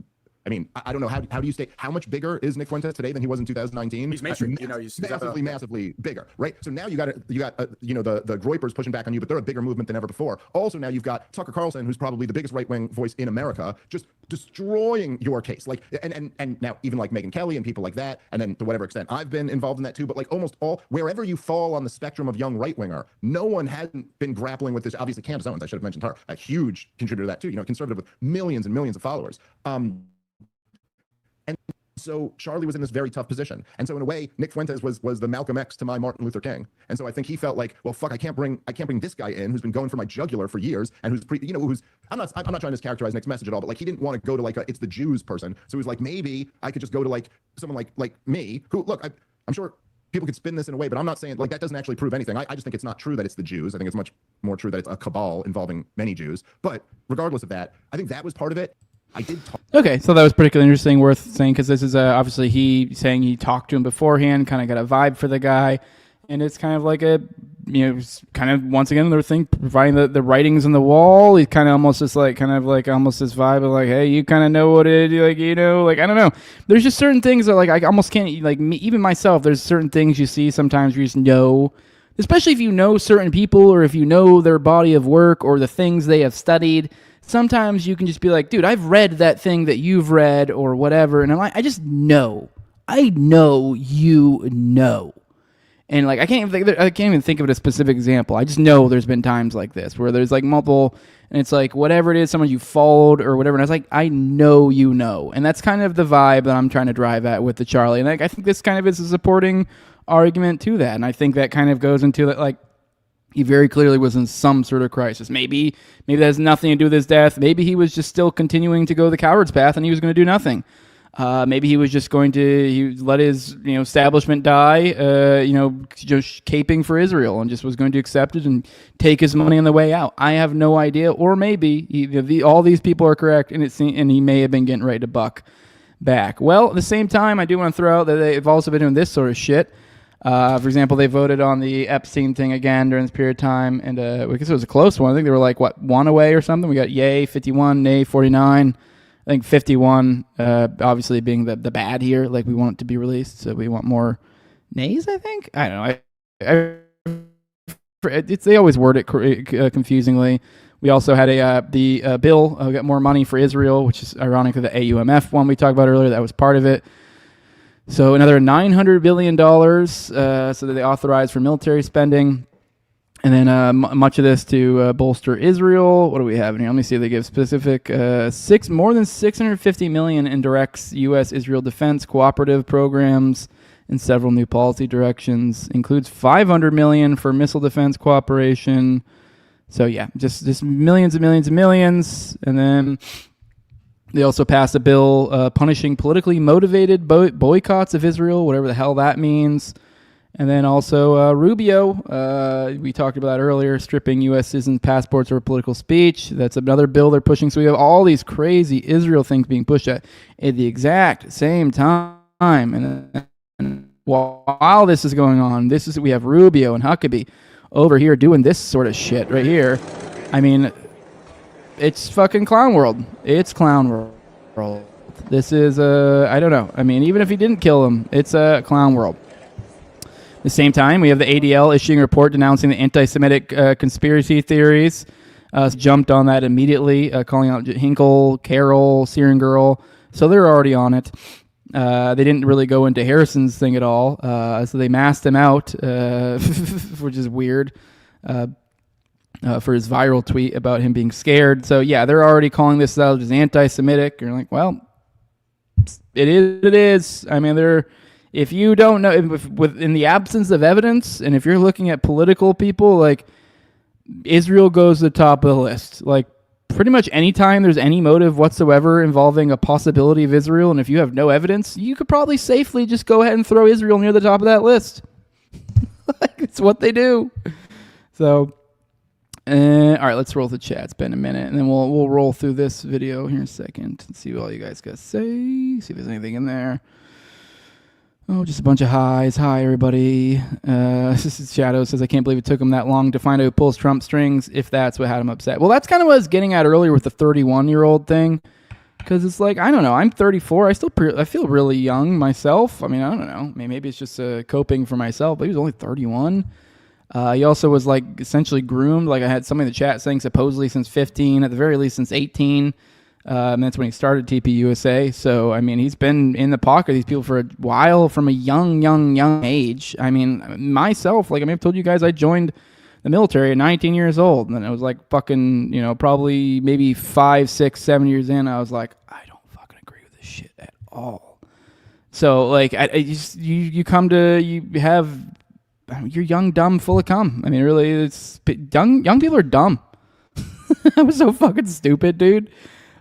I mean, I don't know, how do you state, how much bigger is Nick Fuentes today than he was in 2019? He's mainstream, he's massively bigger, right? So now you got the Groypers pushing back on you, but they're a bigger movement than ever before. Also, now you've got Tucker Carlson, who's probably the biggest right-wing voice in America, just destroying your case. Like, and now even like Megyn Kelly and people like that, and then to whatever extent I've been involved in that too, but like almost wherever you fall on the spectrum of young right-winger, no one hasn't been grappling with this. Obviously, Candace Owens, I should have mentioned her, a huge contributor to that too, conservative with millions and millions of followers. And so Charlie was in this very tough position. And so in a way, Nick Fuentes was the Malcolm X to my Martin Luther King. And so I think he felt like, well, fuck, I can't bring this guy in who's been going for my jugular for years and who's I'm not trying to mischaracterize Nick's message at all, but like he didn't want to go to like it's the Jews person. So he was like, maybe I could just go to like someone like me, who, look, I'm sure people could spin this in a way, but I'm not saying like that doesn't actually prove anything. I just think it's not true that it's the Jews. I think it's much more true that it's a cabal involving many Jews. But regardless of that, I think that was part of it. I did talk. Okay, so that was particularly interesting, worth saying, because this is obviously he saying he talked to him beforehand, kind of got a vibe for the guy, and it's kind of like kind of once again another thing, providing the writings on the wall. He's kind of almost just like almost this vibe of like, hey, you kind of know what it, like, I don't know. There's just certain things that like I almost can't, like me, even myself. There's certain things you see sometimes you just know, especially if you know certain people or if you know their body of work or the things they have studied. Sometimes you can just be like, dude, I've read that thing that you've read or whatever. And I just know. I know you know. And like I can't even think of a specific example. I just know there's been times like this where there's like multiple, and it's like whatever it is, someone you followed or whatever. And I was like, I know you know, and that's kind of the vibe that I'm trying to drive at with the Charlie. And like I think this kind of is a supporting argument to that, and I think that kind of goes into that like he very clearly was in some sort of crisis. Maybe that has nothing to do with his death. Maybe he was just still continuing to go the coward's path, and he was going to do nothing. Maybe he was just going to let his establishment die, just caping for Israel, and just was going to accept it and take his money on the way out. I have no idea. Or maybe all these people are correct, and he may have been getting ready to buck back. Well, at the same time, I do want to throw out that they've also been doing this sort of shit. For example, they voted on the Epstein thing again during this period of time, and I guess it was a close one. I think they were like, one away or something? We got yay 51, nay 49. I think 51, obviously being the bad here, like we want it to be released, so we want more nays, I think? I don't know. They always word it confusingly. We also had the bill, got more money for Israel, which is ironically the AUMF one we talked about earlier. That was part of it. So another $900 billion so that they authorized for military spending. And then much of this to bolster Israel. What do we have in here? Let me see if they give specific. More than $650 million in directs U.S.-Israel defense cooperative programs and several new policy directions. Includes $500 million for missile defense cooperation. So yeah, just millions and millions and millions. And then they also passed a bill punishing politically motivated boycotts of Israel, whatever the hell that means. And then also Rubio, we talked about earlier, stripping U.S. citizens' passports over political speech. That's another bill they're pushing. So we have all these crazy Israel things being pushed at the exact same time. And while this is going on, we have Rubio and Huckabee over here doing this sort of shit right here. I mean, it's fucking clown world. It's clown world. This is, I don't know. I mean, even if he didn't kill him, it's a clown world. At the same time, we have the ADL issuing a report denouncing the anti-Semitic conspiracy theories. Jumped on that immediately, calling out Hinkle, Carroll, Syrian Girl. So they're already on it. They didn't really go into Harrison's thing at all. So they masked him out, which is weird, for his viral tweet about him being scared. So yeah, they're already calling this out as anti-Semitic. You're like, well, it is. I mean, if you don't know, in the absence of evidence, and if you're looking at political people, like Israel goes to the top of the list. Like pretty much anytime there's any motive whatsoever involving a possibility of Israel, and if you have no evidence, you could probably safely just go ahead and throw Israel near the top of that list. Like, it's what they do. So, all right, let's roll the chat. It's been a minute, and then we'll roll through this video here in a second and see what all you guys got to say. See if there's anything in there. Oh, just a bunch of highs. Hi, everybody. Shadow says, I can't believe it took him that long to find out who pulls Trump strings, if that's what had him upset. Well, that's kind of what I was getting at earlier with the 31-year-old thing. Because it's like, I don't know. I'm 34. I feel really young myself. I mean, I don't know. Maybe it's just coping for myself. But he was only 31. He also was like essentially groomed. Like I had somebody in the chat saying supposedly since 15, at the very least since 18. And that's when he started TPUSA. So, I mean, he's been in the pocket of these people for a while from a young age. I mean, myself, like I've told you guys, I joined the military at 19 years old. And I was like fucking, probably maybe 5, 6, 7 years in. I was like, I don't fucking agree with this shit at all. So, like, you're young, dumb, full of cum. I mean, really, it's young people are dumb. I was so fucking stupid, dude.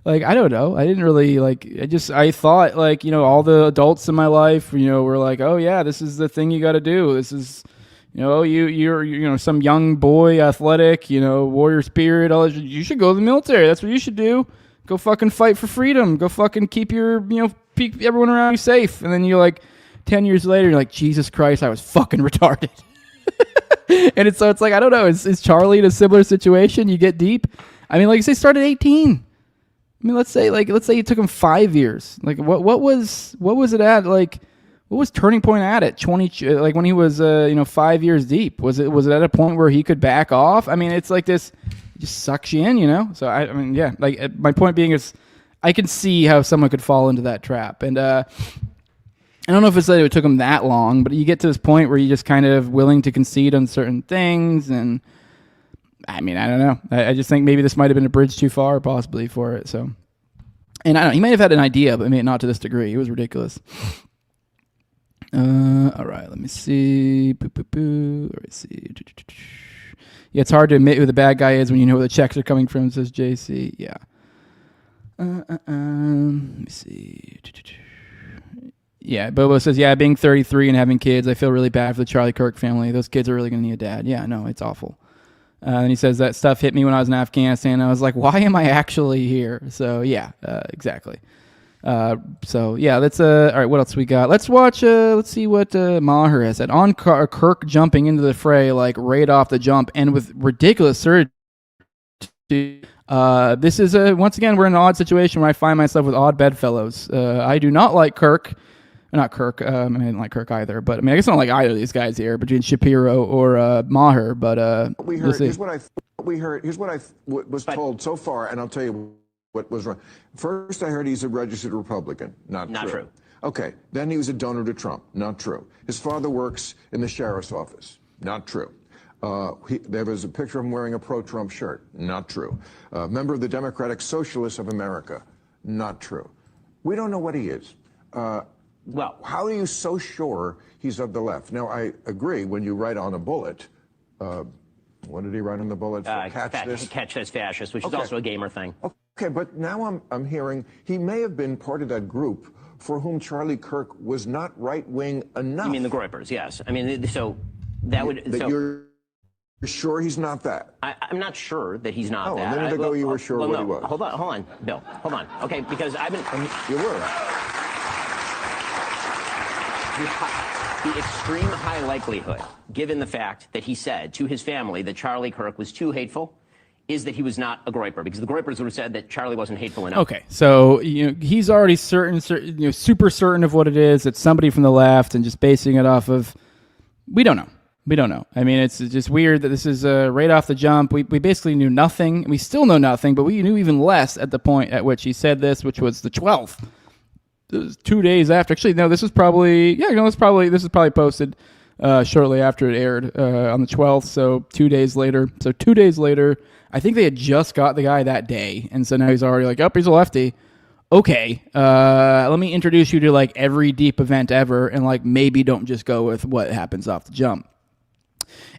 Like, I don't know. I didn't really, I thought, all the adults in my life, were like, oh, yeah, this is the thing you got to do. This is, you're some young boy, athletic, warrior spirit. You should go to the military. That's what you should do. Go fucking fight for freedom. Go fucking keep keep everyone around you safe. And then you're like, 10 years later, you're like, Jesus Christ, I was fucking retarded. And it's like, I don't know. Is Charlie in a similar situation? You get deep. I mean, like you say, start at 18. I mean, let's say it took him 5 years. Like, what was it at? Like, what was turning point at 20? Like when he was 5 years deep. Was it at a point where he could back off? I mean, it's like this, it just sucks you in, So I mean, yeah. Like my point being is, I can see how someone could fall into that trap. And I don't know if it's that it took him that long, but you get to this point where you're just kind of willing to concede on certain things, and I mean, I don't know. I just think maybe this might have been a bridge too far, possibly, for it. So, and I don't know, he might have had an idea, but maybe not to this degree. It was ridiculous. All right, let me see. Let's see. Yeah, it's hard to admit who the bad guy is when you know where the checks are coming from, says JC. Yeah. Let me see. Yeah, Bobo says, yeah, being 33 and having kids, I feel really bad for the Charlie Kirk family. Those kids are really going to need a dad. Yeah, no, it's awful. And he says, that stuff hit me when I was in Afghanistan. I was like, why am I actually here? So, yeah, exactly. So, yeah, let's, all right, what else we got? Let's watch, let's see what Maher has said. On Kirk jumping into the fray, like, right off the jump, and with ridiculous certainty. This is, once again, we're in an odd situation where I find myself with odd bedfellows. I do not like Kirk. Not Kirk. I didn't like Kirk either. But I mean, I guess I don't like either of these guys here between Shapiro or Maher. But we heard. Here's what we heard. Here's what I was told so far, and I'll tell you what was wrong. First, I heard he's a registered Republican. Not true. Okay. Then he was a donor to Trump. Not true. His father works in the sheriff's office. Not true. There was a picture of him wearing a pro-Trump shirt. Not true. Member of the Democratic Socialists of America. Not true. We don't know what he is. Well, how are you so sure he's of the left? Now, I agree when you write on a bullet, what did he write on the bullet? Catch this fascist, which is also a gamer thing. Okay, but now I'm hearing he may have been part of that group for whom Charlie Kirk was not right-wing enough. You mean the Groypers, yes. I mean, so that would... You're sure he's not that? I'm not sure that he's not that. A minute ago you were sure what he was. Hold on, Bill. Hold on. Okay, because I've been... You were. The extreme high likelihood, given the fact that he said to his family that Charlie Kirk was too hateful, is that he was not a Groyper, because the Groypers would have said that Charlie wasn't hateful enough. Okay, so he's already super certain of what it is. It's somebody from the left, and just basing it off of, we don't know. We don't know. I mean, it's just weird that this is right off the jump. We basically knew nothing. We still know nothing, but we knew even less at the point at which he said this, which was the 12th. This was 2 days after. Actually, no, this is probably posted shortly after it aired on the 12th. So 2 days later. So 2 days later, I think they had just got the guy that day, and so now he's already like, oh, he's a lefty. Okay, let me introduce you to like every deep event ever, and like maybe don't just go with what happens off the jump.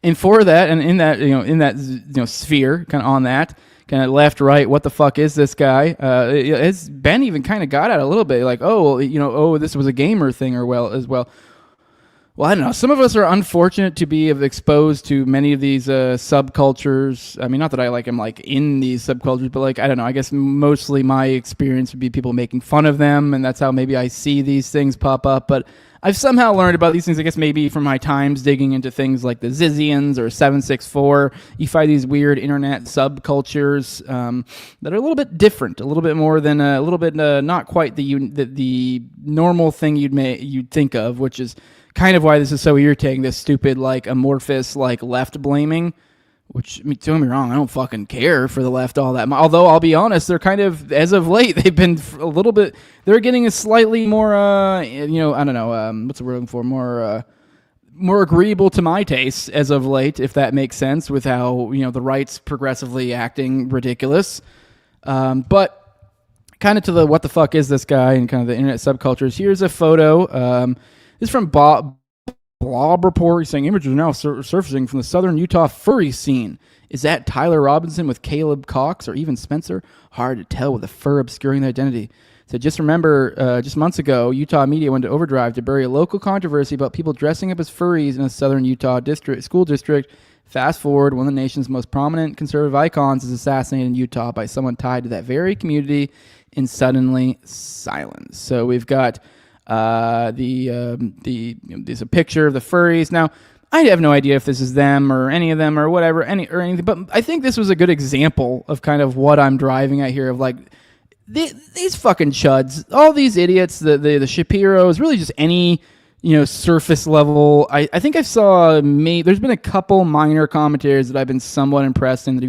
And for that, and in that sphere, kind of on that, kind of left, right, what the fuck is this guy? Ben even kind of got at it a little bit, like, this was a gamer thing as well. Well, I don't know. Some of us are unfortunate to be exposed to many of these subcultures. I mean, not that I am in these subcultures, but I don't know. I guess mostly my experience would be people making fun of them, and that's how maybe I see these things pop up. But I've somehow learned about these things, I guess maybe from my times digging into things like the Zizians or 764. You find these weird internet subcultures that are a little bit different, a little bit more than not quite the normal thing you'd think of, which is kind of why this is so irritating, this stupid, amorphous, left blaming, which, don't get me wrong, I don't fucking care for the left all that much. Although, I'll be honest, they're kind of, as of late, they've been a little bit, they're getting a slightly more, I don't know, what's the word I'm looking for, more agreeable to my taste as of late, if that makes sense, with how, the right's progressively acting ridiculous. But kind of to the what the fuck is this guy and kind of the internet subcultures, here's a photo. This is from Blob Report. He's saying images are now surfacing from the southern Utah furry scene. Is that Tyler Robinson with Caleb Cox or even Spencer? Hard to tell with the fur obscuring their identity. So just remember, just months ago, Utah media went to overdrive to bury a local controversy about people dressing up as furries in a southern Utah school district. Fast forward, one of the nation's most prominent conservative icons is assassinated in Utah by someone tied to that very community and suddenly silenced. So we've got there's a picture of the furries. Now, I have no idea if this is them or any of them or whatever, or anything, but I think this was a good example of kind of what I'm driving at here of these fucking chuds, all these idiots, the Shapiros, really just any, surface level. I think I saw there's been a couple minor commentators that I've been somewhat impressed in that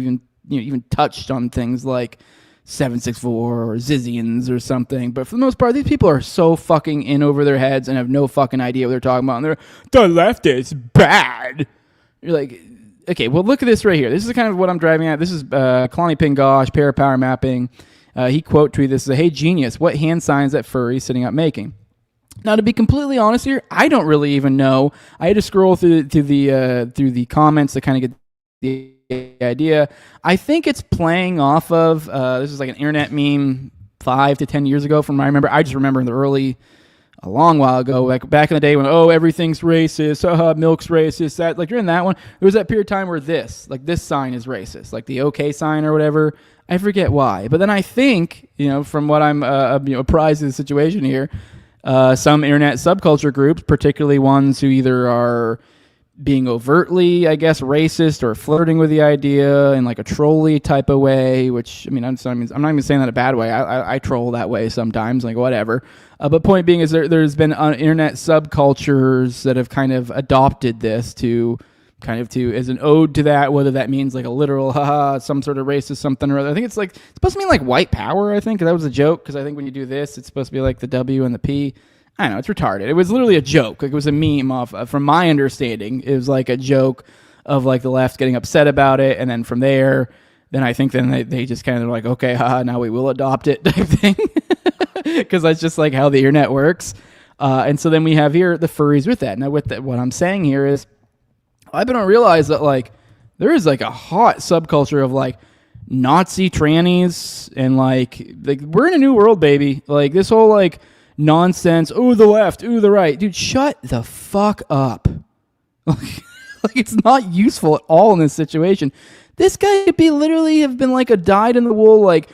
even touched on things like 764 or Zizians or something. But for the most part, these people are so fucking in over their heads and have no fucking idea what they're talking about. And they're, the left is bad. You're like, okay, well, look at this right here. This is kind of what I'm driving at. This is Kalani Pingosh, Parapower Mapping. He quote tweeted this as, hey, genius, what hand signs that furry sitting up making? Now, to be completely honest here, I don't really even know. I had to scroll through the comments to kind of get the idea. I think it's playing off of, this is like an internet meme 5 to 10 years ago from what I remember. I just remember in the early, a long while ago, like back in the day when, oh, everything's racist, milk's racist, that, like during that one, there was that period of time where this sign is racist, like the OK sign or whatever. I forget why. But then I think, from what I'm apprised of the situation here, some internet subculture groups, particularly ones who either are being overtly, I guess, racist or flirting with the idea in like a trolly type of way, which, I'm not even saying that in a bad way. I troll that way sometimes, like whatever. But point being is there's been internet subcultures that have kind of adopted this to as an ode to that, whether that means like a literal, some sort of racist something or other. I think it's supposed to mean like white power, I think. That was a joke, because I think when you do this, it's supposed to be like the W and the P. I don't know, it's retarded. It was literally a joke. Like, it was a meme from my understanding. It was like a joke of like the left getting upset about it, and then from there, I think they just kind of like, okay, now we will adopt it type thing, because that's just like how the internet works. And so then we have here the furries with that. Now, with that, what I'm saying here is, I've been to realize that like there is like a hot subculture of like Nazi trannies, and like we're in a new world, baby. Like this whole like nonsense. Oh, the left. Oh, the right. Dude, shut the fuck up. Like it's not useful at all in this situation. This guy could be literally have been like a dyed in the wool like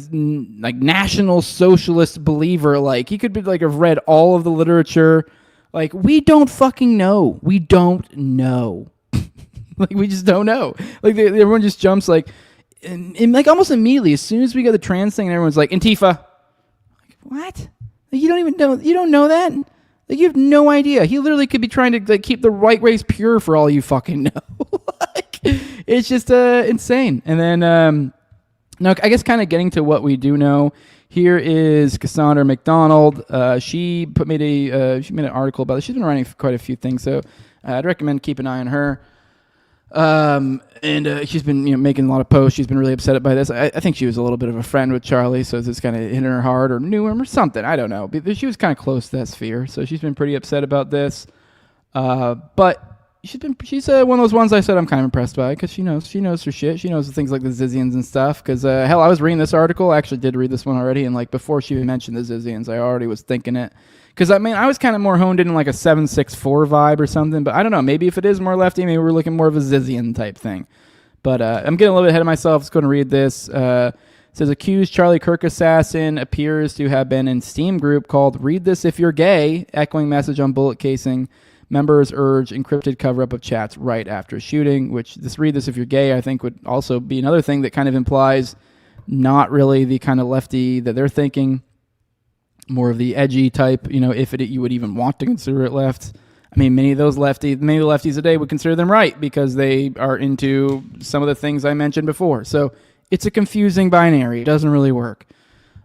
national socialist believer. Like he could be like have read all of the literature. Like, we don't fucking know. We don't know. Like, we just don't know. Like, everyone just jumps, like, and like, almost immediately, as soon as we got the trans thing, everyone's like, Antifa. Like, what? Like, you don't even know. You don't know that? Like, you have no idea. He literally could be trying to, like, keep the white race pure for all you fucking know. Like, it's just insane. And then, now, I guess kind of getting to what we do know. Here is Cassandra McDonald. She made an article about it. She's been writing quite a few things, so I'd recommend keep an eye on her. And she's been making a lot of posts. She's been really upset by this. I think she was a little bit of a friend with Charlie, so this kind of hit her hard or knew him or something. I don't know. But she was kind of close to that sphere, so she's been pretty upset about this. But she's one of those ones I said I'm kind of impressed by, because she knows her shit. She knows things like the Zizians and stuff. Because hell, I was reading this article. I actually did read this one already, and like before she even mentioned the Zizians, I already was thinking it. Because I was kind of more honed in like a 764 vibe or something. But I don't know. Maybe if it is more lefty, maybe we're looking more of a Zizian type thing. But I'm getting a little bit ahead of myself. Let's go and read this. It says, accused Charlie Kirk assassin appears to have been in Steam group called "Read This If You're Gay," echoing message on bullet casing. Members urge encrypted cover-up of chats right after shooting, which this "read this if you're gay" I think would also be another thing that kind of implies not really the kind of lefty that they're thinking, more of the edgy type, if you would even want to consider it left. I mean, many of the lefties today would consider them right because they are into some of the things I mentioned before. So it's a confusing binary. It doesn't really work.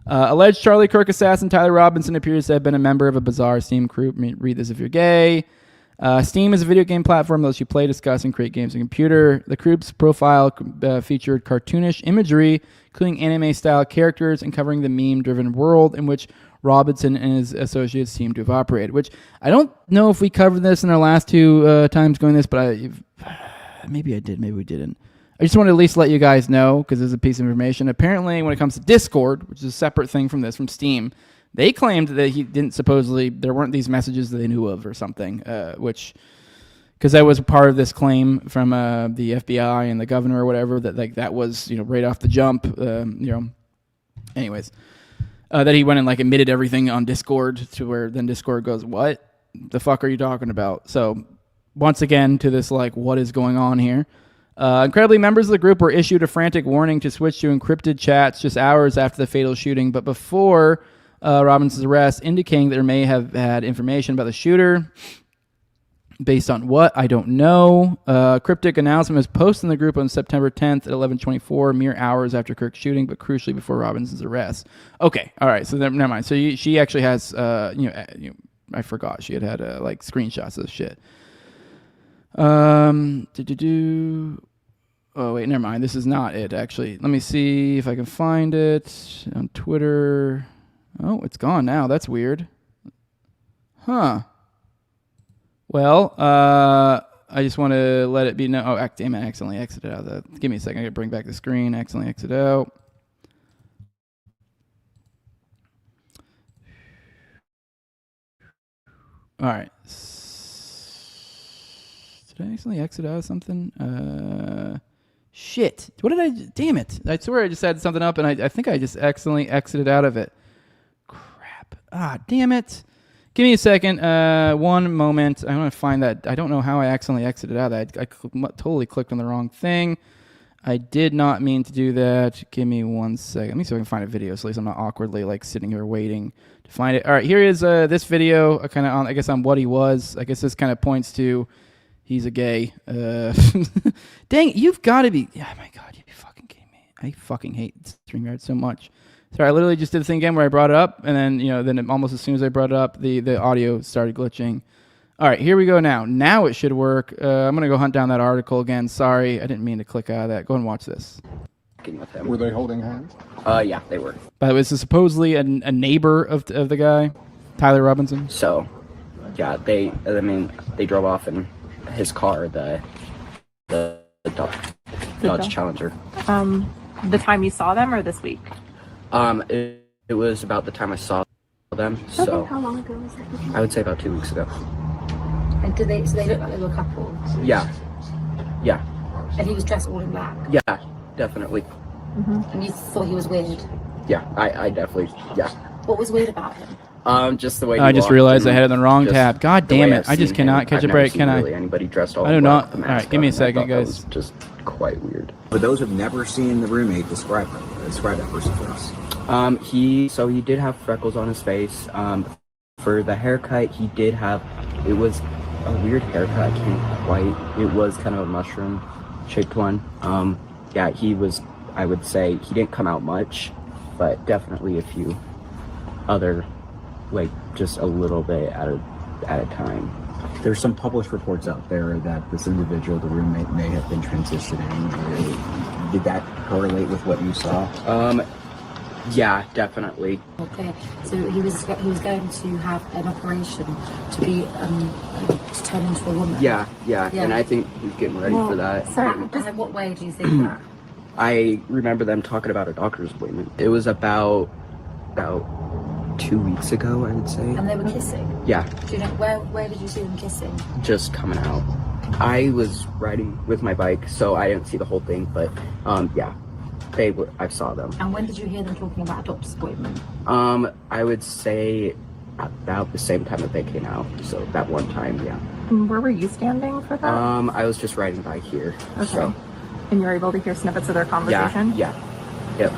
Alleged Charlie Kirk assassin Tyler Robinson appears to have been a member of a bizarre Steam group. Read this if you're gay. Steam is a video game platform that lets you play, discuss, and create games on computer. The group's profile featured cartoonish imagery, including anime-style characters, and covering the meme-driven world in which Robinson and his associates seem to have operated. Which I don't know if we covered this in our last two times going this, but maybe I did, maybe we didn't. I just want to at least let you guys know, because there's a piece of information. Apparently, when it comes to Discord, which is a separate thing from this, from Steam, they claimed that he didn't there weren't these messages that they knew of or something, because that was part of this claim from the FBI and the governor or whatever, that that was, right off the jump, anyways, that he went and admitted everything on Discord, to where then Discord goes, what the fuck are you talking about? So once again, to this, what is going on here? Incredibly, members of the group were issued a frantic warning to switch to encrypted chats just hours after the fatal shooting, but before Robinson's arrest, indicating that they may have had information about the shooter. Based on what? I don't know. Cryptic announcement was posted in the group on September 10th at 11:24, mere hours after Kirk's shooting, but crucially before Robinson's arrest. Okay, all right. So never mind. So she actually has, I forgot she had like screenshots of this shit. Oh wait, never mind. This is not it. Actually, let me see if I can find it on Twitter. Oh, it's gone now. That's weird. Huh. Well, I just want to let it be known. Oh, damn it, I accidentally exited out of that. Give me a second. I got to bring back the screen. Accidentally exit out. All right. Did I accidentally exit out of something? Shit. What did I... Damn it. I swear I just had something up, and I think I just accidentally exited out of it. Crap. Ah, damn it. Give me a second. One moment. I want to find that. I don't know how I accidentally exited out of that. I totally clicked on the wrong thing. I did not mean to do that. Give me 1 second. Let me see if I can find a video, so at least I'm not awkwardly like sitting here waiting to find it. All right, here is this video. Kind of on, I guess, on what he was. I guess this kind of points to he's a gay. Dang, you've got to be. Oh my God, you'd be fucking kidding me. I fucking hate StreamYard so much. Sorry, I literally just did the thing again where I brought it up, and then almost as soon as I brought it up, the audio started glitching. All right, here we go now. Now it should work. I'm going to go hunt down that article again. Sorry, I didn't mean to click out of that. Go and watch this. Were they holding hands? Yeah, they were. By the way, this is supposedly a neighbor of the guy, Tyler Robinson. So, yeah, they drove off in his car, the Dodge Challenger. The time you saw them or this week? It was about the time I saw them. So how long ago was that? I would say about 2 weeks ago. And so they look like they were a couple? Yeah. And he was dressed all in black? Yeah, definitely. Mm-hmm. And you thought he was weird? Yeah, I definitely, yeah. What was weird about him? Just the way I just realized I had it on the wrong tab. God damn it. I just cannot catch a break, can I? Really anybody dressed all I do not. All right, give me a second, guys. Just quite weird. For those who've never seen the roommate, describe that person for us. He did have freckles on his face. For the haircut, he did have, it was a weird haircut. It was kind of a mushroom shaped one. Yeah, I would say he didn't come out much, but definitely a few other, like just a little bit at a time. There's some published reports out there that this individual, the roommate, may have been transitioning. Did that correlate with what you saw? Yeah, definitely. Okay, so he was going to have an operation to be to turn into a woman. Yeah, and I think he's getting ready for that. So, in what way do you think that? I remember them talking about a doctor's appointment. It was about 2 weeks ago, I would say. And they were kissing? Yeah. Do you know where did you see them kissing? Just coming out. I was riding with my bike, so I didn't see the whole thing, but yeah. I saw them. And when did you hear them talking about a doctor's appointment? I would say about the same time that they came out. So that one time, yeah. Where were you standing for that? I was just riding by here. Okay. So. And you were able to hear snippets of their conversation? Yeah. Yep.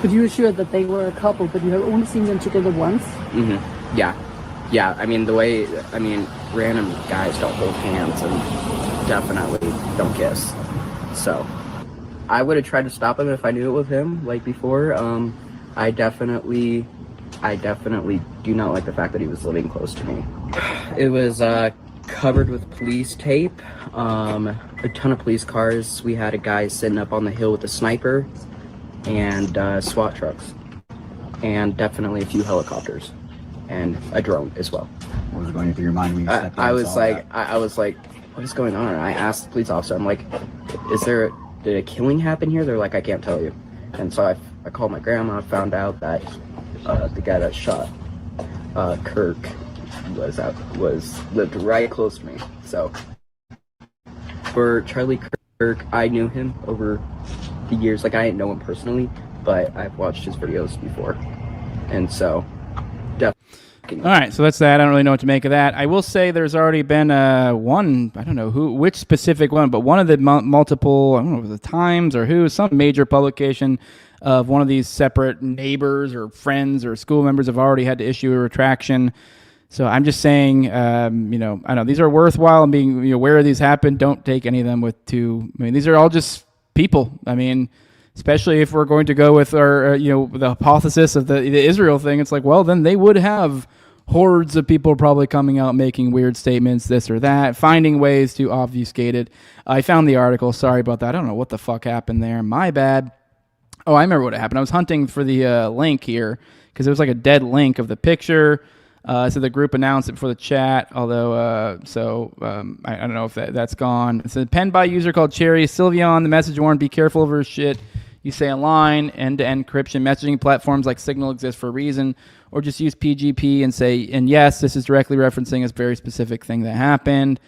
But you were sure that they were a couple, but you have only seen them together once? Mm-hmm. Yeah. I mean, random guys don't hold hands and definitely don't kiss. So. I would have tried to stop him if I knew it was him, like before. I definitely do not like the fact that he was living close to me. It was covered with police tape, a ton of police cars. We had a guy sitting up on the hill with a sniper, and SWAT trucks, and definitely a few helicopters, and a drone as well. What was going through your mind when you stepped I was like, what is going on? And I asked the police officer, I'm like, did a killing happen here? They're like, I can't tell you. And so I called my grandma, found out that the guy that shot Kirk lived right close to me. So for Charlie Kirk, I knew him over the years. Like, I didn't know him personally, but I've watched his videos before. And so all right, so that's that. I don't really know what to make of that. I will say there's already been one, I don't know which specific one, but one of the multiple, I don't know if it was the Times or some major publication of one of these separate neighbors or friends or school members have already had to issue a retraction So I'm just saying, I know these are worthwhile and being aware these happen. Don't take any of them with these are all just people. I mean, especially if we're going to go with our, the hypothesis of the Israel thing, it's like, well, then they would have hordes of people probably coming out making weird statements, this or that, finding ways to obfuscate it. I found the article. Sorry about that. I don't know what the fuck happened there. My bad. Oh, I remember what happened. I was hunting for the link here because it was like a dead link of the picture. So the group announced it before the chat, although, I don't know if that's gone. It's penned by a user called Cherry Sylvion. The message warned, be careful over shit you say online. End-to-end encryption messaging platforms like Signal exist for a reason, or just use PGP and say, and yes, this is directly referencing a very specific thing that happened.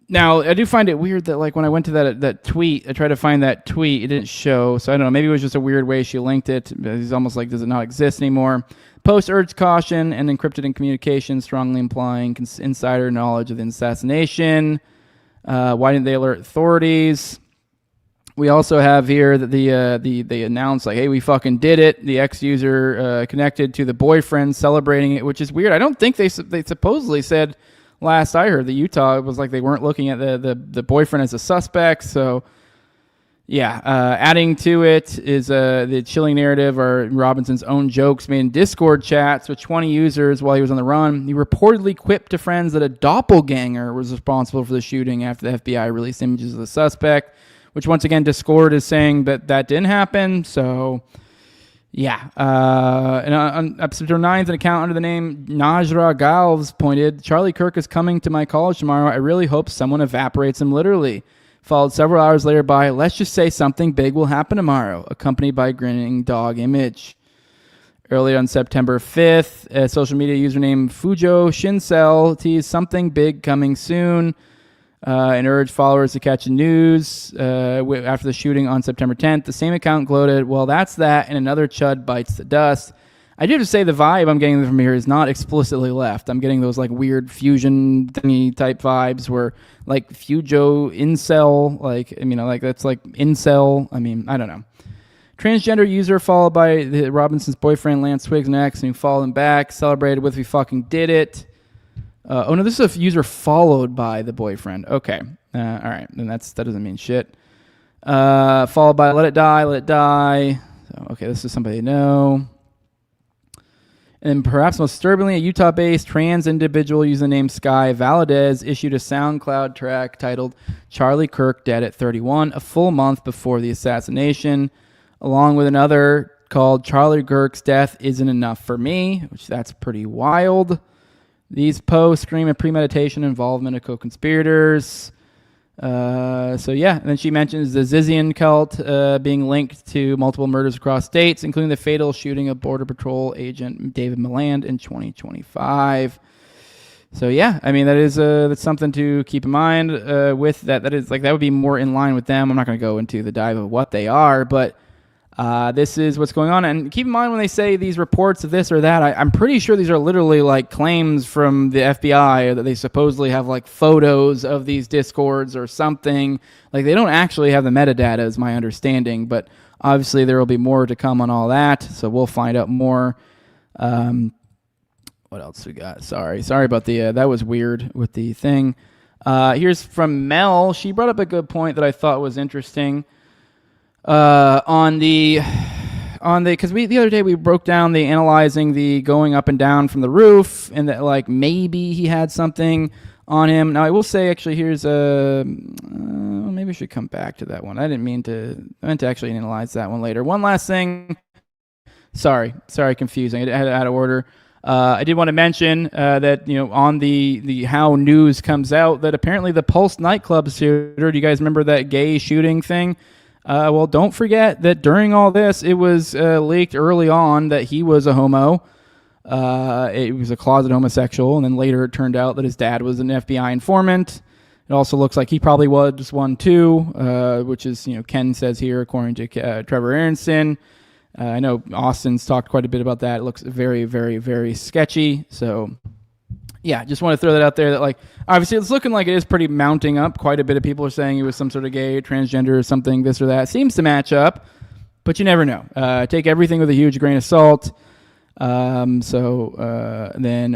Now, I do find it weird that, like, when I went to that tweet, I tried to find that tweet, it didn't show. So I don't know, maybe it was just a weird way she linked it. It's almost like, does it not exist anymore? Post urged caution and encrypted in communication, strongly implying insider knowledge of the assassination. Why didn't they alert authorities? We also have here that they announced, like, hey, we fucking did it. The ex-user connected to the boyfriend celebrating it, which is weird. I don't think they supposedly said, last I heard, the Utah was like they weren't looking at the boyfriend as a suspect. So, yeah, adding to it is the chilling narrative or Robinson's own jokes made in Discord chats with 20 users while he was on the run. He reportedly quipped to friends that a doppelganger was responsible for the shooting after the FBI released images of the suspect, which once again Discord is saying that didn't happen. So, yeah. And on September 9th, an account under the name Najra Galves pointed, Charlie Kirk is coming to my college tomorrow. I really hope someone evaporates him literally. Followed several hours later by, let's just say something big will happen tomorrow, accompanied by a grinning dog image. Earlier on September 5th, a social media username Fujo Shinsel teased something big coming soon and urged followers to catch the news after the shooting on September 10th. The same account gloated, well, that's that, and another chud bites the dust. I do have to say the vibe I'm getting from here is not explicitly left. I'm getting those like weird fusion thingy type vibes where like Fujo incel, like that's like incel. I mean, I don't know. Transgender user followed by Robinson's boyfriend Lance Twiggs next, and who followed him back, celebrated with "We fucking did it." Oh no, this is a user followed by the boyfriend. Okay, all right, then that doesn't mean shit. Followed by "Let it die, let it die." So, okay, this is somebody I know. And perhaps most disturbingly, a Utah-based trans individual using the name Sky Valadez issued a SoundCloud track titled Charlie Kirk Dead at 31, a full month before the assassination, along with another called Charlie Kirk's Death Isn't Enough for Me, which that's pretty wild. These posts scream of premeditation involvement of co-conspirators. And then she mentions the Zizian cult being linked to multiple murders across states, including the fatal shooting of Border Patrol agent David Milland in 2025. So yeah, I mean that's something to keep in mind with that. That is like that would be more in line with them. I'm not going to go into the dive of what they are, but this is what's going on. And keep in mind when they say these reports of this or that, I'm pretty sure these are literally like claims from the FBI that they supposedly have like photos of these discords or something. Like they don't actually have the metadata is my understanding, but obviously there will be more to come on all that. So we'll find out more. What else we got? Sorry about the, that was weird with the thing. Here's from Mel. She brought up a good point that I thought was interesting. Because the other day we broke down the analyzing the going up and down from the roof, and that like maybe he had something on him. Now I will say actually here's maybe we should come back to that one. I meant to actually analyze that one later. One last thing. Sorry, confusing. I had it out of order. I did want to mention that on the how news comes out that apparently the Pulse nightclub shooter. Do you guys remember that gay shooting thing? Well, don't forget that during all this, it was leaked early on that he was a homo. It was a closet homosexual, and then later it turned out that his dad was an FBI informant. It also looks like he probably was one too, which is, Ken says here, according to Trevor Aronson. I know Austin's talked quite a bit about that. It looks very, very, very sketchy. So, yeah, just want to throw that out there that, like, obviously it's looking like it is pretty mounting up. Quite a bit of people are saying he was some sort of gay, transgender or something, this or that. Seems to match up, but you never know. Take everything with a huge grain of salt. Then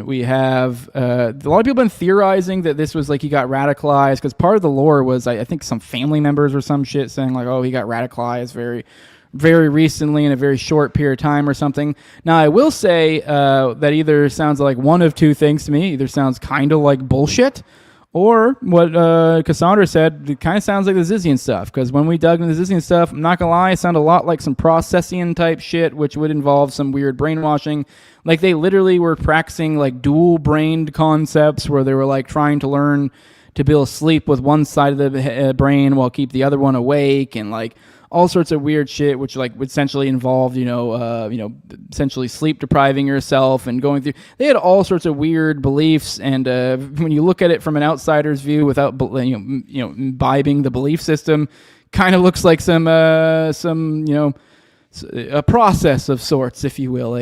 we have a lot of people have been theorizing that this was like he got radicalized, because part of the lore was I think some family members or some shit saying like, oh, he got radicalized very, very recently in a very short period of time or something. Now, I will say that either sounds like one of two things to me. Either sounds kind of like bullshit, or what Cassandra said, it kind of sounds like the Zizian stuff. Because when we dug into the Zizian stuff, I'm not going to lie, it sounded a lot like some Processian type shit, which would involve some weird brainwashing. Like they literally were practicing like dual-brained concepts where they were like trying to learn to be able to sleep with one side of the brain while keep the other one awake, and like all sorts of weird shit, which like would essentially involve, essentially sleep depriving yourself and going through. They had all sorts of weird beliefs, and when you look at it from an outsider's view, without imbibing the belief system, kind of looks like some a process of sorts, if you will.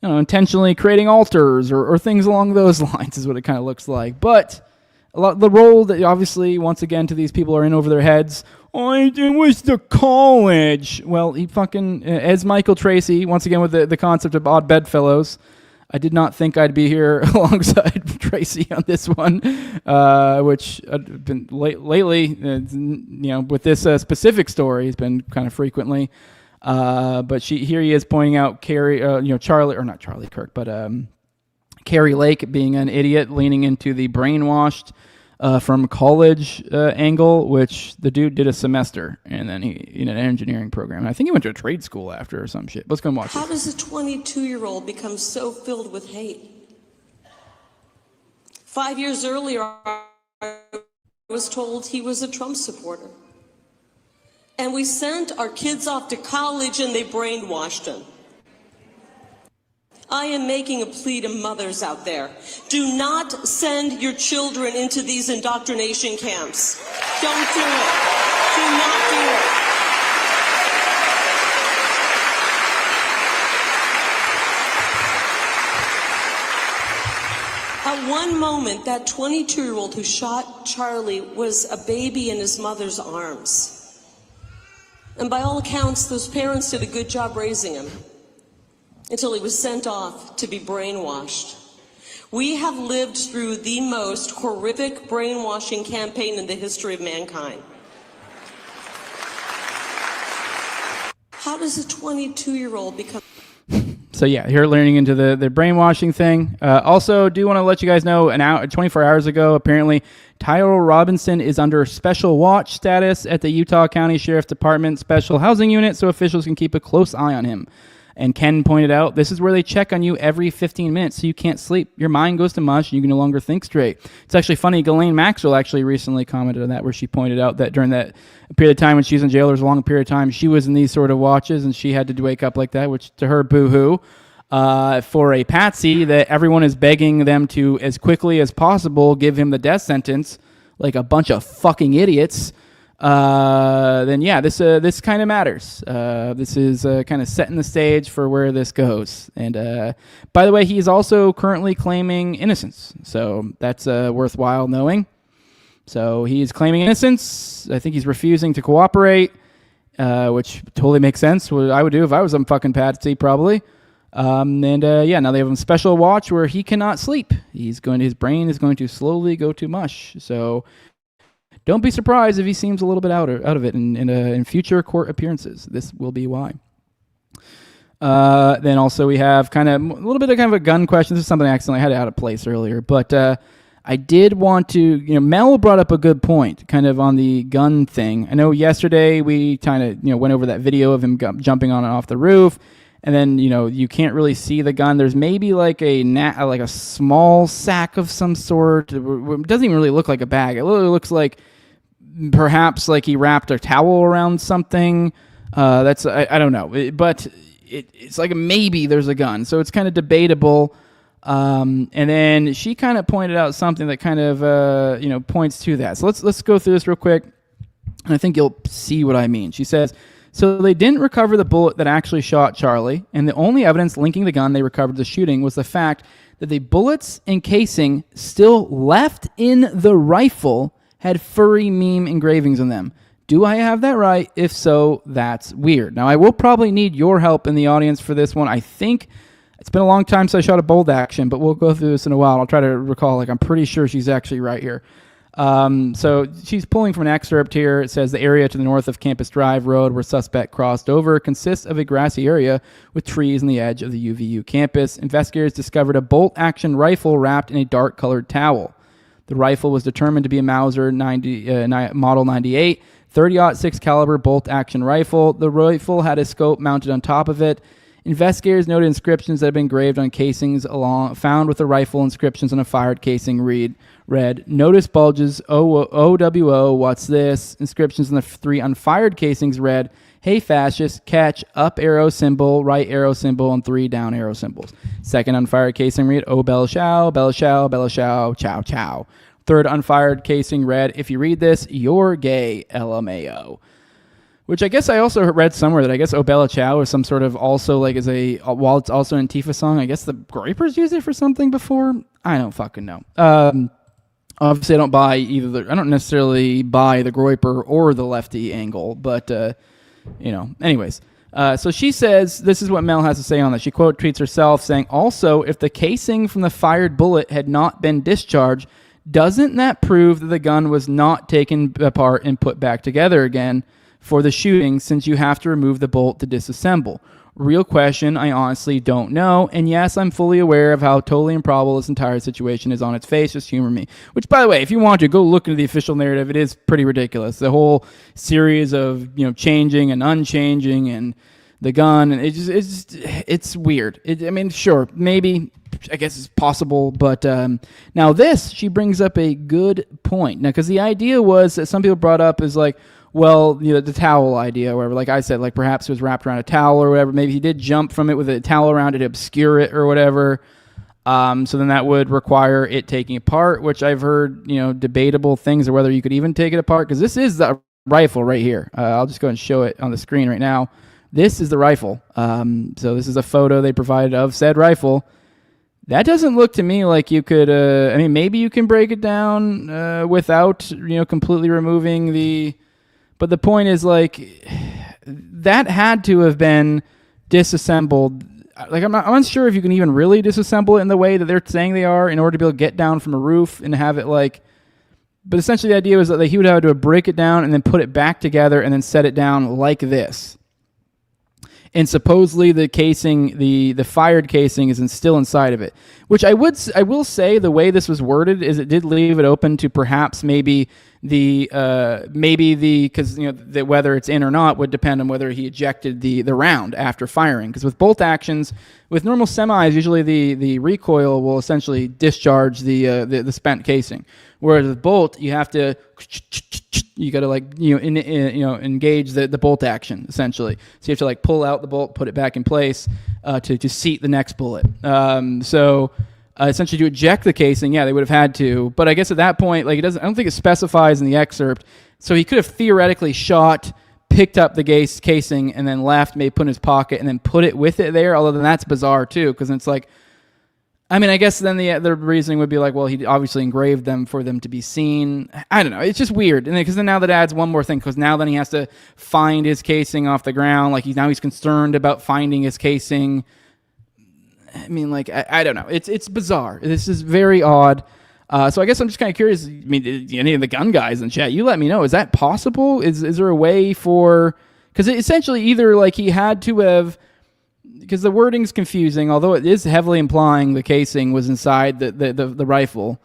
Intentionally creating altars or things along those lines is what it kind of looks like, but. The role that obviously, once again, to these people are in over their heads. I wish the college. Well, he fucking, as Michael Tracy, once again with the concept of odd bedfellows. I did not think I'd be here alongside Tracy on this one, which I've been lately, with this specific story, has been kind of frequently. But here he is pointing out Carrie, Charlie, or not Charlie Kirk, but Carrie Lake being an idiot, leaning into the brainwashed from college angle, which the dude did a semester, and then he in an engineering program. And I think he went to a trade school after or some shit. Let's go and watch How this. does a 22-year-old become so filled with hate? 5 years earlier, I was told he was a Trump supporter. And we sent our kids off to college and they brainwashed him. I am making a plea to mothers out there. Do not send your children into these indoctrination camps. Don't do it. Do not do it. At one moment, that 22-year-old who shot Charlie was a baby in his mother's arms. And by all accounts, those parents did a good job raising him, until he was sent off to be brainwashed. We have lived through the most horrific brainwashing campaign in the history of mankind. How does a 22-year-old become... So yeah, here learning into the brainwashing thing. Also, do want to let you guys know, 24 hours ago, apparently, Tyrell Robinson is under special watch status at the Utah County Sheriff's Department Special Housing Unit, so officials can keep a close eye on him. And Ken pointed out, this is where they check on you every 15 minutes so you can't sleep. Your mind goes to mush and you can no longer think straight. It's actually funny, Ghislaine Maxwell actually recently commented on that, where she pointed out that during that period of time when she was in jail, there was a long period of time she was in these sort of watches and she had to wake up like that, which to her, boo-hoo. For a patsy that everyone is begging them to, as quickly as possible, give him the death sentence, like a bunch of fucking idiots. Then yeah, this kind of matters. This is kind of setting the stage for where this goes. And by the way, he's also currently claiming innocence, so that's worthwhile knowing. So he's claiming innocence. I think he's refusing to cooperate, which totally makes sense. What I would do if I was some fucking patsy, probably. Now they have him special watch where he cannot sleep. His brain is going to slowly go to mush. So don't be surprised if he seems a little bit out of it in future court appearances. This will be why. Then also we have kind of a little bit of kind of a gun question. This is something I accidentally had out of place earlier, but I did want to, Mel brought up a good point kind of on the gun thing. I know yesterday we kind of, went over that video of him jumping on and off the roof. And then, you can't really see the gun. There's maybe like a small sack of some sort. It doesn't even really look like a bag. It literally looks like perhaps like he wrapped a towel around something. I don't know. But it's like maybe there's a gun. So it's kind of debatable. And then she kind of pointed out something that kind of, points to that. So let's go through this real quick. And I think you'll see what I mean. She says, so they didn't recover the bullet that actually shot Charlie, and the only evidence linking the gun they recovered to the shooting was the fact that the bullets and casing still left in the rifle had furry meme engravings on them. Do I have that right? If so, that's weird. Now, I will probably need your help in the audience for this one. I think it's been a long time since I shot a bold action, but we'll go through this in a while. I'll try to recall. I'm pretty sure she's actually right here. So she's pulling from an excerpt here. It says the area to the north of Campus Drive Road where suspect crossed over consists of a grassy area with trees on the edge of the UVU campus. Investigators discovered a bolt-action rifle wrapped in a dark-colored towel. The rifle was determined to be a Mauser Model 98, 30-06 caliber bolt-action rifle. The rifle had a scope mounted on top of it. Investigators noted inscriptions that had been engraved on casings found with the rifle. Inscriptions on a fired casing read, "Notice bulges, OWO, what's this?" Inscriptions on the 3 unfired casings read, "Hey fascist, catch, up arrow symbol, right arrow symbol, and 3 down arrow symbols." Second unfired casing read, "Oh, Bella Chow, Bella Chow, Bella Chow, chow, chow." Third unfired casing read, "If you read this, you're gay, LMAO." Which I guess I also read somewhere that I guess "Oh, Bella Chow" is some sort of also is while it's also an Antifa song, I guess the Groypers used it for something before. I don't fucking know. Obviously, I don't buy I don't necessarily buy the Groyper or the lefty angle, but anyways. So she says, this is what Mel has to say on this. She quote tweets herself saying, "Also, if the casing from the fired bullet had not been discharged, doesn't that prove that the gun was not taken apart and put back together again for the shooting, since you have to remove the bolt to disassemble? Real question, I honestly don't know. And yes, I'm fully aware of how totally improbable this entire situation is on its face. Just humor me." Which, by the way, if you want to, go look into the official narrative. It is pretty ridiculous. The whole series of, changing and unchanging and the gun. And it's weird. Sure, maybe, I guess it's possible. But now this, she brings up a good point. Now, because the idea was that some people brought up is well, the towel idea, or whatever. Like I said, perhaps it was wrapped around a towel or whatever. Maybe he did jump from it with a towel around it to obscure it or whatever. So then that would require it taking apart, which I've heard, debatable things, or whether you could even take it apart. Because this is the rifle right here. I'll just go and show it on the screen right now. This is the rifle. So this is a photo they provided of said rifle. That doesn't look to me like you could, maybe you can break it down without, completely removing the... But the point is, that had to have been disassembled. I'm unsure if you can even really disassemble it in the way that they're saying they are in order to be able to get down from a roof and have it But essentially the idea was that he would have to break it down and then put it back together and then set it down like this. And supposedly the casing, the fired casing, is still inside of it. Which I will say the way this was worded is it did leave it open to perhaps maybe because whether it's in or not would depend on whether he ejected the round after firing. Because with bolt actions, with normal semis, usually the recoil will essentially discharge the spent casing. Whereas with bolt, you have to engage the bolt action essentially. So you have to pull out the bolt, put it back in place to seat the next bullet. Essentially to eject the casing, they would have had to. But I guess at that point, I don't think it specifies in the excerpt. So he could have theoretically picked up the casing and then left, maybe put in his pocket and then put it with it there. Although then that's bizarre too, because it's I guess then the reasoning would be well, he obviously engraved them for them to be seen. I don't know. It's just weird. And because then now that adds one more thing, because now then he has to find his casing off the ground. He's concerned about finding his casing. I don't know. It's bizarre. This is very odd. So I guess I'm just kind of curious. Any of the gun guys in chat, you let me know. Is that possible? Is there a way for... Because essentially either he had to have... Because the wording's confusing, although it is heavily implying the casing was inside the rifle,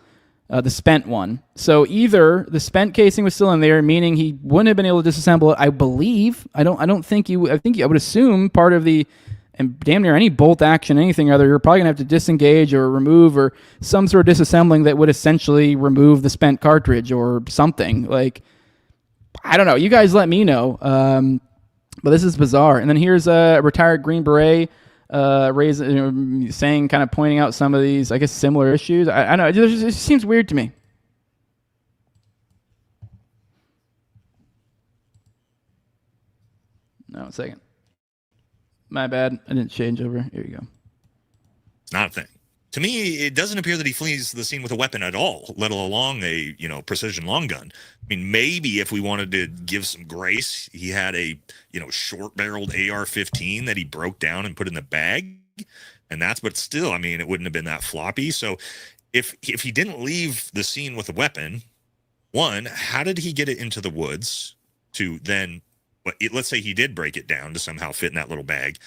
the spent one. So either the spent casing was still in there, meaning he wouldn't have been able to disassemble it. I believe. I would assume part of the, and damn near any bolt action, anything or other, you're probably gonna have to disengage or remove or some sort of disassembling that would essentially remove the spent cartridge or something. I don't know. You guys let me know. But this is bizarre. And then here's a retired Green Beret saying, kind of pointing out some of these, I guess, similar issues. I don't know. It just seems weird to me. No, a second. My bad. I didn't change over. Here you go. It's not a thing. To me, it doesn't appear that he flees the scene with a weapon at all, let alone a precision long gun. I mean, maybe if we wanted to give some grace, he had a short-barreled AR-15 that he broke down and put in the bag, and but still, I mean, it wouldn't have been that floppy. So, if he didn't leave the scene with a weapon, one, how did he get it into the woods? To then, let's say he did break it down to somehow fit in that little bag,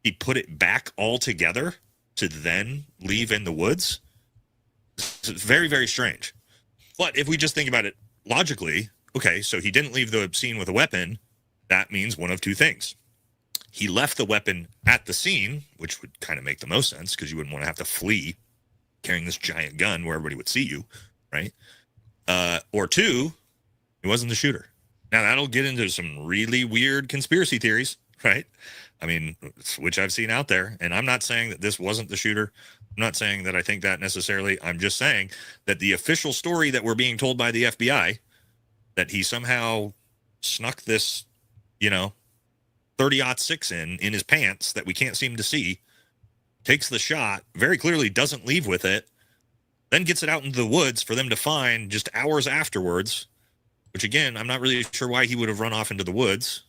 he put it back all together to then leave in the woods. It's very, very strange. But if we just think about it logically, okay, so he didn't leave the scene with a weapon. That means one of two things. He left the weapon at the scene, which would kind of make the most sense because you wouldn't want to have to flee carrying this giant gun where everybody would see you, right? Or two, he wasn't the shooter. Now, that'll get into some really weird conspiracy theories, right? I mean, which I've seen out there. And I'm not saying that this wasn't the shooter. I'm not saying that I think that necessarily. I'm just saying that the official story that we're being told by the FBI, that he somehow snuck this, 30-06 in his pants that we can't seem to see, takes the shot, very clearly doesn't leave with it, then gets it out into the woods for them to find just hours afterwards, which, again, I'm not really sure why he would have run off into the woods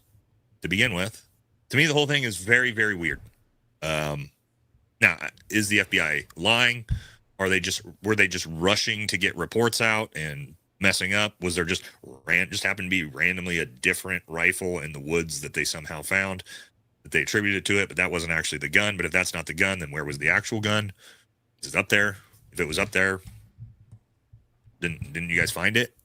to begin with. To me, the whole thing is very, very weird. Now, is the FBI lying? Were they just rushing to get reports out and messing up? Was there just happened to be randomly a different rifle in the woods that they somehow found that they attributed to it, but that wasn't actually the gun? But if that's not the gun, then where was the actual gun? Is it up there? If it was up there, didn't you guys find it?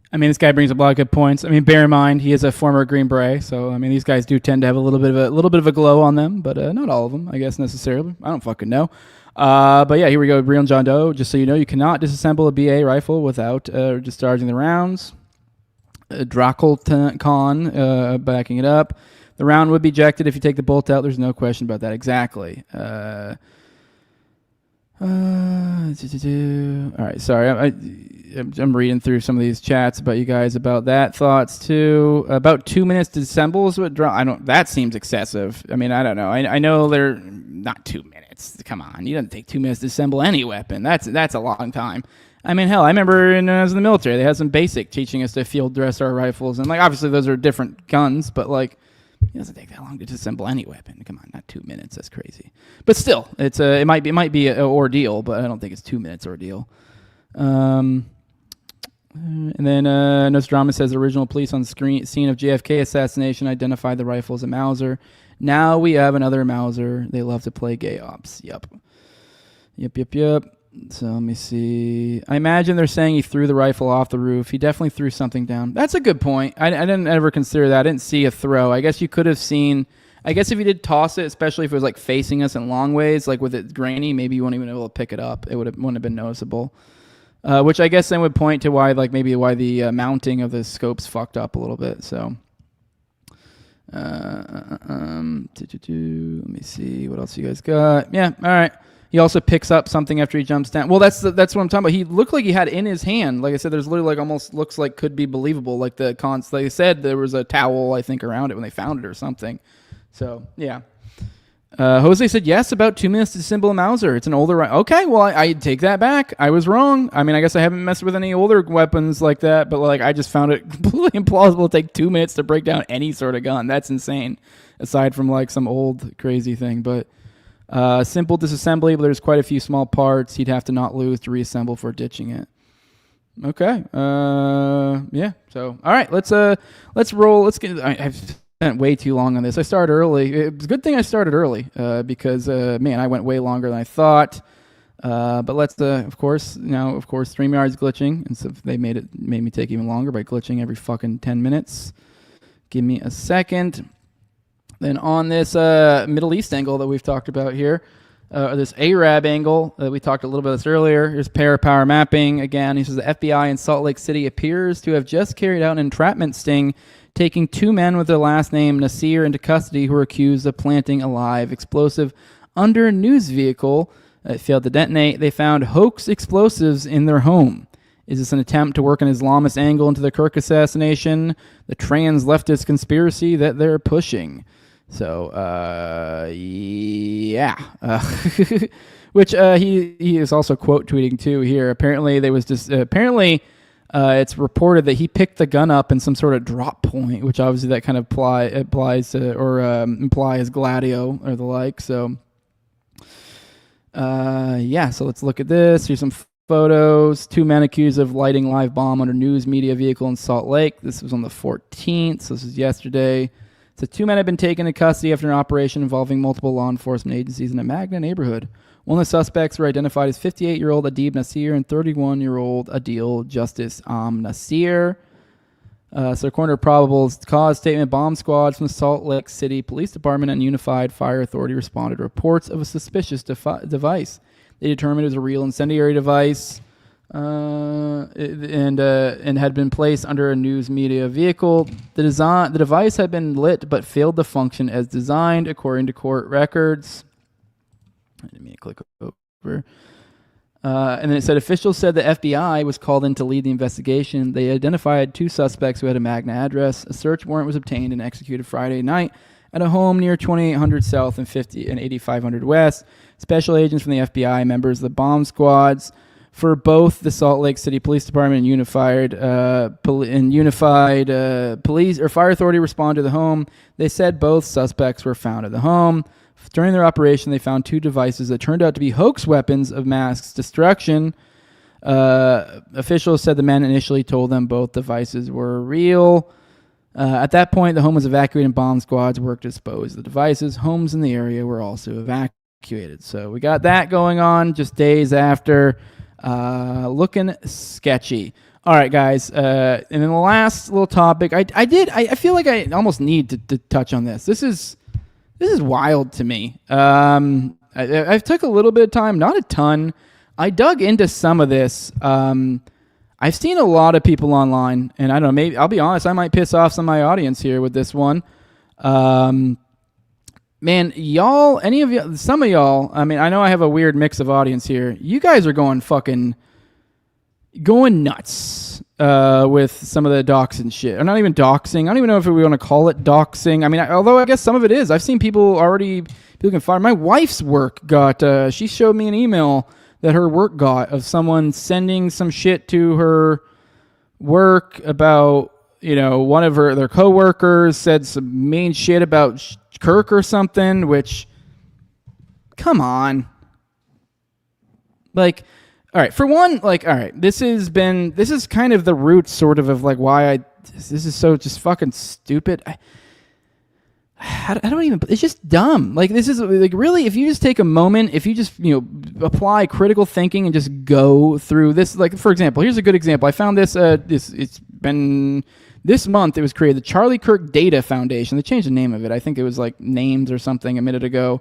I mean, this guy brings up a lot of good points. I mean, bear in mind he is a former Green Beret, so I mean, these guys do tend to have a little bit of a glow on them, but not all of them, I guess, necessarily. I don't fucking know. But yeah, here we go. Real John Doe. Just so you know, you cannot disassemble a BA rifle without discharging the rounds. Drakelcon backing it up. The round would be ejected if you take the bolt out. There's no question about that. Exactly. All right, sorry. I'm reading through some of these chats about you guys about that. Thoughts too. About 2 minutes to disassemble is what that seems excessive. I mean, I don't know. I know they're not 2 minutes. Come on, you don't take 2 minutes to assemble any weapon. That's a long time. I mean, hell, I remember when I was in the military, they had some basic teaching us to field dress our rifles, and like obviously those are different guns, but like it doesn't take that long to disassemble any weapon. Come on, not 2 minutes. That's crazy. But still, it might be an ordeal, but I don't think it's 2 minutes ordeal. And then Nostradamus says original police on scene of JFK assassination identified the rifle as a Mauser. Now we have another Mauser. They love to play gay ops. Yep. So let me see. I imagine they're saying he threw the rifle off the roof. He definitely threw something down. That's a good point. I didn't ever consider that. I didn't see a throw. I guess you could have seen. I guess if you did toss it, especially if it was like facing us in long ways, like with it grainy, maybe you wouldn't even be able to pick it up. It wouldn't have been noticeable. Which I guess then would point to why the mounting of the scope's fucked up a little bit. So, let me see what else you guys got. Yeah, all right. He also picks up something after he jumps down. Well, that's what I'm talking about. He looked like he had in his hand. Like I said, there's literally like almost looks like could be believable. Like they said there was a towel I think around it when they found it or something. So yeah. Jose said yes, about 2 minutes to disassemble a Mauser. It's an older. Okay, well I take that back. I was wrong. I mean, I guess I haven't messed with any older weapons like that, but like I just found it completely implausible to take 2 minutes to break down any sort of gun. That's insane. Aside from like some old crazy thing, but. Simple disassembly, but there's quite a few small parts he'd have to not lose to reassemble for ditching it. Okay. Yeah. So, all right. Let's roll. I've spent way too long on this. I started early. It's a good thing I started early because man, I went way longer than I thought. But let's of course StreamYard's glitching, and so they made me take even longer by glitching every fucking 10 minutes. Give me a second. Then on this Middle East angle that we've talked about here, this Arab angle that we talked a little bit about this earlier, here's power mapping again. He says the FBI in Salt Lake City appears to have just carried out an entrapment sting, taking 2 men with their last name Nasir into custody who were accused of planting a live explosive under a news vehicle. It failed to detonate. They found hoax explosives in their home. Is this an attempt to work an Islamist angle into the Kirk assassination, the trans leftist conspiracy that they're pushing? So, yeah. Which he is also quote tweeting too here. Apparently there was just it's reported that he picked the gun up in some sort of drop point, which obviously that kind of implies Gladio or the like. So so let's look at this. Here's some photos. 2 men accused of lighting live bomb under news media vehicle in Salt Lake. This was on the 14th. So this is yesterday. So 2 men have been taken into custody after an operation involving multiple law enforcement agencies in a MAGA neighborhood. One of the suspects were identified as 58-year-old Adib Nasir and 31-year-old Adil Justice Nasir. So according to a probable cause statement, bomb squads from the Salt Lake City Police Department and Unified Fire Authority responded to reports of a suspicious device. They determined it was a real incendiary device and had been placed under a news media vehicle. The device had been lit but failed to function as designed, according to court records. Let me click over. And then it said officials said the FBI was called in to lead the investigation. They identified 2 suspects who had a MAGA address. A search warrant was obtained and executed Friday night at a home near 2800 South and 8500 West. Special agents from the FBI, members of the bomb squads for both the Salt Lake City Police Department and Unified Police or Fire Authority responded to the home. They said both suspects were found at the home. During their operation, they found 2 devices that turned out to be hoax weapons of mass destruction. Officials said the men initially told them both devices were real. At that point, the home was evacuated and bomb squads worked to dispose of the devices. Homes in the area were also evacuated. So we got that going on just days after. Looking sketchy. All right, guys. And then the last little topic, I feel like I almost need to touch on this. This is wild to me. I took a little bit of time, not a ton. I dug into some of this. I've seen a lot of people online, and I don't know, maybe I'll be honest, I might piss off some of my audience here with this one. Man, y'all, some of y'all, I mean, I know I have a weird mix of audience here. You guys are going nuts with some of the docs and shit. Or not even doxing. I don't even know if we want to call it doxing. I mean, although I guess some of it is. I've seen people can fire. My wife's work got, she showed me an email that her work got of someone sending some shit to her work about, one of their coworkers said some mean shit about Kirk or something, which, come on. Like, all right, for one, all right, this is kind of the root sort of why this is so just fucking stupid. I don't even, it's just dumb. This is really, if you just take a moment, if you just, apply critical thinking and just go through this, for example, here's a good example. I found this, it's been this month, it was created, the Charlie Kirk Data Foundation. They changed the name of it. I think it was names or something a minute ago.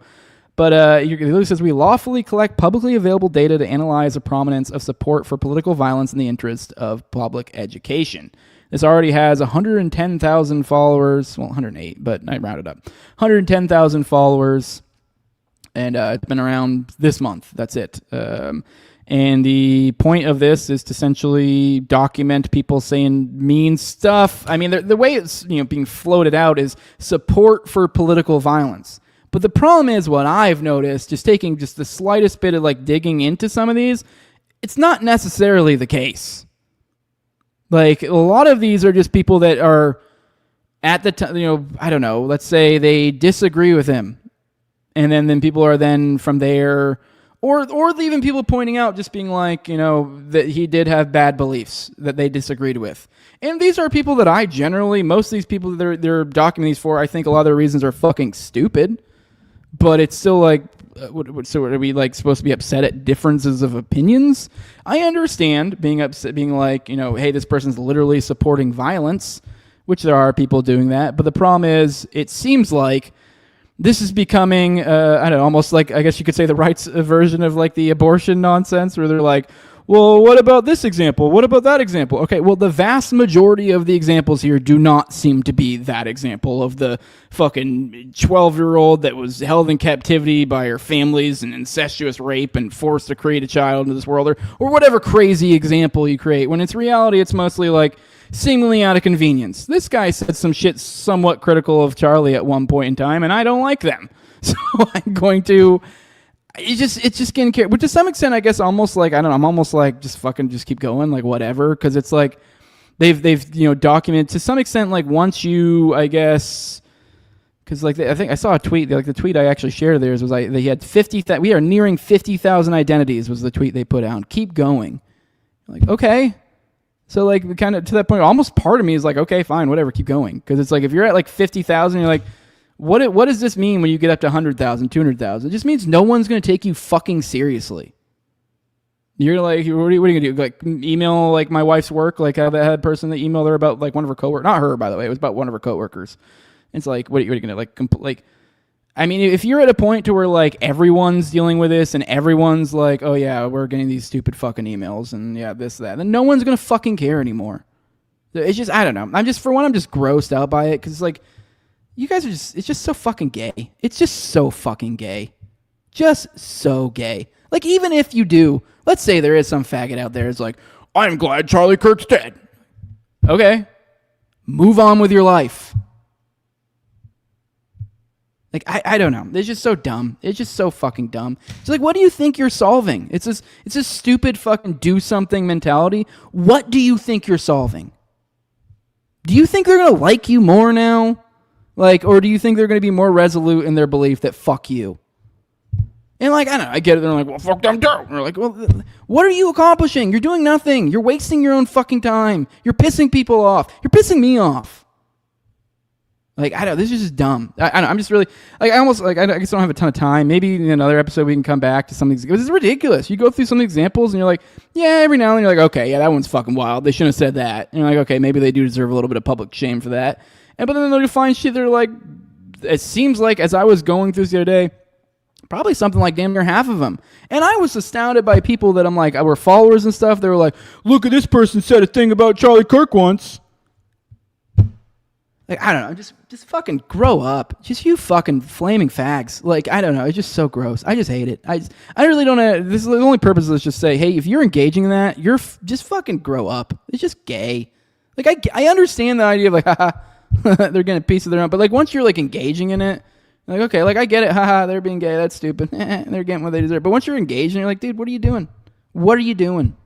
But it literally says, we lawfully collect publicly available data to analyze the prominence of support for political violence in the interest of public education. This already has 110,000 followers. Well, 108, but I rounded up. 110,000 followers. And it's been around this month. That's it. And the point of this is to essentially document people saying mean stuff. I mean, the way it's being floated out is support for political violence. But the problem is, what I've noticed, just taking just the slightest bit of digging into some of these, it's not necessarily the case. A lot of these are just people that are at the time, I don't know, let's say they disagree with him. And then people are then from there, or even people pointing out, just being that he did have bad beliefs that they disagreed with. And these are people that I generally, most of these people that they're documenting these for, I think a lot of their reasons are fucking stupid. But it's still so are we supposed to be upset at differences of opinions? I understand being upset, being hey, this person's literally supporting violence, which there are people doing that. But the problem is, it seems like this is becoming, I don't know, almost I guess you could say the rights version of the abortion nonsense, where they're well, what about this example? What about that example? Okay, well, the vast majority of the examples here do not seem to be that example of the fucking 12-year-old that was held in captivity by her family's and incestuous rape and forced to create a child into this world, or whatever crazy example you create, when it's reality, it's mostly seemingly out of convenience. This guy said some shit somewhat critical of Charlie at one point in time, and I don't like them. So I'm going to... it's just getting carried. But to some extent, I guess almost like, I don't know, I'm almost like just keep going, like whatever, because it's like they've documented to some extent, like once you, I guess, because like I think I saw a tweet, like the tweet I actually shared theirs was like they had 50,000. We are nearing 50,000 identities was the tweet they put out. Keep going. Like, okay. So like kind of to that point, almost part of me is like, okay, fine, whatever, keep going. Because it's like if you're at like 50,000, you're like, what does this mean when you get up to 100,000, 200,000? It just means no one's going to take you fucking seriously. You're like, what are you going to do? Like email like my wife's work, like how that had person that emailed her about like one of her coworkers, not her by the way, it was about one of her coworkers. It's like, what are you going to like? I mean, if you're at a point to where like everyone's dealing with this and everyone's like, oh yeah, we're getting these stupid fucking emails and yeah, this, that, then no one's going to fucking care anymore. It's just, I don't know. I'm just grossed out by it because it's like, you guys are it's just so fucking gay. It's just so fucking gay. Just so gay. Like, even if you do, let's say there is some faggot out there who's like, I'm glad Charlie Kirk's dead. Okay. Move on with your life. Like, I don't know. It's just so dumb. It's just so fucking dumb. It's like, what do you think you're solving? It's this stupid fucking do something mentality. What do you think you're solving? Do you think they're going to like you more now? Like, or do you think they're going to be more resolute in their belief that fuck you? And like, I don't know, I get it. They're like, well, fuck them too. And they're like, well, what are you accomplishing? You're doing nothing. You're wasting your own fucking time. You're pissing people off. You're pissing me off. Like, I don't, this is just dumb. I'm just really, like, I guess I don't have a ton of time. Maybe in another episode we can come back to something. This is ridiculous. You go through some examples and you're like, yeah, every now and then you're like, okay, yeah, that one's fucking wild. They shouldn't have said that. And you're like, okay, maybe they do deserve a little bit of public shame for that. But then they'll find shit they're like, it seems like as I was going through this the other day, probably something like damn near half of them. And I was astounded by people that I'm like, were followers and stuff. They were like, look at this person said a thing about Charlie Kirk once. Like, I don't know, just fucking grow up. Just you fucking flaming fags. Like, I don't know, it's just so gross. I just hate it. I really don't know. This is the only purpose is just say, hey, if you're engaging in that, you're just fucking grow up. It's just gay. Like, I understand the idea of like, haha, they're getting a piece of their own. But like, once you're like engaging in it, like, okay, like I get it. Haha, they're being gay. That's stupid. They're getting what they deserve. But once you're engaged and you're like, dude, what are you doing? What are you doing?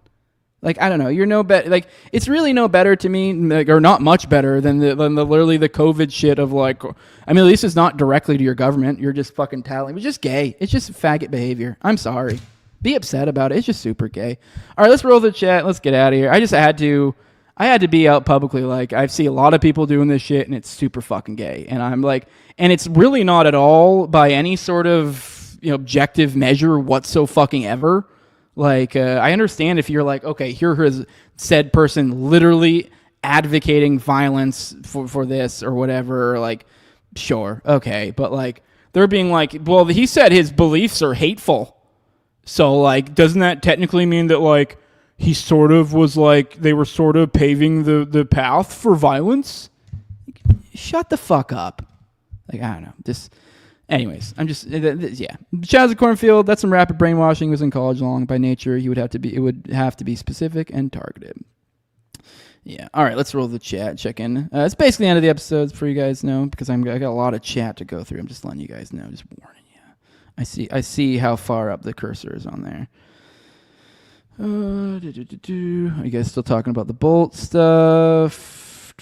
Like, I don't know. You're no better. Like, it's really no better to me, like, or not much better than the literally the COVID shit of like, I mean, at least it's not directly to your government. You're just fucking tallying. It's just gay. It's just faggot behavior. I'm sorry. Be upset about it. It's just super gay. All right, let's roll the chat. Let's get out of here. I had to be out publicly. Like, I see a lot of people doing this shit and it's super fucking gay. And I'm like, and it's really not at all by any sort of, objective measure whatsoever. Like, I understand if you're like, okay, here is said person literally advocating violence for this or whatever. Like, sure. Okay. But like, they're being like, well, he said his beliefs are hateful. So like, doesn't that technically mean that like, he sort of was like, they were sort of paving the path for violence? Shut the fuck up. Like, I don't know. Just, anyways, I'm just, yeah. Chaz of Cornfield, that's some rapid brainwashing. He was in college long. By nature, it would have to be specific and targeted. Yeah. All right, let's roll the chat. Check in. It's basically the end of the episodes for you guys know, because I got a lot of chat to go through. I'm just letting you guys know, just warning you. I see how far up the cursor is on there. Are you guys still talking about the Bolt stuff?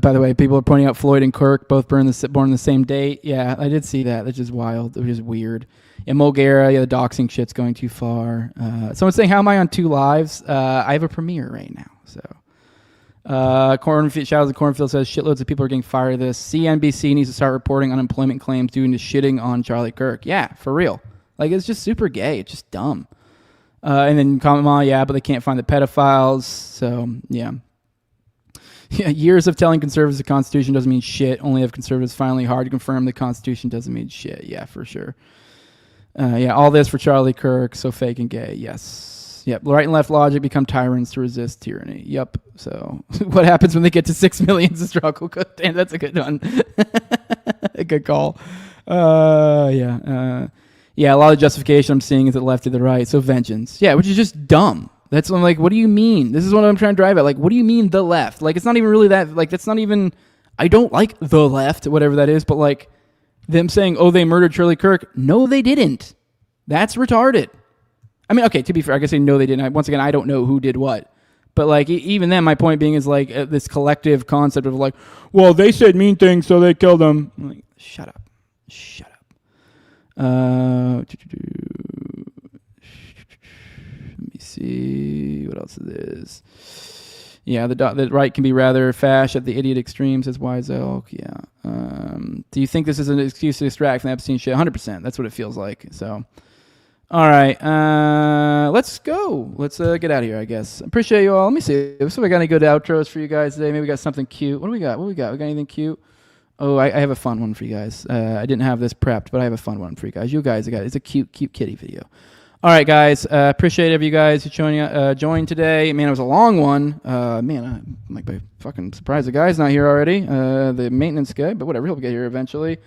By the way, people are pointing out Floyd and Kirk both born the same date. Yeah, I did see that. That's just wild. It was just weird. Yeah, Mulgara, the doxing shit's going too far. Someone's saying, how am I on 2 lives? I have a premiere right now. So, Shouts of Cornfield says, shitloads of people are getting fired of this. CNBC needs to start reporting unemployment claims due to shitting on Charlie Kirk. Yeah, for real. Like, it's just super gay. It's just dumb. And then comment, yeah, but they can't find the pedophiles. So, yeah. Yeah, years of telling conservatives the Constitution doesn't mean shit. Only if conservatives finally hard to confirm the Constitution doesn't mean shit. Yeah, for sure. Yeah, all this for Charlie Kirk, so fake and gay. Yes. Yep. Right and left logic become tyrants to resist tyranny. Yep. So what happens when they get to 6 million is a struggle? Damn, that's a good one. A good call. Yeah. Yeah, a lot of justification I'm seeing is the left to the right. So vengeance. Yeah, which is just dumb. That's I'm like, what do you mean? This is what I'm trying to drive at. Like, what do you mean the left? Like, it's not even really that. Like, that's not even I don't like the left, whatever that is, but like them saying, oh, they murdered Charlie Kirk. No, they didn't. That's retarded. I mean, okay, to be fair, I can say no, they didn't. Once again, I don't know who did what. But like even then, my point being is like this collective concept of like, well, they said mean things, so they killed them. I'm like, shut up. Let me see what else it is. Yeah, the right can be rather fash at the idiot extreme, says Wise Elk. Yeah. Do you think this is an excuse to distract from the Epstein shit? 100%. That's what it feels like. So, all right. Let's go. Let's get out of here, I guess. Appreciate you all. Let me see. So we got any good outros for you guys today? Maybe we got something cute. What do we got? We got anything cute? Oh, I have a fun one for you guys. I didn't have this prepped, but I have a fun one for you guys. You guys got it. It's a cute kitty video. All right, guys. Appreciate every you guys who joined today. Man, it was a long one. Man, I'm like fucking surprised the guy's not here already. The maintenance guy, but whatever. He'll get here eventually.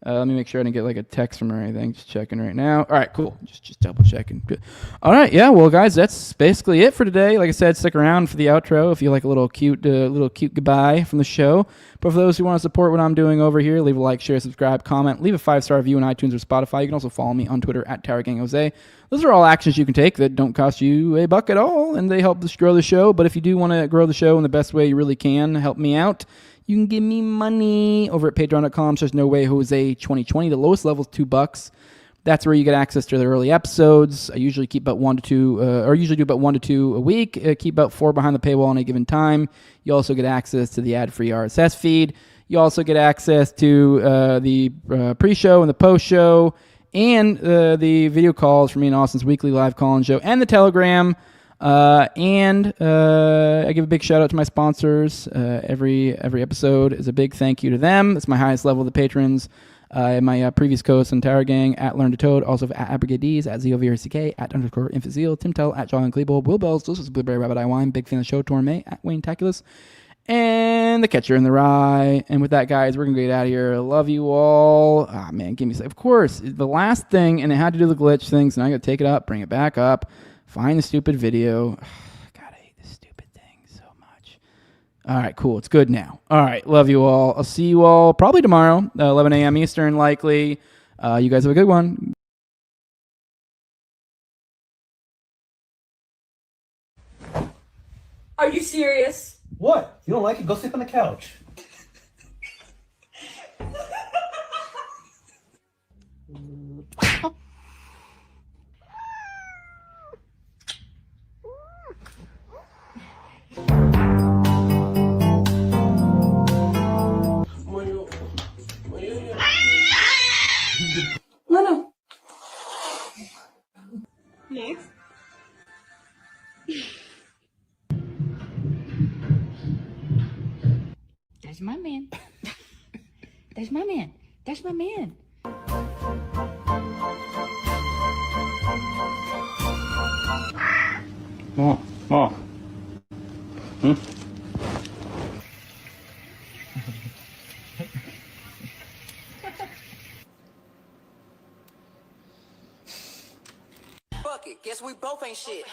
Let me make sure I didn't get like a text from her or anything. Just checking right now. All right, cool. Just double checking. Good. All right, yeah. Well, guys, that's basically it for today. Like I said, stick around for the outro if you like a little cute goodbye from the show. But for those who want to support what I'm doing over here, leave a like, share, subscribe, comment, leave a 5-star review on iTunes or Spotify. You can also follow me on Twitter at TowerGangJose. Those are all actions you can take that don't cost you a buck at all, and they help us grow the show. But if you do want to grow the show in the best way you really can, help me out, you can give me money over at patreon.com/NoWayJose2020. The lowest level is $2. That's where you get access to the early episodes. I usually keep about 1 to 2, or usually do about 1 to 2 a week. Keep about 4 behind the paywall on a given time. You also get access to the ad-free RSS feed. You also get access to the pre-show and the post-show, and the video calls for me and Austin's weekly live call-in show, and the Telegram. And I give a big shout out to my sponsors. Every episode is a big thank you to them. It's my highest level of the patrons. My previous co-host on Tower Gang at Learn to Toad, also at AbrigadiZ, at ZOVRCK, at _InfantZeal, Tim Tell, at John Klebold, Will Bells, Delicious Blueberry Rabbit Eye Wine, big fan of the show, Torme, at Wayne Taculus, and the Catcher in the Rye. And with that, guys, we're gonna get out of here. Love you all. Ah, man, give me of course the last thing, and it had to do the glitch things, and I gotta take it up, bring it back up. Find the stupid video. God, I hate this stupid thing so much. All right, cool. It's good now. All right, love you all. I'll see you all probably tomorrow, 11 a.m. Eastern, likely. You guys have a good one. Are you serious? What? You don't like it? Go sleep on the couch. No. Next. That's my man. That's my man. That's my man. Mom. Fuck it, guess we both ain't shit.